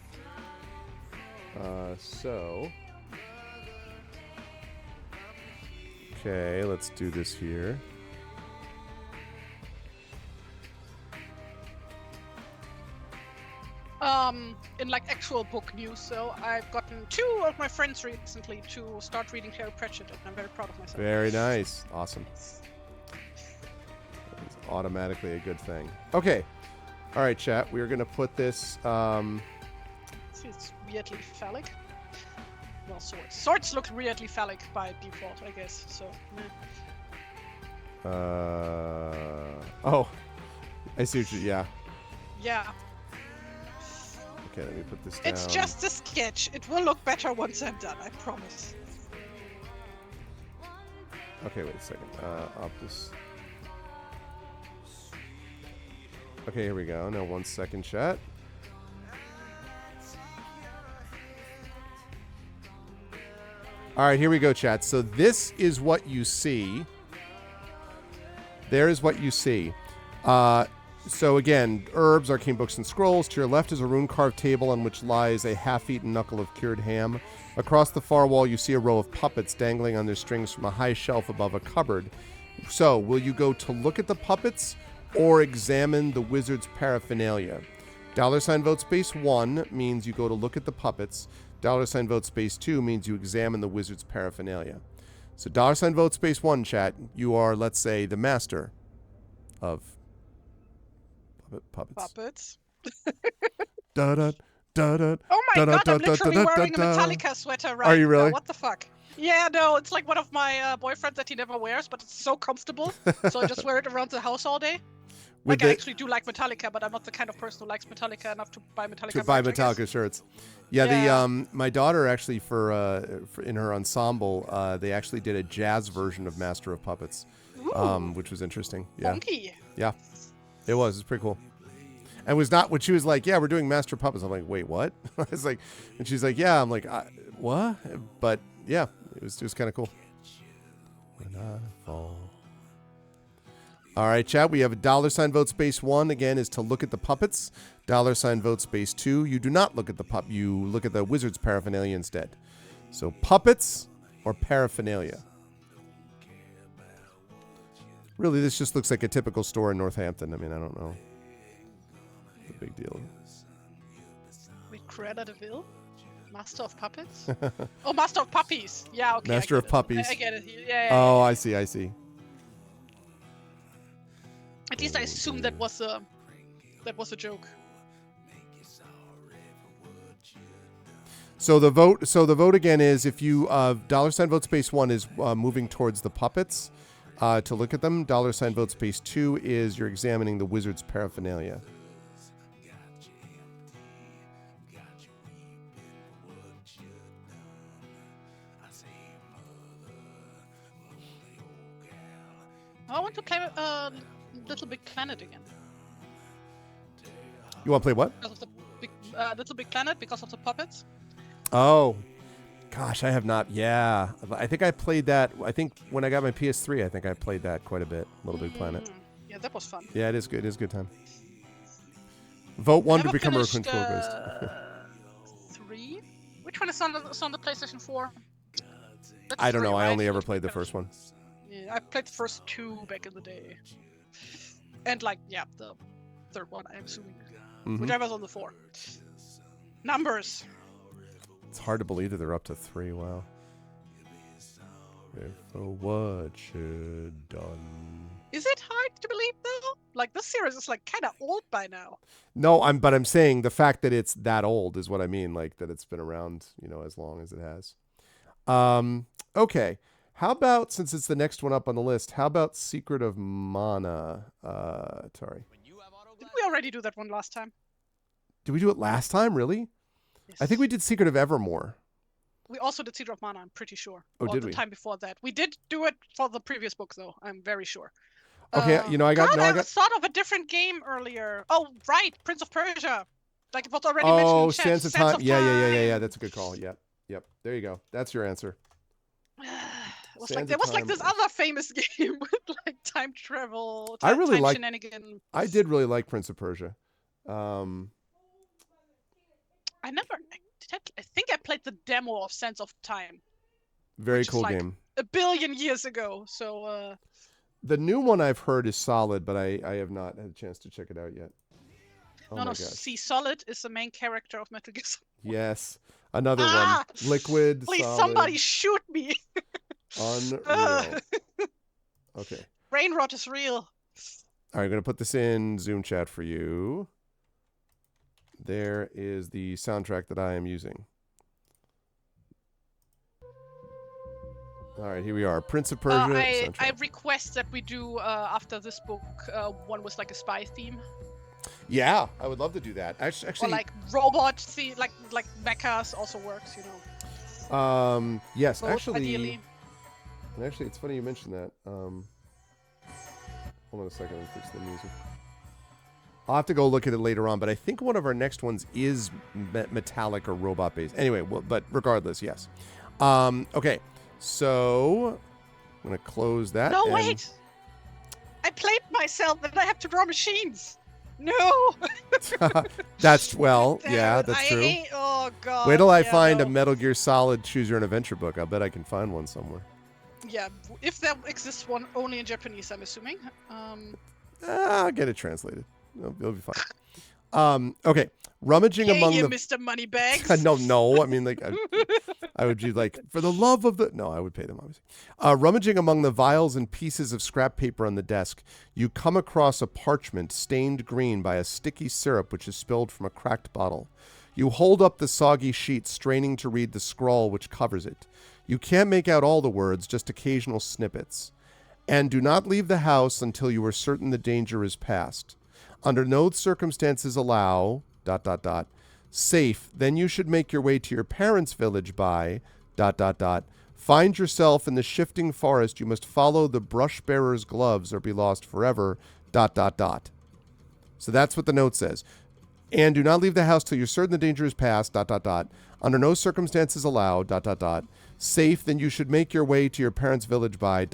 Okay, let's do this here. In like actual book news, so I've gotten 2 of my friends recently to start reading Terry Pratchett, and I'm very proud of myself. Very nice. Awesome. That is automatically a good thing. Okay. All right, chat. We're going to put this... See, it's weirdly phallic. Well, swords. Swords look weirdly phallic by default, I guess, so... Oh. I see what you... Yeah. Yeah. Okay, let me put this down. It's just a sketch. It will look better once I'm done, I promise. Okay, wait a second. Optus. Okay, here we go. Now, 1 second, chat. All right, here we go, chat. So this is what you see. There is what you see. So again, herbs, arcane books, and scrolls. To your left is a rune-carved table on which lies a half-eaten knuckle of cured ham. Across the far wall, you see a row of puppets dangling on their strings from a high shelf above a cupboard. So, will you go to look at the puppets or examine the wizard's paraphernalia? $vote space 1 means you go to look at the puppets. $vote space 2 means you examine the wizard's paraphernalia. So $vote space 1, chat, you are, let's say, the master of puppets. Puppets. Da-da, da-da, Oh my da-da, god, I'm da-da, literally da-da, wearing a da-da. Metallica sweater right Are you really? now. What the fuck? Yeah, no, it's like one of my boyfriends that he never wears, but it's so comfortable. So I just wear it around the house all day. With Like, I the- actually do like Metallica, but I'm not the kind of person who likes Metallica enough to buy Metallica to buy merch, I guess. Metallica shirts. Yeah, Yeah. the my daughter actually for in her ensemble, they actually did a jazz version of Master of Puppets, which was interesting. Yeah, Funky. yeah, it was. It's pretty cool. And it was not when she was like, "Yeah, we're doing Master of Puppets." I'm like, "Wait, what?" I was like, and she's like, "Yeah." I'm like, "What?" But yeah, it was kind of cool. When I fall. All right, chat. We have a $vote space 1 again is to look at the puppets. $vote space 2, you do not look at the you look at the wizard's paraphernalia instead. So puppets or paraphernalia. Really, this just looks like a typical store in Northampton. I mean, I don't know. It's a big deal. With Cruella de Vil? Master of Puppets? Oh, Master of Puppies. Yeah, okay. Master of Puppies. I get it. Yeah. Oh, I see. At least I assumed that was a joke. So the vote again is if you $vote space 1 is moving towards the puppets to look at them. $vote space 2 is you're examining the wizard's paraphernalia. I want to play Little Big Planet again. You want to play what? Because of the Little Big Planet, because of the puppets. Oh, gosh, I have not. Yeah, I think I played that. I think when I got my PS3, I think I played that quite a bit. Little Big Planet. Yeah, that was fun. Yeah, it is good. It is a good time. Vote 1 to Never become a finished, control ghost. 3? Which one is on the PlayStation 4? That's I don't 3, know. I right? only ever Which played the one first one. Yeah, I played the first 2 back in the day. And the third one, I'm assuming. Mhm. Whichever's on the 4. Numbers. It's hard to believe that they're up to 3. Wow. For what should done. Is it hard to believe though? Like this series is like kind of old by now. No, I'm saying the fact that it's that old is what I mean. Like that it's been around, as long as it has. Okay. How about, since it's the next one up on the list, how about Secret of Mana, Tari? Didn't we already do that one last time? Did we do it last time, really? Yes. I think we did Secret of Evermore. We also did Secret of Mana, I'm pretty sure. Oh, or did the we? time before that. We did do it for the previous book though, I'm very sure. Okay, I got... God, I thought of a different game earlier. Oh, right, Prince of Persia. Like it was already Oh, mentioned. Sands of Sands Time. Yeah. That's a good call. Yep. There you go. That's your answer. It was Sands like of there was like Time. this other famous game with like time travel, I really time like- shenanigan. I did really like Prince of Persia. I never. I think I played the demo of Sense of Time Very Which is cool like- game. a billion years ago. So The new one I've heard is solid, but I have not had a chance to check it out yet. Oh my no. gosh. See, Solid is the main character of Metal Gear Solid. Yes. Another Ah! one. Liquid, Please, solid, somebody shoot me. unreal. Okay. Brain rot is real. All right, I'm going to put this in Zoom chat for you. There is the soundtrack that I am using. All right, here we are. Prince of Persia I soundtrack. request that we do after this book one with like a spy theme Yeah, I would love to do that. Actually, or like robot theme, like mechas also works, yes, both, actually, ideally. and actually, it's funny you mentioned that. Hold on a second, let me fix the music. I'll have to go look at it later on, but I think one of our next ones is metallic or robot based. Anyway, but regardless, yes. Okay, so I'm gonna close that. No, and- wait! I played myself and I have to draw machines! No! That's yeah, Damn it, that's I true. hate- oh god. Wait till I yeah, find no. a Metal Gear Solid Choose Your Own Adventure book. I bet I can find one somewhere. Yeah, if there exists one only in Japanese, I'm assuming. I'll get it translated. It'll be fine. Okay. Rummaging Hey, among you the... Mr. Moneybags! No. I mean, like, I would be like, for the love of the... No, I would pay them, obviously. Rummaging among the vials and pieces of scrap paper on the desk, you come across a parchment stained green by a sticky syrup which is spilled from a cracked bottle. You hold up the soggy sheet, straining to read the scrawl which covers it. You can't make out all the words, just occasional snippets. And do not leave the house until you are certain the danger is past. Under no circumstances allow... ... Safe, then you should make your way to your parents' village by ... Find yourself in the shifting forest. You must follow the brush bearer's gloves or be lost forever ... So that's what the note says. And do not leave the house till you're certain the danger is past ... Under no circumstances allow ... Safe, then you should make your way to your parents' village by ...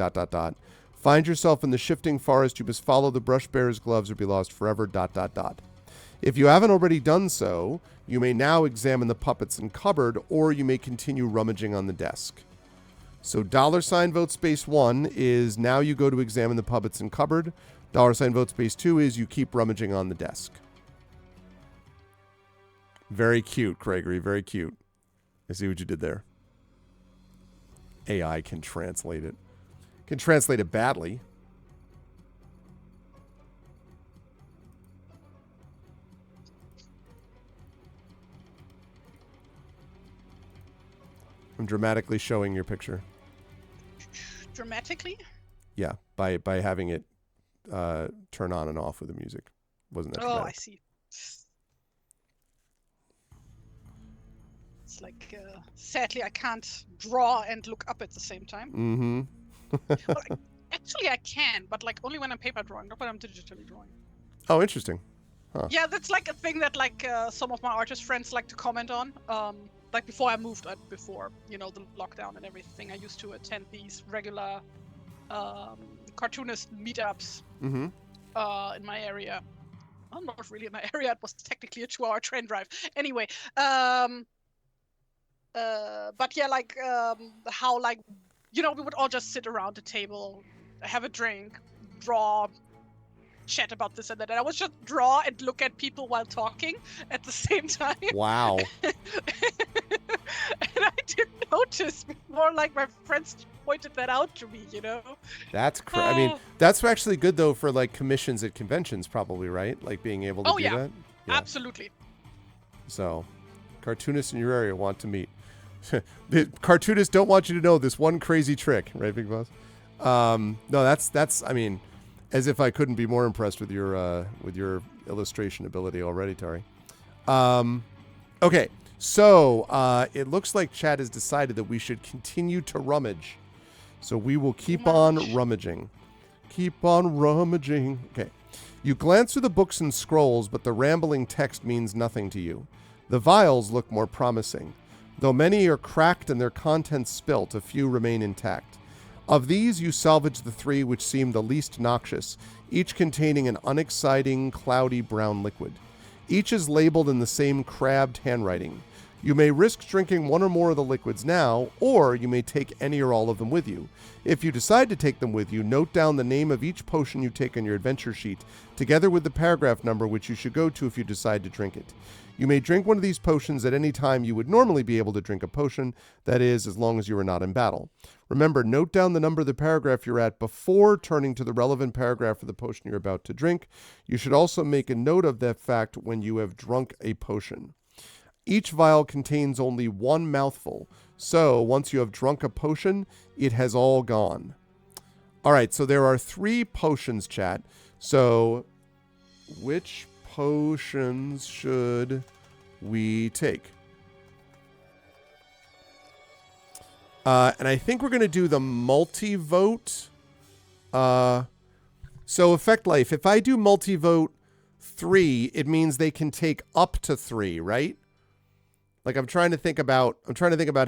Find yourself in the shifting forest. You must follow the brush bearer's gloves or be lost forever ... If you haven't already done so, you may now examine the puppets in cupboard, or you may continue rummaging on the desk. So $ vote space 1 is now you go to examine the puppets in cupboard. $ vote space 2 is you keep rummaging on the desk. Very cute, Gregory. Very cute. I see what you did there. AI can translate it. Can translate it badly. I'm dramatically showing your picture. Dramatically? Yeah, by having it turn on and off with the music. Wasn't that Oh, dramatic? I see. It's like, sadly, I can't draw and look up at the same time. Mm-hmm. Well, actually, I can, but like only when I'm paper drawing, not when I'm digitally drawing. Oh, interesting. Huh. Yeah, that's like a thing that like some of my artist friends like to comment on. Like before I moved, before the lockdown and everything, I used to attend these regular cartoonist meetups Mm-hmm. in my area. Well, not really in my area. It was technically a 2-hour train drive. Anyway, but yeah, like how like we would all just sit around the table, have a drink, draw, chat about this and that. And I would just draw and look at people while talking at the same time. Wow. And I didn't notice before, like my friends pointed that out to me. That's I mean, that's actually good though for like commissions at conventions, probably, right? Like being able to do that. Yeah. Absolutely. So, cartoonists in your area want to meet. The cartoonists don't want you to know this one crazy trick, right, Big Boss? No, that's. I mean, as if I couldn't be more impressed with your illustration ability already, Tari. Okay, so it looks like Chad has decided that we should continue to rummage. So we will keep on rummaging. Keep on rummaging. Okay. You glance through the books and scrolls, but the rambling text means nothing to you. The vials look more promising. Though many are cracked and their contents spilt, a few remain intact. Of these, you salvage the 3 which seem the least noxious, each containing an unexciting, cloudy brown liquid. Each is labeled in the same crabbed handwriting. You may risk drinking one or more of the liquids now, or you may take any or all of them with you. If you decide to take them with you, note down the name of each potion you take on your adventure sheet, together with the paragraph number which you should go to if you decide to drink it. You may drink one of these potions at any time you would normally be able to drink a potion, that is, as long as you are not in battle. Remember, note down the number of the paragraph you're at before turning to the relevant paragraph for the potion you're about to drink. You should also make a note of that fact when you have drunk a potion. Each vial contains only one mouthful, so once you have drunk a potion, it has all gone. All right, so there are 3 potions, chat. So which potions should we take? And I think we're going to do the multi-vote. So Effect Life, if I do multi-vote 3, it means they can take up to 3, right? Like I'm trying to think about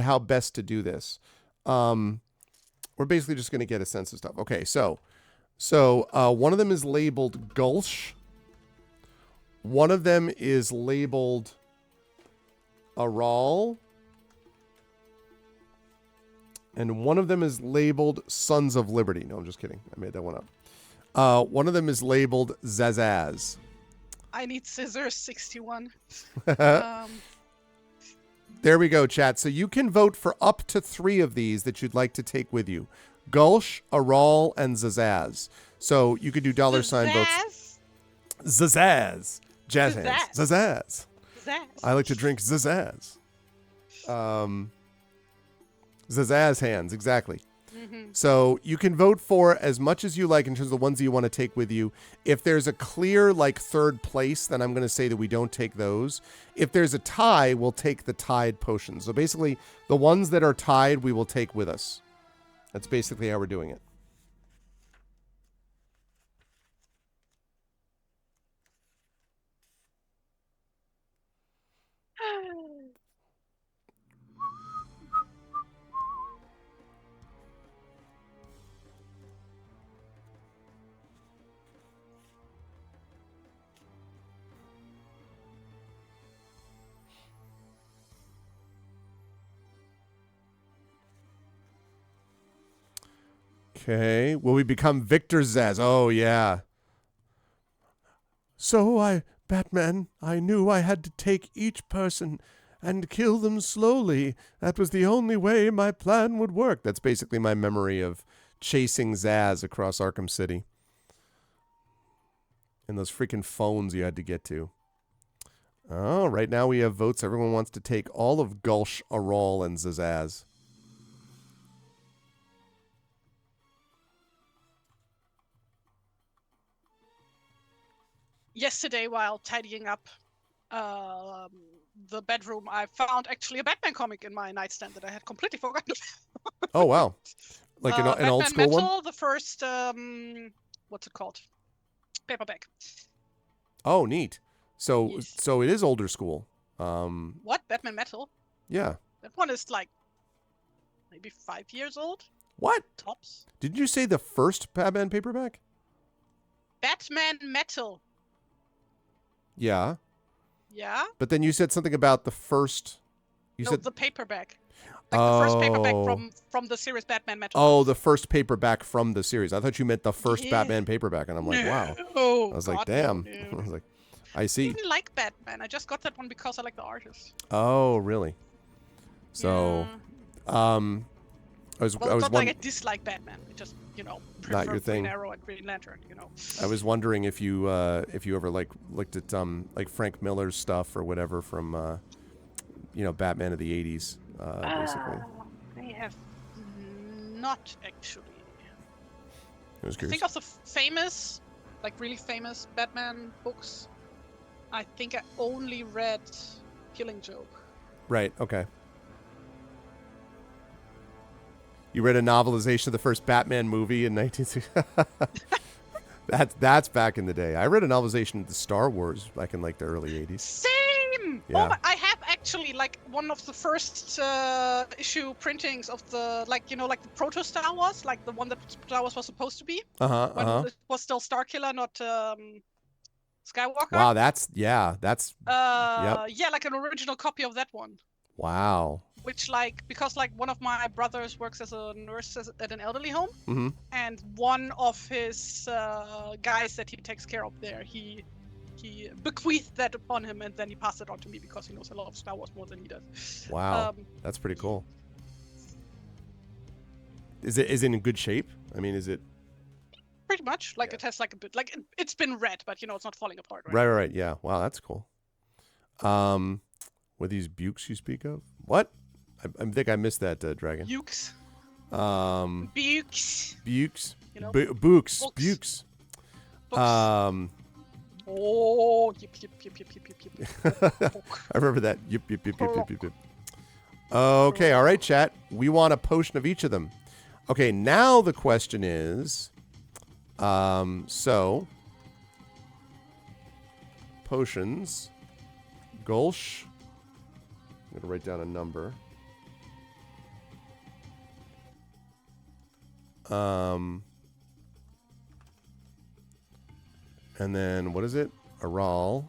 how best to do this. We're basically just going to get a sense of stuff. Okay, so one of them is labeled Gulch. One of them is labeled Aral. And one of them is labeled Sons of Liberty. No, I'm just kidding. I made that one up. One of them is labeled Zazaz. I need scissors 61. There we go, chat. So you can vote for up to 3 of these that you'd like to take with you. Gulch, Aral, and Zazaz. So you could do $ votes. Zazaz. Jazz hands. Zazaz. I like to drink Zazaz. Zazaz hands, exactly. Mm-hmm. So you can vote for as much as you like in terms of the ones that you want to take with you. If there's a clear like 3rd place, then I'm going to say that we don't take those. If there's a tie, we'll take the tied potions. So basically, the ones that are tied, we will take with us. That's basically how we're doing it. Okay. Will we become Victor Zsasz? Oh, yeah. So Batman, I knew I had to take each person and kill them slowly. That was the only way my plan would work. That's basically my memory of chasing Zsasz across Arkham City. And those freaking phones you had to get to. Oh, right now we have votes. Everyone wants to take all of Gulch, Aral, and Zsasz. Yesterday, while tidying up the bedroom, I found actually a Batman comic in my nightstand that I had completely forgotten. Oh, wow. Like an old Batman school Metal, one? the first, what's it called? Paperback. Oh, neat. So Yes. so it is older school. What? Batman Metal? Yeah. That one is like maybe 5 years old, What? tops. Did you say the first Batman paperback? Batman Metal. Yeah. Yeah? But then you said something about the first. You No, said the paperback. Like the first paperback Oh. from the series Batman Metal. Oh, the first paperback from the series. I thought you meant the first Yeah. Batman paperback, and I'm like, wow. Oh, I was God, like, damn. no. I was like, I I see. even like Batman. I just got that one because I like the artist. Oh, really? So, Yeah. I was Well, it's not like I wondering. dislike Batman. I just, Not prefer your Green thing. Arrow and Green Lantern, I was wondering if you ever looked at like Frank Miller's stuff or whatever from Batman of the '80s, basically. I have not actually. I was I curious. think of the famous, like really famous Batman books. I think I only read Killing Joke. Right. Okay. You read a novelization of the first Batman movie in 1960. That's back in the day. I read a novelization of the Star Wars back in like the early 80s. Same! Yeah. Oh, I have actually like one of the first issue printings of the like the proto Star Wars, like the one that Star Wars was supposed to be. When it was still Starkiller, not Skywalker. Wow, that's yep. Yeah, like an original copy of that one. Wow. Which because one of my brothers works as a nurse at an elderly home, Mm-hmm. and one of his guys that he takes care of there, he bequeathed that upon him, and then he passed it on to me because he knows a lot of Star Wars more than he does. Wow, that's pretty cool. Is it in good shape? I mean, is it? Pretty much. It has like a bit it's been read, but it's not falling apart. Right. Yeah. Wow, that's cool. Were these bukes you speak of? What? I think I missed that, Dragon. Bukes. Bukes. Bukes. Bukes. Books. Bukes. Oh, yip. I remember that. Yip. Okay, all right, chat. We want a potion of each of them. Okay, now the question is, so potions, Gulch. I'm gonna write down a number. And then what is it? Aral.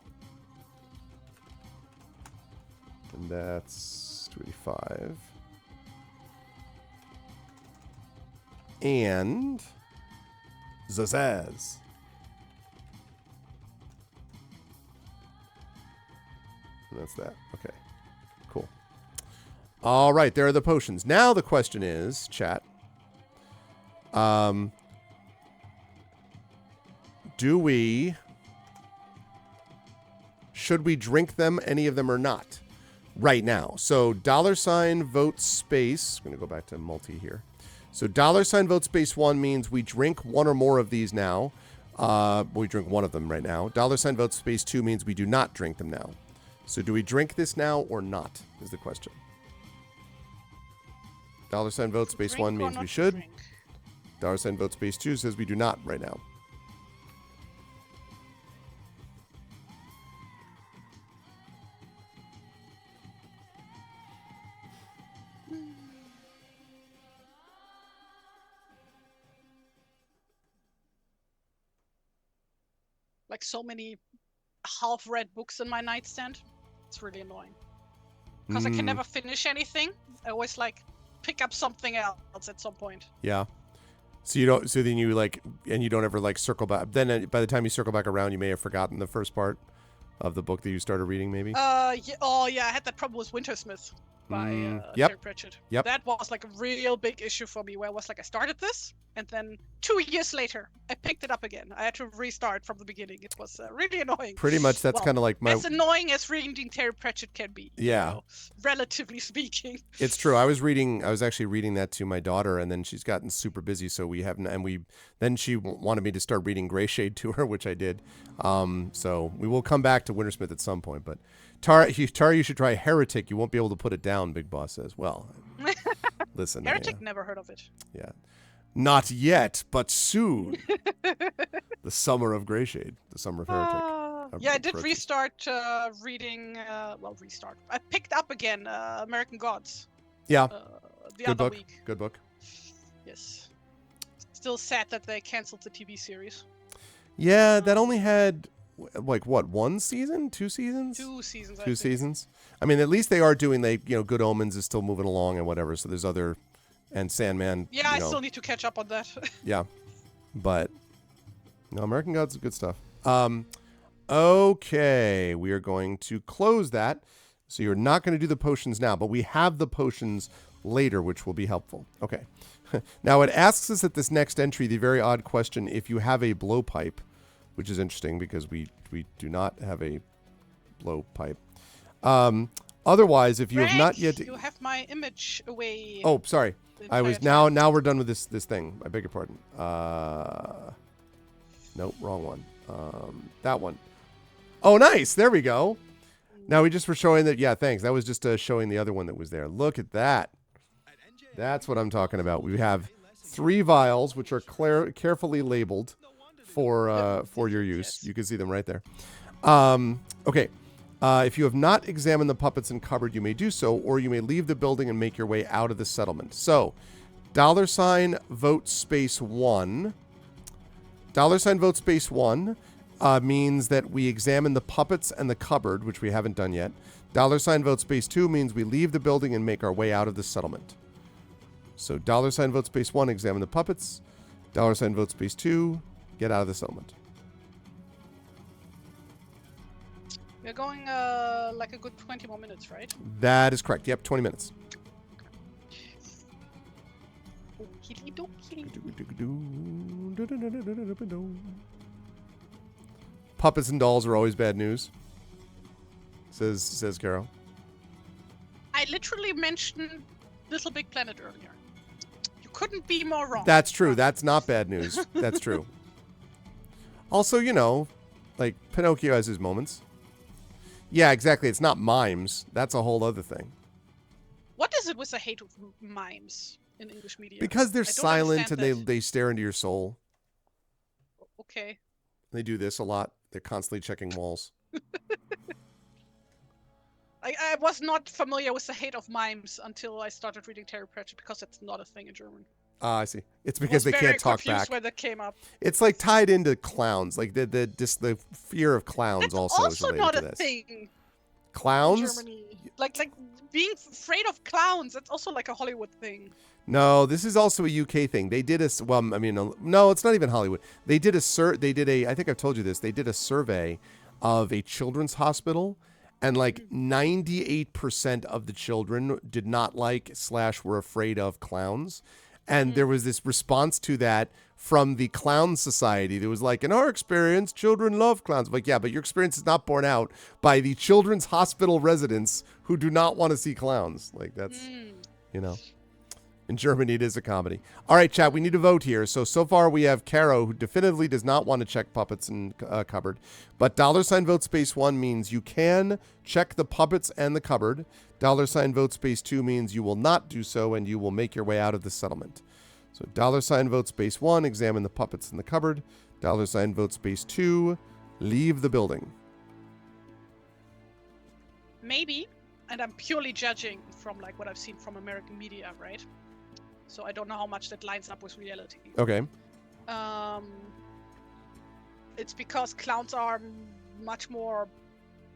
And that's 285. And Zsasz. And that's that. Okay. Cool. All right, there are the potions. Now the question is, chat. Should we drink them, any of them or not? Right now. So $vote space. I'm going to go back to multi here. So $vote space 1 means we drink one or more of these now. We drink one of them right now. $vote space 2 means we do not drink them now. So do we drink this now or not is the question. $vote space 1 means we should. $vote space 2 says we do not right now. Like so many half-read books in my nightstand. It's really annoying. Because I can never finish anything. I always pick up something else at some point. Yeah. So you don't. So then you like, and you don't ever like circle back. Then by the time you circle back around, you may have forgotten the first part of the book that you started reading, maybe. Yeah, I had that problem with Wintersmith by Yep. Terry Pratchett. Yep. That was like a real big issue for me, where I was like, I started this, and then 2 years later, I picked it up again. I had to restart from the beginning. It was really annoying. Pretty much, that's Well, kind of like my. as annoying as reading Terry Pratchett can be. Yeah. You know, relatively speaking. It's true. I was actually reading that to my daughter, and then she's gotten super busy, so we haven't. And then she wanted me to start reading Gray Shade to her, which I did. So we will come back to Wintersmith at some point, but. Tara, you should try Heretic. You won't be able to put it down, Big Boss says. Well, listen. Heretic, never heard of it. Yeah. Not yet, but soon. The summer of Greyshade. The summer of Heretic. Yeah, I did restart reading. Restart. I picked up again American Gods. Yeah. The Good other book. week. Good book. Yes. Still sad that they canceled the TV series. Yeah, that only had... like what, 1 season, 2 seasons? 2 seasons. 2 seasons. I mean, at least they are doing. Good Omens is still moving along and whatever. So there's other, and Sandman. Yeah, I still need to catch up on that. Yeah, but no, American Gods is good stuff. Okay, we are going to close that. So you're not going to do the potions now, but we have the potions later, which will be helpful. Okay. Now it asks us at this next entry the very odd question: if you have a blowpipe. Which is interesting because we do not have a blowpipe. Otherwise, if you have not yet... You have my image away. Oh, sorry. I was now we're done with this thing. I beg your pardon. Nope, wrong one. That one. Oh, nice. There we go. Now we just were showing that. Yeah, thanks. That was just showing the other one that was there. Look at that. That's what I'm talking about. We have 3 vials, which are carefully labeled for your use. You can see them right there. Okay. If you have not examined the puppets and cupboard, you may do so, or you may leave the building and make your way out of the settlement. So, $vote space 1. $vote space 1 means that we examine the puppets and the cupboard, which we haven't done yet. $vote space 2 means we leave the building and make our way out of the settlement. So, $vote space 1, examine the puppets. $vote space 2, get out of the settlement. We're going like a good 20 more minutes, right? That is correct. Yep, 20 minutes. Puppets and dolls are always bad news, says Carol. I literally mentioned Little Big Planet earlier. You couldn't be more wrong. That's true. That's not bad news. That's true. Also, like Pinocchio has his moments. Yeah, exactly. It's not mimes. That's a whole other thing. What is it with the hate of mimes in English media? Because they're silent and understand they stare into your soul. Okay. They do this a lot. They're constantly checking walls. I was not familiar with the hate of mimes until I started reading Terry Pratchett, because it's not a thing in German. I see. It's because they can't talk back. Where that came up. It's like tied into clowns. Like the fear of clowns That's also is also related not to a this. thing Clowns? in Germany. Like being afraid of clowns. That's also like a Hollywood thing. No, this is also a UK thing. They did no, it's not even Hollywood. They did I think I've told you this. They did a survey of a children's hospital, and like 98% of the children did not like / were afraid of clowns. And there was this response to that from the Clown Society. There was like, in our experience, children love clowns. I'm like, yeah, but your experience is not borne out by the children's hospital residents who do not want to see clowns. Like that's, in Germany, it is a comedy. All right, chat, we need to vote here. So far we have Caro, who definitively does not want to check puppets and cupboard. But $vote space 1 means you can check the puppets and the cupboard. $vote space 2 means you will not do so and you will make your way out of the settlement. So $vote space 1, examine the puppets in the cupboard. $vote space 2, leave the building. Maybe, and I'm purely judging from like what I've seen from American media, right? So I don't know how much that lines up with reality. Okay. It's because clowns are much more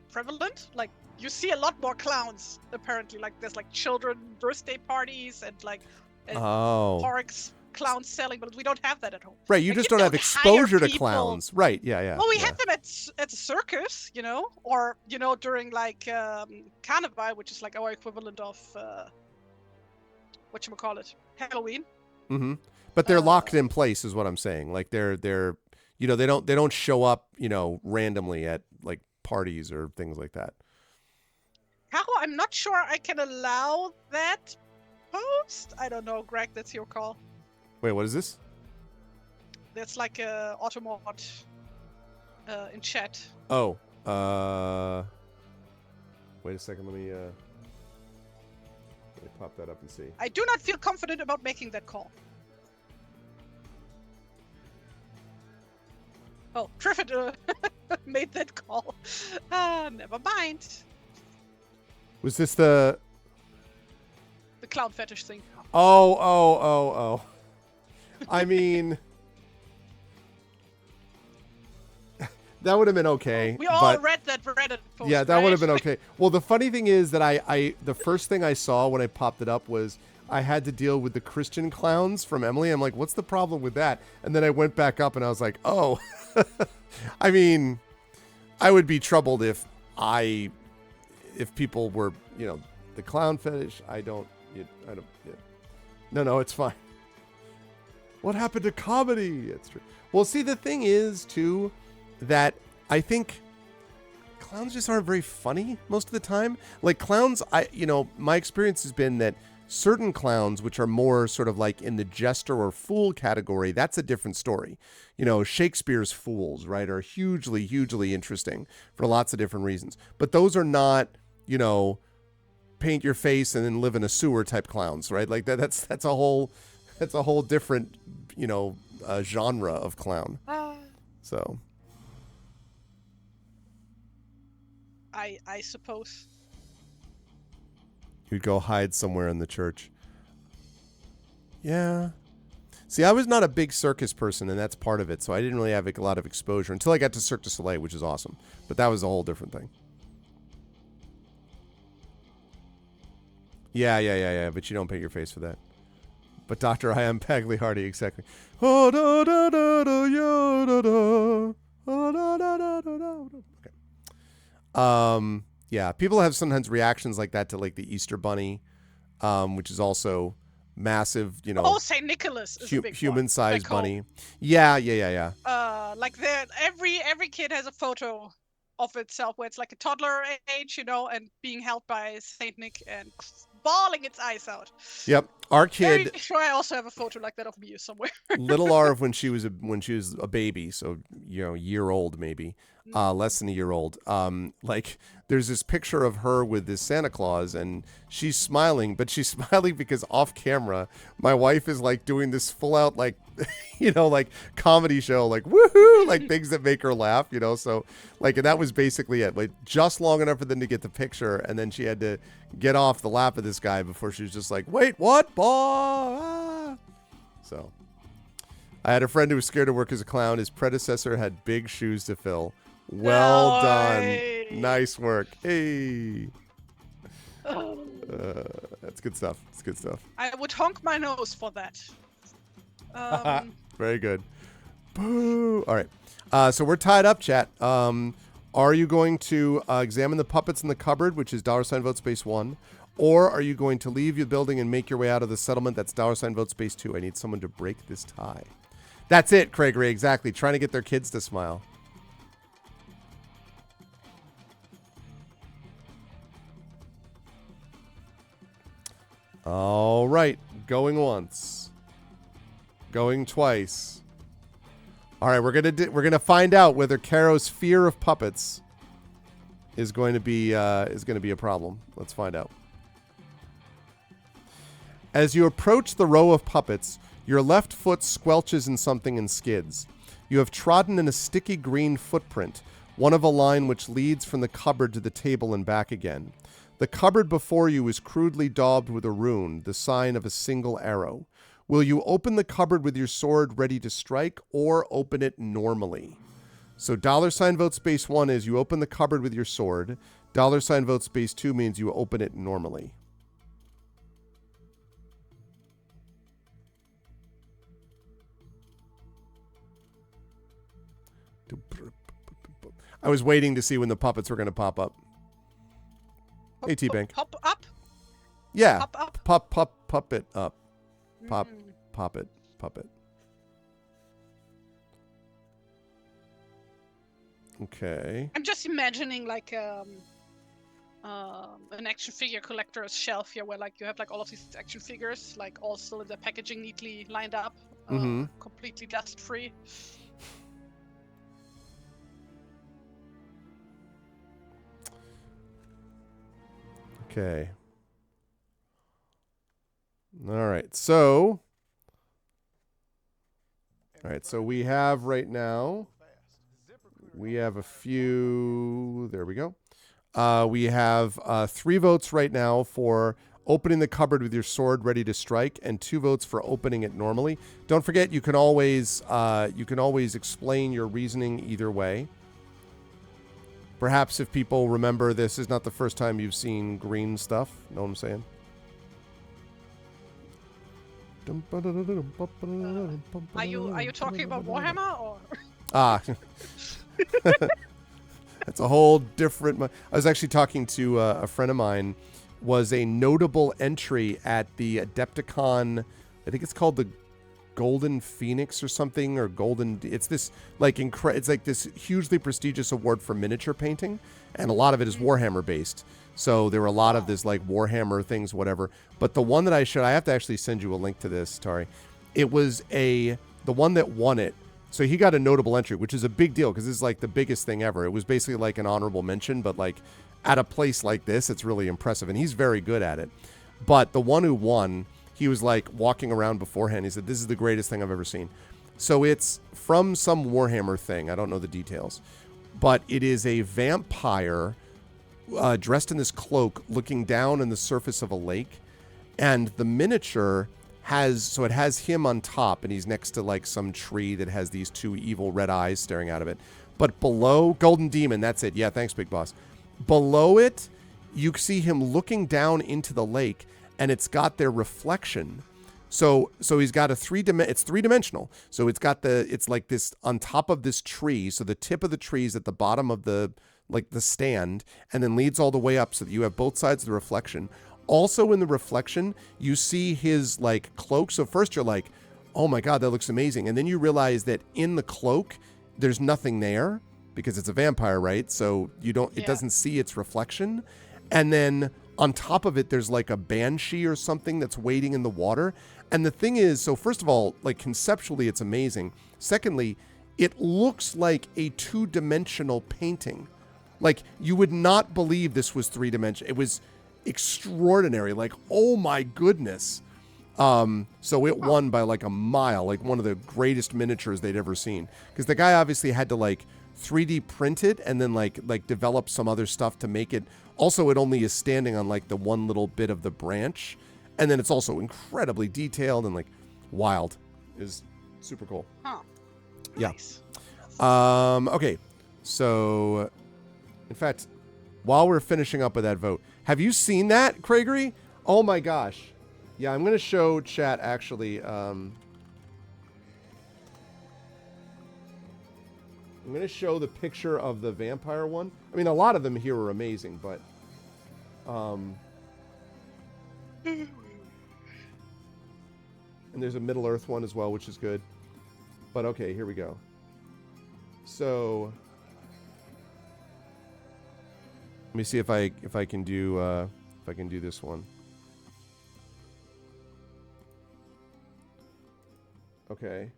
prevalent. Like, you see a lot more clowns, apparently. Like, there's like children birthday parties and like parks. clowns selling, but we don't have that at home. Right, you Like, just you don't have don't hire exposure to people. clowns. Right, yeah. Well, we yeah. have them at the circus, or during like Carnival, which is like our equivalent of whatchamacallit, Halloween. Mm-hmm. But they're locked in place, is what I'm saying. Like they're they don't show up, randomly at like parties or things like that. How? I'm not sure I can allow that post. I don't know, Greg. That's your call. Wait, what is this? That's like a automod in chat. Oh, wait a second. Let me pop that up and see. I do not feel confident about making that call. Oh, Griffith made that call. Never mind. Was this the clown fetish thing? Oh. I mean, that would have been okay. We all read that Reddit post. Yeah, that right? would have been okay. Well, the funny thing is that I the first thing I saw when I popped it up was I had to deal with the Christian clowns from Emily. I'm like, what's the problem with that? And then I went back up and I was like, oh. I mean, I would be troubled if people were, the clown fetish. No, it's fine. What happened to comedy? It's true. Well, see, the thing is, too, that I think clowns just aren't very funny most of the time. Like clowns, my experience has been that certain clowns, which are more sort of like in the jester or fool category, that's a different story. Shakespeare's fools, right, are hugely, hugely interesting for lots of different reasons. But those are not, paint your face and then live in a sewer type clowns, right? Like that's a whole different, genre of clown. So. I suppose. You'd go hide somewhere in the church. Yeah. See, I was not a big circus person, and that's part of it, so I didn't really have a lot of exposure until I got to Cirque du Soleil, which is awesome. But that was a whole different thing. Yeah, but you don't paint your face for that. But Dr. I am Pagliardi, exactly. Okay. Yeah, people have sometimes reactions like that to like the Easter Bunny, which is also massive, Oh, Saint Nicholas is a big human-sized bunny. Yeah. Like every kid has a photo of itself where it's like a toddler age, and being held by Saint Nick and bawling its eyes out. Yep, our kid. Very sure I also have a photo like that of me somewhere. Little R when she was a baby, so year old maybe, less than a year old. Like there's this picture of her with this Santa Claus, and she's smiling, but she's smiling because off camera, my wife is like doing this full out like, like comedy show, like woohoo, like things that make her laugh, So like, and that was basically it, like just long enough for them to get the picture, and then she had to get off the lap of this guy before she was just like, wait, what, boy? So. I had a friend who was scared to work as a clown. His predecessor had big shoes to fill. Well done. Nice work. Hey. That's good stuff. It's good stuff. I would honk my nose for that. Very good. Boo. All right. So we're tied up, chat. Are you going to examine the puppets in the cupboard, which is $vote space 1? Or are you going to leave your building and make your way out of the settlement? That's $vote space 2. I need someone to break this tie. That's it, Craig Ray. Exactly. Trying to get their kids to smile. All right. Going once. Going twice. All right. We're gonna find out whether Caro's fear of puppets is going to be a problem. Let's find out. As you approach the row of puppets, your left foot squelches in something and skids. You have trodden in a sticky green footprint, one of a line which leads from the cupboard to the table and back again. The cupboard before you is crudely daubed with a rune, the sign of a single arrow. Will you open the cupboard with your sword ready to strike, or open it normally? So $vote space 1 is you open the cupboard with your sword. $vote space 2 means you open it normally. I was waiting to see when the puppets were going to pop up. Hey, T-Bank. Pop up. Yeah. Pop up. Puppet up. Pop it. Puppet. Okay. I'm just imagining like an action figure collector's shelf here, where like you have like all of these action figures, like all still in the packaging, neatly lined up, completely dust free. Okay. All right. So we have right now, we have a few, there we go. We have 3 votes right now for opening the cupboard with your sword ready to strike, and 2 votes for opening it normally. Don't forget, you can always explain your reasoning either way. Perhaps if people remember, this is not the first time you've seen green stuff. Know what I'm saying? Are you talking about Warhammer or? That's a whole different. I was actually talking to a friend of mine. Was a notable entry at the Adepticon. I think it's called the Golden Phoenix or something, or Golden. It's this like it's like this hugely prestigious award for miniature painting, and a lot of it is Warhammer based. So there were a lot of this like Warhammer things, whatever. But the one that I have to actually send you a link to this, Tari. It was the one that won it. So he got a notable entry, which is a big deal because this is like the biggest thing ever. It was basically like an honorable mention, but like at a place like this, it's really impressive, and he's very good at it. But the one who won, he was like walking around beforehand. He said, "This is the greatest thing I've ever seen." So it's from some Warhammer thing. I don't know the details, but it is a vampire dressed in this cloak, looking down on the surface of a lake, and the miniature it has him on top, and he's next to like some tree that has these 2 evil red eyes staring out of it. But below, Golden Demon, that's it. Yeah, thanks, Big Boss. Below it, you see him looking down into the lake, and it's got their reflection. So he's got it's 3-dimensional. So it's like this on top of this tree. So the tip of the tree is at the bottom of the stand, and then leads all the way up so that you have both sides of the reflection. Also in the reflection, you see his like cloak. So first you're like, oh my God, that looks amazing. And then you realize that in the cloak, there's nothing there because it's a vampire, right? So it doesn't see its reflection. And then on top of it, there's like a banshee or something that's waiting in the water. And the thing is, so first of all, like conceptually, it's amazing. Secondly, it looks like a 2-dimensional painting. Like you would not believe this was 3-dimensional. It was extraordinary. Like, oh my goodness. So it won by like a mile, like one of the greatest miniatures they'd ever seen. Because the guy obviously had to like 3D print it and then like develop some other stuff to make it. Also, it only is standing on like the one little bit of the branch. And then it's also incredibly detailed and like wild. It is super cool. Huh. Nice. Yeah. Okay. So, in fact, while we're finishing up with that vote, have you seen that, Craigery? Oh my gosh. Yeah, I'm going to show chat actually. I'm going to show the picture of the vampire one. I mean, a lot of them here are amazing, but and there's a Middle Earth one as well, which is good. But okay, here we go. So let me see if I can do this one. Okay.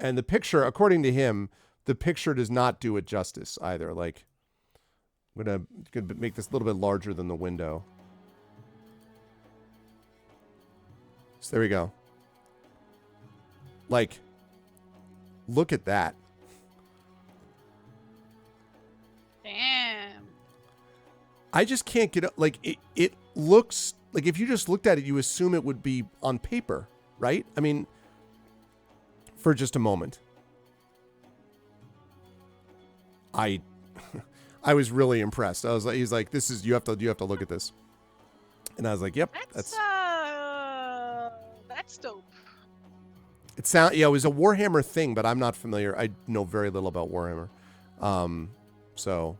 And the picture, according to him, the picture does not do it justice either. Like, I'm gonna make this a little bit larger than the window. So there we go. Like, look at that. Damn. I just can't get it. Like, it looks like if you just looked at it, you assume it would be on paper, right? I mean, for just a moment. I was really impressed. I was like, he's like, this is, you have to look at this. And I was like, yep, that's That's dope. it was a Warhammer thing, but I'm not familiar. I know very little about Warhammer. So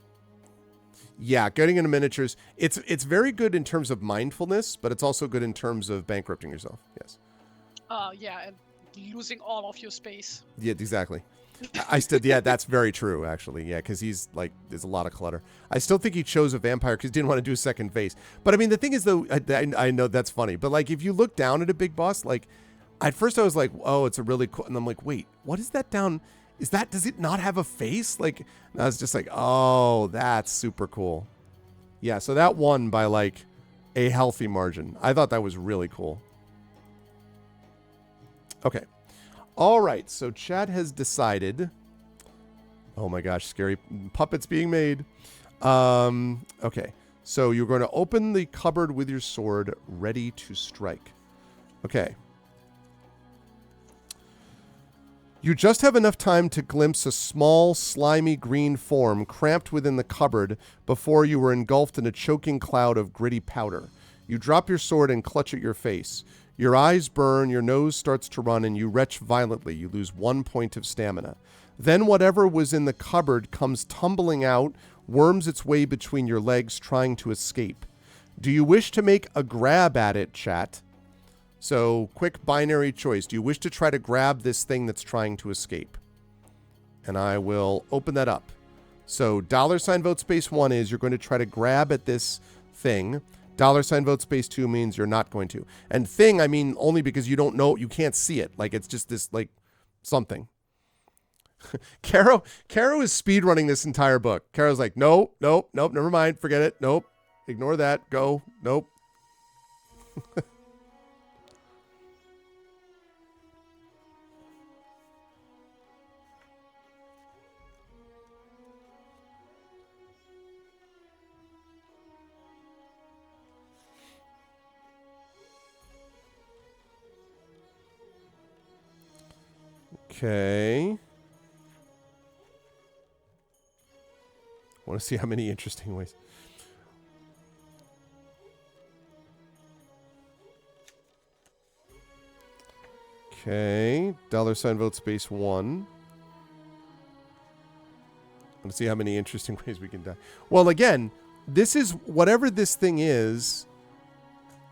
yeah, getting into miniatures, it's very good in terms of mindfulness, but it's also good in terms of bankrupting yourself. Yes. Yeah, and losing all of your space. Yeah, exactly. Yeah, that's very true, actually. Yeah, because he's like, there's a lot of clutter. I still think he chose a vampire because he didn't want to do a second phase. But I mean, the thing is, though, I know that's funny, but like, if you look down at a big boss, like, at first I was like, oh, it's a really cool, and I'm like, wait, what is that down? Does it not have a face? Like, and I was just like, oh, that's super cool. Yeah, so that won by like a healthy margin. I thought that was really cool. Okay. All right, so Chad has decided. Oh my gosh, scary puppets being made. Okay, so you're going to open the cupboard with your sword, ready to strike. Okay. You just have enough time to glimpse a small, slimy green form cramped within the cupboard before you were engulfed in a choking cloud of gritty powder. You drop your sword and clutch at your face. Your eyes burn, your nose starts to run, and you retch violently. You lose 1 point of stamina. Then whatever was in the cupboard comes tumbling out, worms its way between your legs, trying to escape. Do you wish to make a grab at it, chat? So, quick binary choice. Do you wish to try to grab this thing that's trying to escape? And I will open that up. So, $vote space 1 is you're going to try to grab at this thing. $vote space 2 means you're not going to. And thing, I mean only because you don't know, you can't see it. Like, it's just this, like, something. Caro is speedrunning this entire book. Caro's like, nope, never mind, forget it, nope, ignore that, go, nope. Okay. I want to see how many interesting ways. Okay. $vote space 1. I want to see how many interesting ways we can die. Well, again, this is whatever this thing is.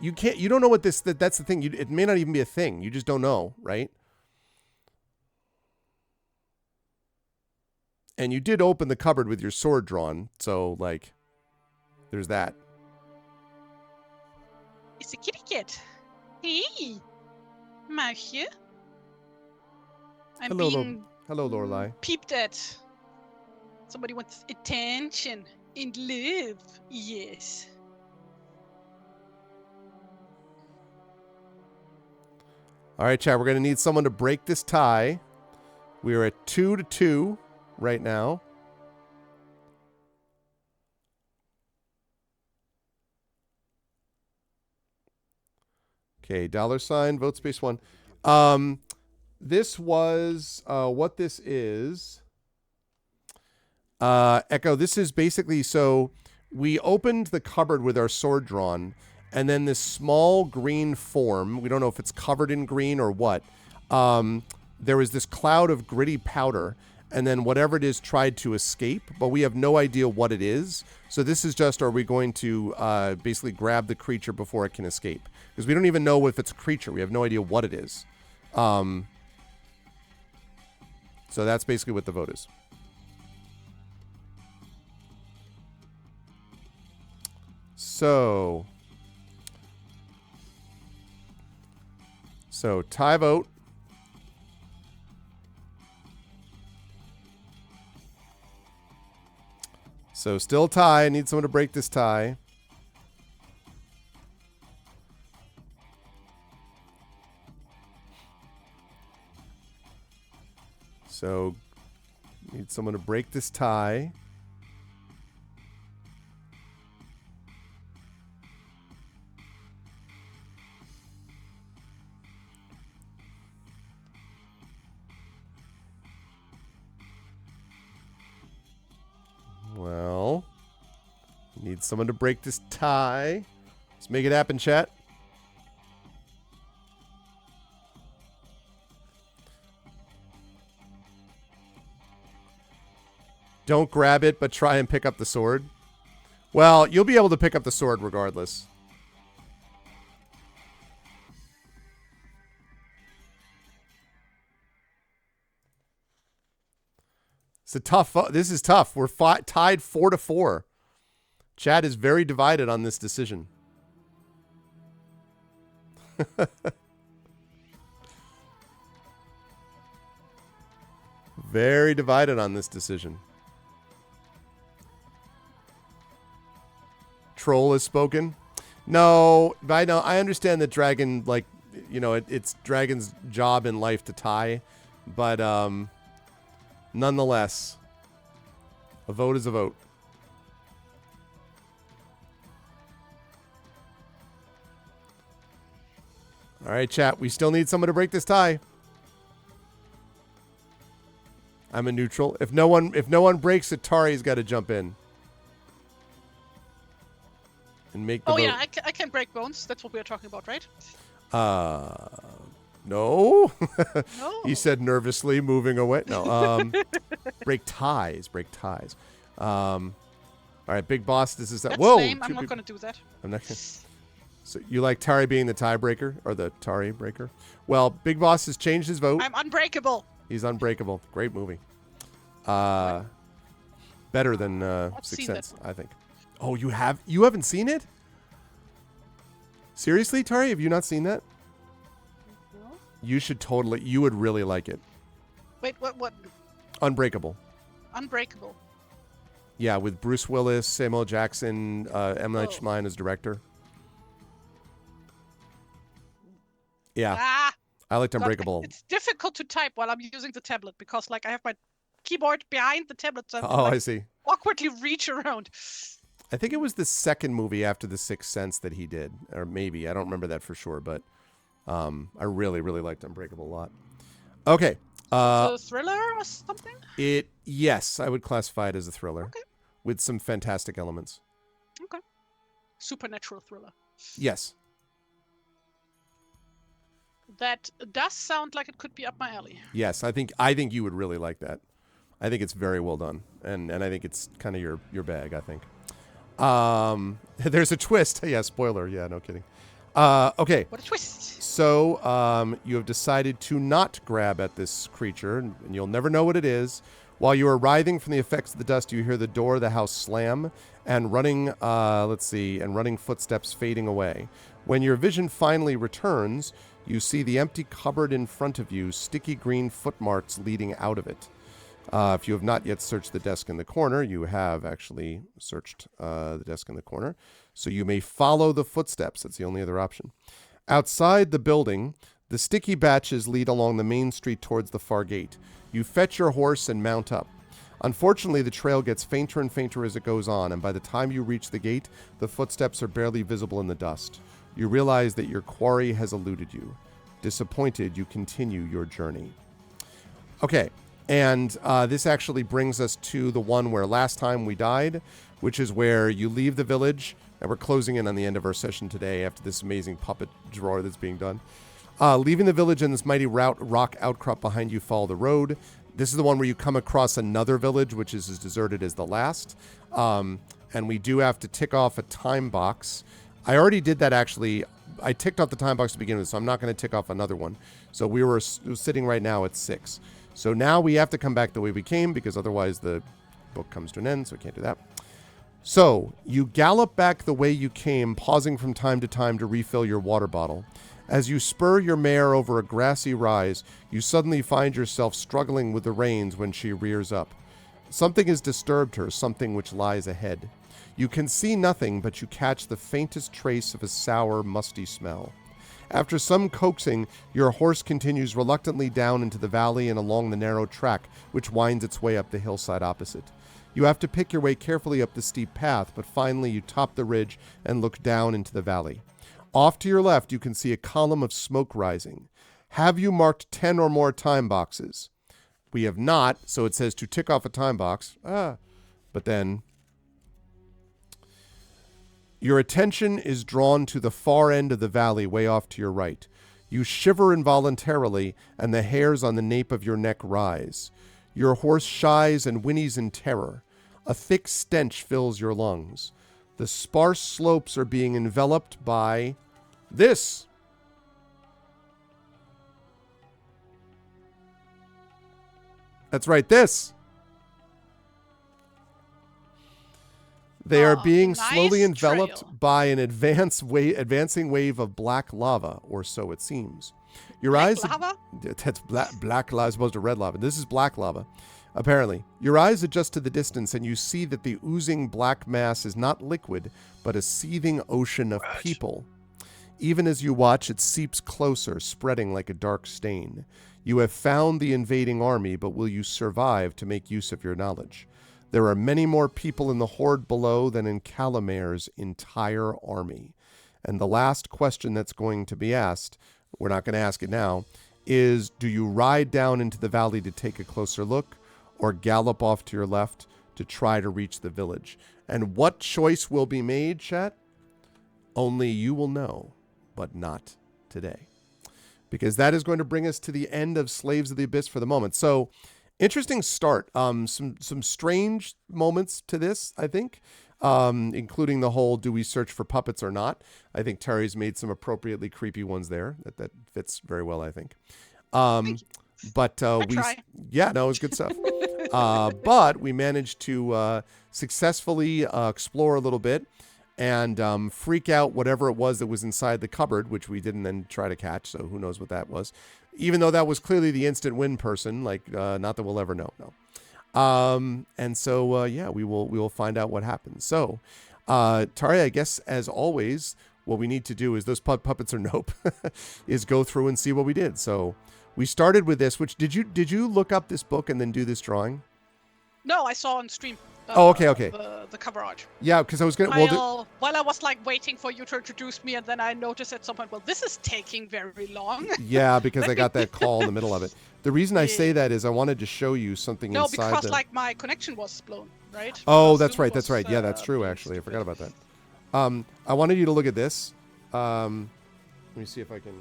You don't know what that's the thing. It may not even be a thing. You just don't know, right? And you did open the cupboard with your sword drawn, so, like, there's that. It's a kitty cat. Hey, Muisje. I'm being Hello, Lorelai. peeped at. Somebody wants attention and love. Yes. All right, chat, we're going to need someone to break this tie. We are at 2-2 right now. Okay, $vote space 1. This was what this is. Echo, this is basically, so we opened the cupboard with our sword drawn, and then this small green form, we don't know if it's covered in green or what, there was this cloud of gritty powder, and then whatever it is tried to escape, but we have no idea what it is. So this is just, are we going to basically grab the creature before it can escape? Because we don't even know if it's a creature. We have no idea what it is. So that's basically what the vote is. So tie vote. So still tie. I need someone to break this tie. So need someone to break this tie. Well, need someone to break this tie. Let's make it happen, chat. Don't grab it, but try and pick up the sword. Well, you'll be able to pick up the sword regardless. It's a tough. This is tough. We're tied 4-4. Chad is very divided on this decision. Very divided on this decision. Troll has spoken. No, I know. I understand that dragon, like, you know, it's dragon's job in life to tie, but nonetheless, a vote is a vote. All right, chat. We still need someone to break this tie. I'm a neutral. If no one breaks it, Tari's got to jump in and make the vote. Yeah, I can break bones. That's what we are talking about, right? No. No. He said nervously, moving away. No. Break ties. Break ties. All right, Big Boss. This is that. That's Whoa. lame. I'm not going to do that. I'm not. So you like Tari being the tiebreaker or the Tari breaker? Well, Big Boss has changed his vote. I'm unbreakable. He's unbreakable. Great movie. Better than Sixth Sense, I think. Oh, you haven't seen it? Seriously, Tari, have you not seen that? No. You would really like it. Wait, what? Unbreakable. Unbreakable. Yeah, with Bruce Willis, Samuel Jackson, M. Night Shyamalan as director. Yeah. I liked Unbreakable. It's difficult to type while I'm using the tablet because, like, I have my keyboard behind the tablet. So I see. Awkwardly reach around. I think it was the second movie after The Sixth Sense that he did, or maybe I don't remember that for sure, but I really, really liked Unbreakable a lot. Okay. A thriller or something? Yes, I would classify it as a thriller. Okay. With some fantastic elements. Okay. Supernatural thriller. Yes. That does sound like it could be up my alley. Yes, I think you would really like that. I think it's very well done, and I think it's kind of your bag. I think. There's a twist. Yeah, spoiler. Yeah, no kidding. Okay. What a twist! So you have decided to not grab at this creature, and you'll never know what it is. While you are writhing from the effects of the dust, you hear the door of the house slam and running. Running footsteps fading away. When your vision finally returns, you see the empty cupboard in front of you, sticky green footmarks leading out of it. If you have not yet searched the desk in the corner, you have actually searched the desk in the corner. So you may follow the footsteps. That's the only other option. Outside the building, the sticky batches lead along the main street towards the far gate. You fetch your horse and mount up. Unfortunately, the trail gets fainter and fainter as it goes on, and by the time you reach the gate, the footsteps are barely visible in the dust. You realize that your quarry has eluded you. Disappointed, you continue your journey. Okay, and this actually brings us to the one where last time we died, which is where you leave the village, and we're closing in on the end of our session today after this amazing puppet drawer that's being done. Leaving the village and this mighty rock outcrop behind you, follow the road. This is the one where you come across another village, which is as deserted as the last. And we do have to tick off a time box. I already did that, actually. I ticked off the time box to begin with, so I'm not going to tick off another one. So we were sitting right now at 6. So now we have to come back the way we came, because otherwise the book comes to an end, so we can't do that. So you gallop back the way you came, pausing from time to time to refill your water bottle. As you spur your mare over a grassy rise, you suddenly find yourself struggling with the reins when she rears up. Something has disturbed her, something which lies ahead. You can see nothing, but you catch the faintest trace of a sour, musty smell. After some coaxing, your horse continues reluctantly down into the valley and along the narrow track, which winds its way up the hillside opposite. You have to pick your way carefully up the steep path, but finally you top the ridge and look down into the valley. Off to your left, you can see a column of smoke rising. Have you marked 10 or more time boxes? We have not, so it says to tick off a time box. But then your attention is drawn to the far end of the valley way off to your right. You shiver involuntarily, and the hairs on the nape of your neck rise. Your horse shies and whinnies in terror. A thick stench fills your lungs. The sparse slopes are being enveloped by this. That's right, this. They are being nice slowly enveloped trail. by an advancing wave of black lava, or so it seems. Your Black eyes. lava? That's black lava, as opposed to red lava. This is black lava, apparently. Your eyes adjust to the distance, and you see that the oozing black mass is not liquid, but a seething ocean of people. Even as you watch, it seeps closer, spreading like a dark stain. You have found the invading army, but will you survive to make use of your knowledge? There are many more people in the horde below than in Calamer's entire army. And the last question that's going to be asked, we're not going to ask it now, is do you ride down into the valley to take a closer look or gallop off to your left to try to reach the village? And what choice will be made, chat? Only you will know, but not today. Because that is going to bring us to the end of Slaves of the Abyss for the moment. So, interesting start. Some strange moments to this, I think, including the whole do we search for puppets or not. I think Terry's made some appropriately creepy ones there. That fits very well, I think. But try. yeah, no, it was good stuff. But we managed to successfully explore a little bit and freak out whatever it was that was inside the cupboard, which we didn't then try to catch. So who knows what that was? Even though that was clearly the instant win person, like not that we'll ever know. No. And so yeah, we will find out what happens. So Tari, I guess as always, what we need to do is those puppets or nope is go through and see what we did. So we started with this. Which did you look up this book and then do this drawing? No, I saw on stream. Okay. The cover art. Yeah, because I was gonna. While I was like waiting for you to introduce me, and then I noticed at some point, well, this is taking very long. Yeah, because I got that call in the middle of it. The reason I say that is I wanted to show you something no, inside. because like my connection was blown, right? Oh, Because that's Zoom right. That's was, right. Yeah, that's true. being Actually, I stupid. forgot about that. I wanted you to look at this. Let me see if I can.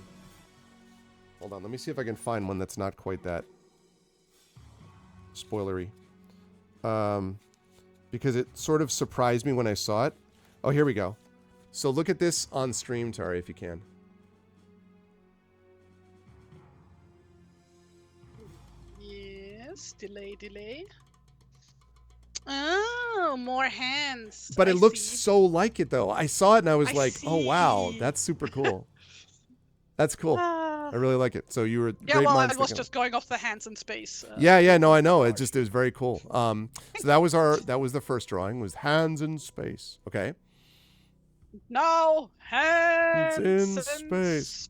Hold on. Let me see if I can find one that's not quite that spoilery. Because it sort of surprised me when I saw it. Oh, here we go. So look at this on stream, Tari, if you can. Yes, delay. Oh, more hands. But it I looks see. so like it, though. I saw it and I was I like, oh, wow, see. that's super cool. That's cool. I really like it. So you were Yeah, great well, I minds was thinking. just going off the hands in space. Yeah, no, I know. It was very cool. So that was the first drawing, was hands in space. Okay. No, hands It's in in space.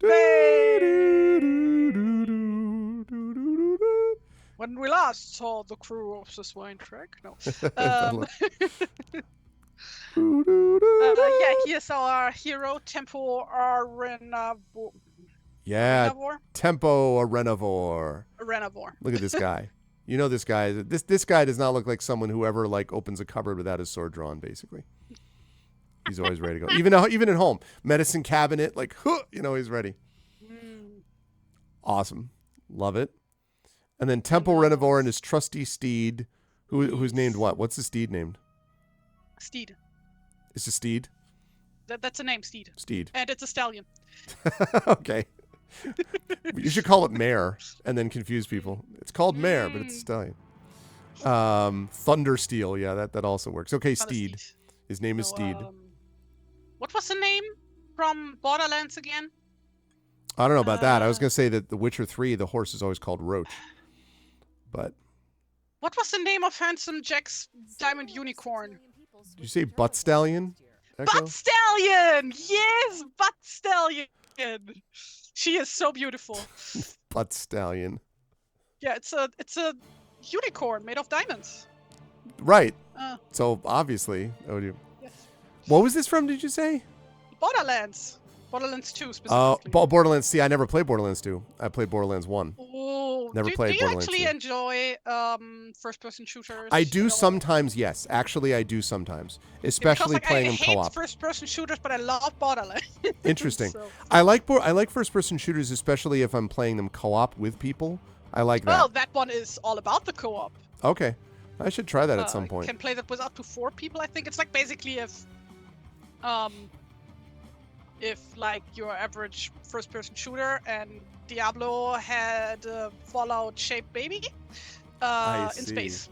When we last saw the crew of the swine track, no. Yeah, here's our hero, Tempo Arenavor. Yeah, Arenavor? Tempo Arenavor. Arenavor. Look at this guy. You know this guy. This guy does not look like someone who ever like opens a cupboard without his sword drawn. Basically, he's always ready to go. Even at home, medicine cabinet, like he's ready. Awesome, love it. And then Tempo Arenavor and his trusty steed, who's named what? What's the steed named? Steed. It's a steed. That's a name, Steed. Steed. And it's a stallion. Okay. You should call it Mare and then confuse people. It's called Mare, but it's a stallion. Thundersteel, yeah, that also works. Okay, Not a Steed. His name is So, Steed. what was the name from Borderlands again? I don't know about that. I was gonna say that The Witcher 3, the horse is always called Roach. But What was the name of Handsome Jack's diamond unicorn? did you say Butt Stallion? Echo? Butt Stallion! Yes, Butt Stallion! She is so beautiful. Butt Stallion. Yeah, it's a unicorn made of diamonds. Right. Uh, So obviously, yes. yes. What was this from? Did you say? Borderlands. Borderlands 2 specifically. Borderlands. See, I never played Borderlands 2. I played Borderlands 1. Oh, Never played do you Borderlands actually 2. enjoy first-person shooters? I do at all? sometimes, yes. Actually, I do sometimes, Yeah, especially because, playing I them hate co-op. first-person shooters, but I love Borderlands. Interesting. So- I like first-person shooters, especially if I'm playing them co-op with people. I like that. Well, that one is all about the co-op. Okay. I should try that at some point. Can play that with up to 4 people. I think it's like basically if like your average first-person shooter and Diablo had a Fallout-shaped baby in space.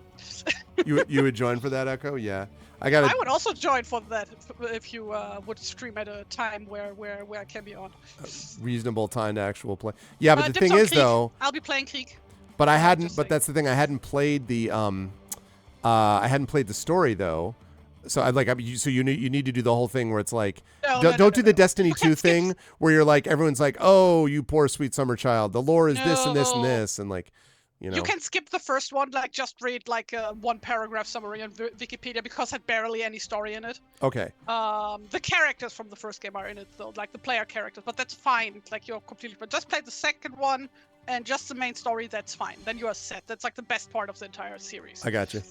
You would join for that, Echo? Yeah. I would also join for that if you would stream at a time where I can be on. Reasonable time to actual play. Yeah, but the Dibs thing on is Krieg. though. I'll be playing Krieg. But I hadn't. just But saying. that's the thing. I hadn't played the I hadn't played the story though. So so you need to do the whole thing where it's like don't do the Destiny 2 thing where you're like everyone's like, oh, you poor sweet summer child. The lore is this and this and this and like. You can skip the first one, like just read like a 1-paragraph summary on Wikipedia because it had barely any story in it. Okay. The characters from the first game are in it though, like the player characters, but that's fine. Like you're completely, but just play the second one and just the main story. That's fine. Then you are set. That's like the best part of the entire series. I got you.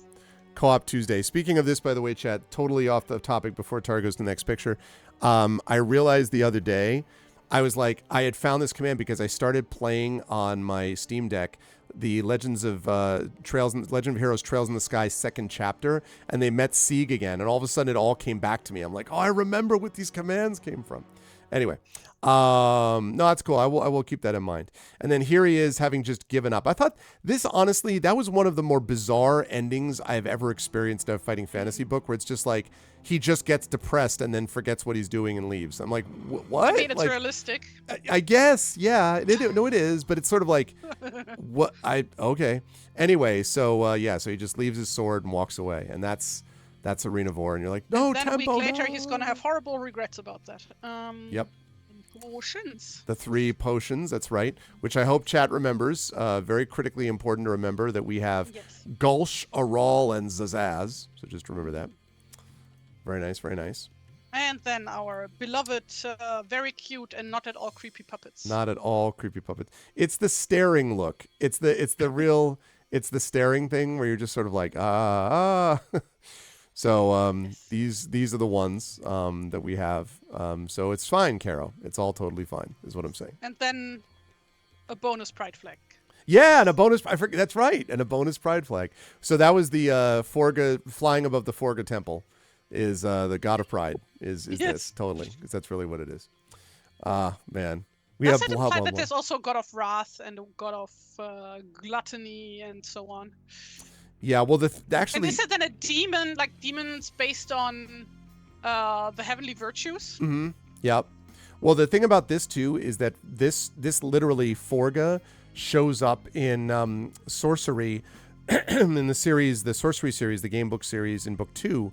Co-op Tuesday. Speaking of this, by the way, chat, totally off the topic before Tara goes to the next picture. I realized the other day, I was like, I had found this command because I started playing on my Steam Deck the Legend of Heroes Trails in the Sky second chapter, and they met Sieg again, and all of a sudden it all came back to me. I'm like, oh, I remember what these commands came from. Anyway, no, that's cool. I will keep that in mind. And then here he is having just given up. I thought this, honestly, that was one of the more bizarre endings I've ever experienced in a fighting fantasy book, where it's just like he just gets depressed and then forgets what he's doing and leaves. I'm like, what? I mean, it's like, realistic. I guess, yeah. No, it is, but it's sort of like, what? Okay. Anyway, so so he just leaves his sword and walks away, and that's Arena of War, and you're like, no, and then tempo, a week later, no. he's gonna have horrible regrets about that. Yep. Potions. The 3 potions, that's right, which I hope chat remembers. Very critically important to remember that we have Gulch, Aral, and Zazaz. So just remember that. Very nice, very nice. And then our beloved, very cute and not at all creepy puppets. Not at all creepy puppets. It's the staring look. It's the real. It's the staring thing where you're just sort of like So these are the ones that we have. So it's fine, Caro. It's all totally fine, is what I'm saying. And then a bonus pride flag. Yeah, and a bonus. I forget. That's right, and a bonus pride flag. So that was the Forga flying above the Forga temple. Is the god of pride? Is this totally? Because that's really what it is. Man, we Does have it blah imply blah that blah. there's also god of wrath and a god of gluttony and so on? Yeah, well, actually, And is it then a demon, like demons based on the heavenly virtues? Mm-hmm. Yep. Well, the thing about this too is that this literally Forga shows up in sorcery in the series, the sorcery series, the game book series in book 2,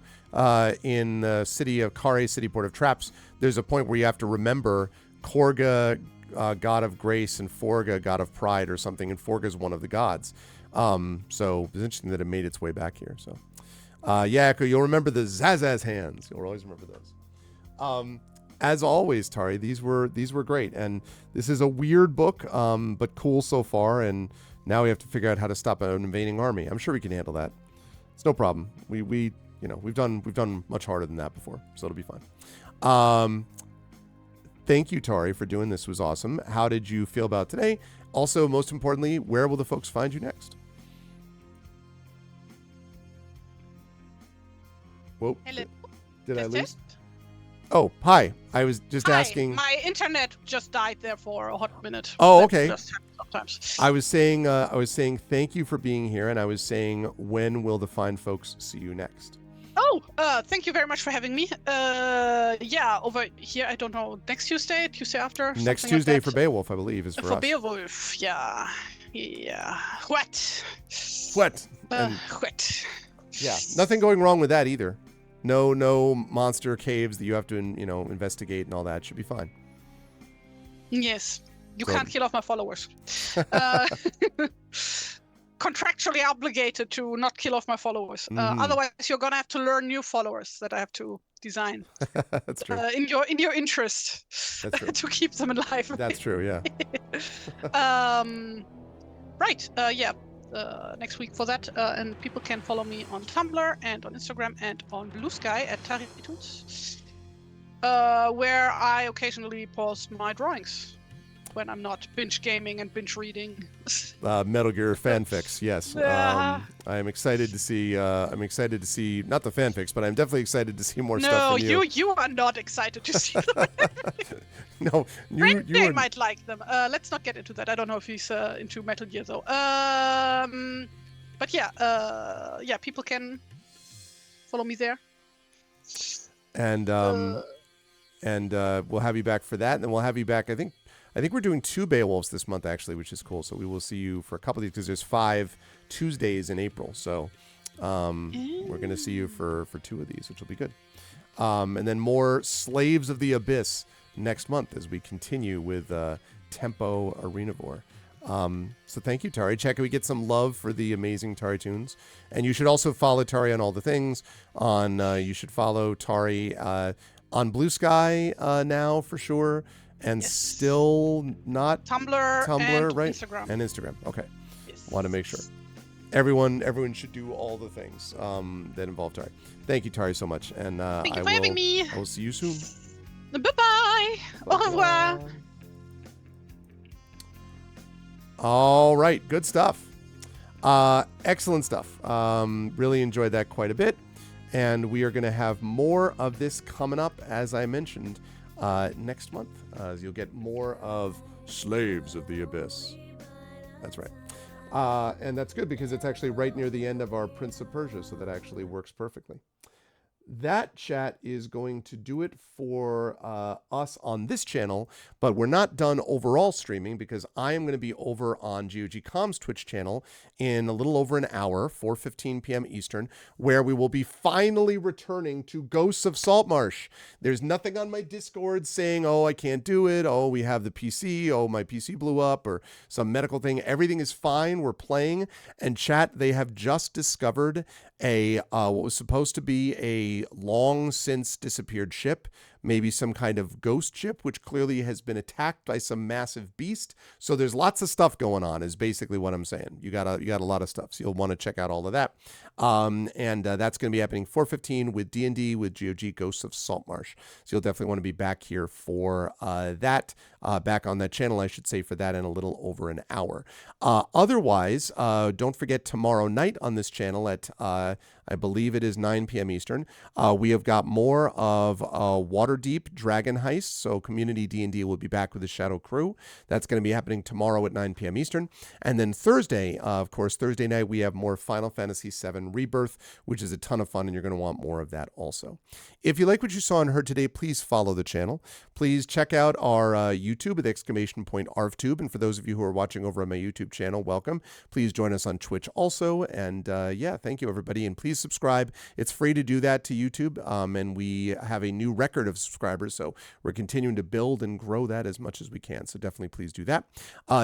in the city of Kare, city port of traps. There's a point where you have to remember Korga, god of grace, and Forga, god of pride, or something. And Forga is one of the gods. So it's interesting that it made its way back here. So, Echo, you'll remember the Zazaz hands. You'll always remember those. As always, Tari, these were great, and this is a weird book, but cool so far. And now we have to figure out how to stop an invading army. I'm sure we can handle that. It's no problem. We've done much harder than that before, so it'll be fine. Thank you, Tari, for doing this. It was awesome. How did you feel about today? Also, most importantly, where will the folks find you next? Whoa. Hello. Did I Test, lose? test. Oh, hi. I was just Hi, asking. my internet just died there for a hot minute. Oh, That okay. just happens sometimes. I was saying thank you for being here, and I was saying when will the fine folks see you next? Oh, thank you very much for having me. Yeah, over here, I don't know, next Tuesday after? Next something Tuesday like for that. Beowulf, I believe, is for us. Beowulf, yeah. What? What? And, What? yeah, nothing going wrong with that either. No monster caves that you have to investigate and all that. Should be fine. Yes, you So- can't kill off my followers. Contractually obligated to not kill off my followers. Mhm. Otherwise, you're gonna have to learn new followers that I have to design That's true. in your interest That's true. to keep them alive. That's true. Yeah. Right. Next week for that, and people can follow me on Tumblr and on Instagram and on Blue Sky at TariToons, where I occasionally post my drawings. when I'm not binge gaming and binge reading. Metal Gear fanfics, yes. I'm excited to see. Not the fanfics, but I'm definitely excited to see more stuff No, from you. you are not excited to see them. No, Frank you are. might like them. Let's not get into that. I don't know if he's into Metal Gear though. But yeah, people can follow me there. And we'll have you back for that, and then we'll have you back. I think we're doing 2 Beowulfs this month actually, which is cool. So we will see you for a couple of these because there's 5 Tuesdays in April. So we're gonna see you for 2 of these, which will be good. And then more Slaves of the Abyss next month as we continue with Tempo Arenavore. So thank you, Tari. Check, we get some love for the amazing TariToons. And you should also follow Tari on all the things. You should follow Tari on Blue Sky now for sure. And Yes. still not Tumblr and right? Instagram. And Instagram. Okay. Yes. Want to make sure. Everyone should do all the things that involve Tari. Thank you, Tari, so much. And Thank you for having me. I will see you soon. Bye-bye. Au revoir. All right, good stuff. Excellent stuff. Really enjoyed that quite a bit. And we are going to have more of this coming up, as I mentioned, next month. You'll get more of Slaves of the Abyss. That's right. And that's good because it's actually right near the end of our Prince of Persia, so that actually works perfectly. That, chat, is going to do it for us on this channel, but we're not done overall streaming because I am going to be over on GOG.com's Twitch channel in a little over an hour, 4:15 p.m. Eastern, where we will be finally returning to Ghosts of Saltmarsh. There's nothing on my Discord saying, oh, I can't do it, oh, we have the PC, oh, my PC blew up, or some medical thing. Everything is fine. We're playing. And chat, they have just discovered a what was supposed to be a long since disappeared ship, maybe some kind of ghost ship, which clearly has been attacked by some massive beast. So there's lots of stuff going on, is basically what I'm saying. You got a lot of stuff, so you'll want to check out all of that. And that's going to be happening 4:15 with D&D with GOG Ghosts of Saltmarsh. So you'll definitely want to be back here for that, back on that channel, I should say, for that in a little over an hour. Otherwise, don't forget tomorrow night on this channel at I believe it is 9 p.m. Eastern. We have got more of Waterdeep Dragon Heist. So Community D&D will be back with the Shadow Crew. That's going to be happening tomorrow at 9 p.m. Eastern. And then Thursday, of course, Thursday night, we have more Final Fantasy VII Rebirth, which is a ton of fun, and you're going to want more of that also. If you like what you saw and heard today, please follow the channel. Please check out our YouTube with !ArvTube. And for those of you who are watching over on my YouTube channel, welcome. Please join us on Twitch also. And yeah, thank you, everybody. And please subscribe. It's free to do that to YouTube. And we have a new record of subscribers. So we're continuing to build and grow that as much as we can. So definitely please do that.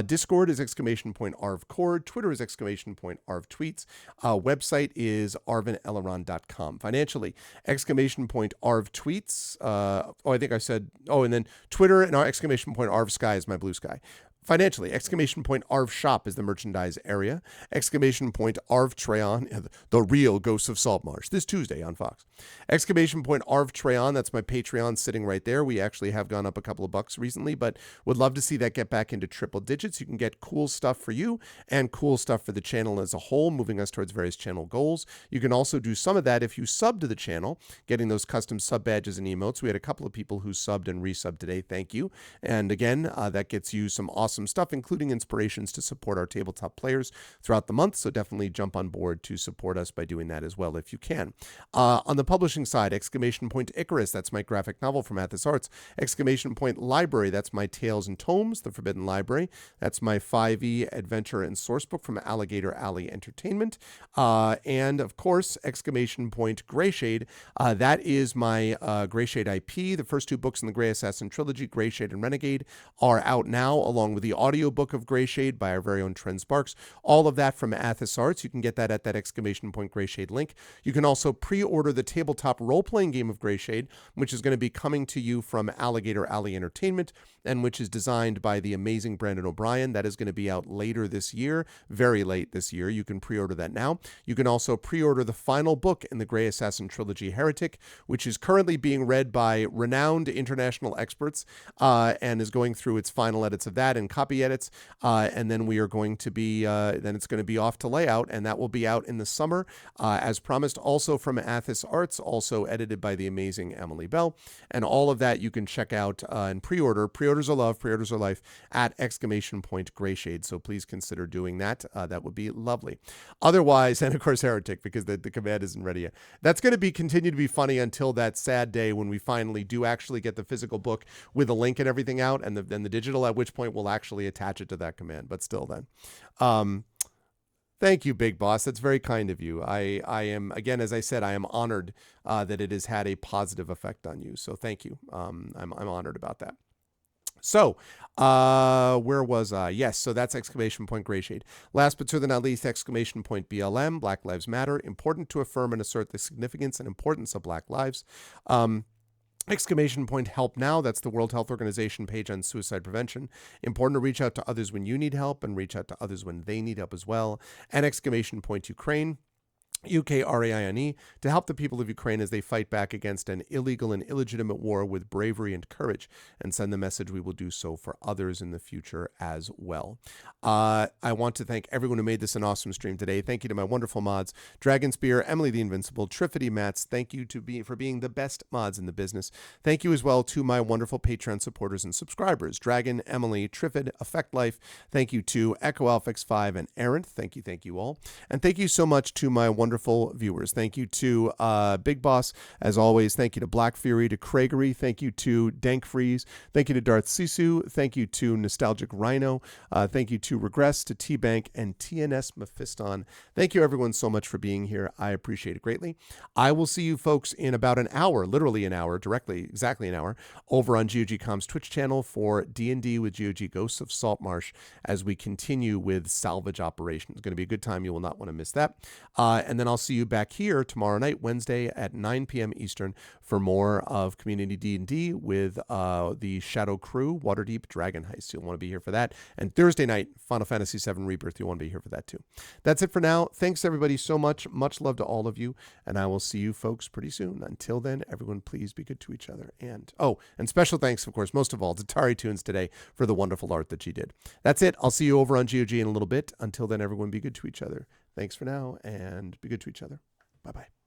Discord is !ArvCord. Twitter is !ArvTweets. Website is arvineleron.com. Financially, !ArvTweets. I think I said, and then Twitter and our !ArvSky is my blue sky. Financially, !ArvShop is the merchandise area. !ArvTreon, the real Ghosts of Saltmarsh, this Tuesday on Fox. !ArvTreon, that's my Patreon sitting right there. We actually have gone up a couple of bucks recently, but would love to see that get back into triple digits. You can get cool stuff for you and cool stuff for the channel as a whole, moving us towards various channel goals. You can also do some of that if you sub to the channel, getting those custom sub badges and emotes. We had a couple of people who subbed and resubbed today. Thank you. And again, that gets you some awesome stuff, including inspirations to support our tabletop players throughout the month. So definitely jump on board to support us by doing that as well if you can. On the publishing side, !Icarus, that's my graphic novel from Athos Arts. !Library, that's my Tales and Tomes, The Forbidden Library. That's my 5e adventure and sourcebook from Alligator Alley Entertainment. And of course, !Greyshade, that is my Greyshade IP. The first 2 books in the Grey Assassin trilogy, Greyshade and Renegade, are out now along with with the audiobook of Gray Shade by our very own Trent Sparks. All of that from Athos Arts. You can get that at that exclamation point Gray Shade link. You can also pre-order the tabletop role-playing game of Gray Shade, which is going to be coming to you from Alligator Alley Entertainment, and which is designed by the amazing Brandon O'Brien. That is going to be out later this year, very late this year. You can pre-order that now. You can also pre-order the final book in the Grey Assassin trilogy, Heretic, which is currently being read by renowned international experts and is going through its final edits of that and copy edits. And then we are going to be, then it's going to be off to layout, and that will be out in the summer, as promised, also from Athos Arts, also edited by the amazing Emily Bell. And all of that you can check out and pre-order. Pre-orders are love, pre-orders are life at exclamation point Gray Shade. So please consider doing that. That would be lovely. Otherwise, and of course Heretic, because the command isn't ready yet. That's going to continue to be funny until that sad day when we finally do actually get the physical book with a link and everything out, and then the digital, at which point we'll actually attach it to that command. But still then. Thank you, Big Boss. That's very kind of you. I am, again, as I said, I am honored that it has had a positive effect on you. So thank you. I'm honored about that. So, where was I? Yes, so that's exclamation point Gray Shade. Last but certainly not least, exclamation point BLM, Black Lives Matter. Important to affirm and assert the significance and importance of Black lives. Exclamation point Help Now. That's the World Health Organization page on suicide prevention. Important to reach out to others when you need help and reach out to others when they need help as well. And exclamation point Ukraine. UKRAINE, to help the people of Ukraine as they fight back against an illegal and illegitimate war with bravery and courage, and send the message we will do so for others in the future as well. I want to thank everyone who made this an awesome stream today. Thank you to my wonderful mods, Dragon Spear, Emily the Invincible, Triffity Mats. Thank you for being the best mods in the business. Thank you as well to my wonderful Patreon supporters and subscribers, Dragon, Emily, Triffid, Effect Life. Thank you to Echo Alphix 5 and Aaron. Thank you all. And thank you so much to my wonderful viewers. Thank you to Big Boss, as always. Thank you to Black Fury, to Craigery. Thank you to Dank Freeze. Thank you to Darth Sisu. Thank you to Nostalgic Rhino. Thank you to Regress, to T-Bank, and TNS Mephiston. Thank you everyone so much for being here. I appreciate it greatly. I will see you folks in about an hour, literally an hour, exactly an hour, over on GOG.com's Twitch channel for D&D with GOG Ghosts of Saltmarsh as we continue with Salvage Operations. It's going to be a good time. You will not want to miss that. And then I'll see you back here tomorrow night, Wednesday at 9 p.m. Eastern for more of Community D&D with the Shadow Crew Waterdeep Dragon Heist. You'll want to be here for that. And Thursday night, Final Fantasy VII Rebirth. You'll want to be here for that too. That's it for now. Thanks everybody so much. Much love to all of you. And I will see you folks pretty soon. Until then, everyone please be good to each other. And special thanks, of course, most of all to TariToons today for the wonderful art that she did. That's it. I'll see you over on GOG in a little bit. Until then, everyone be good to each other. Thanks for now, and be good to each other. Bye-bye.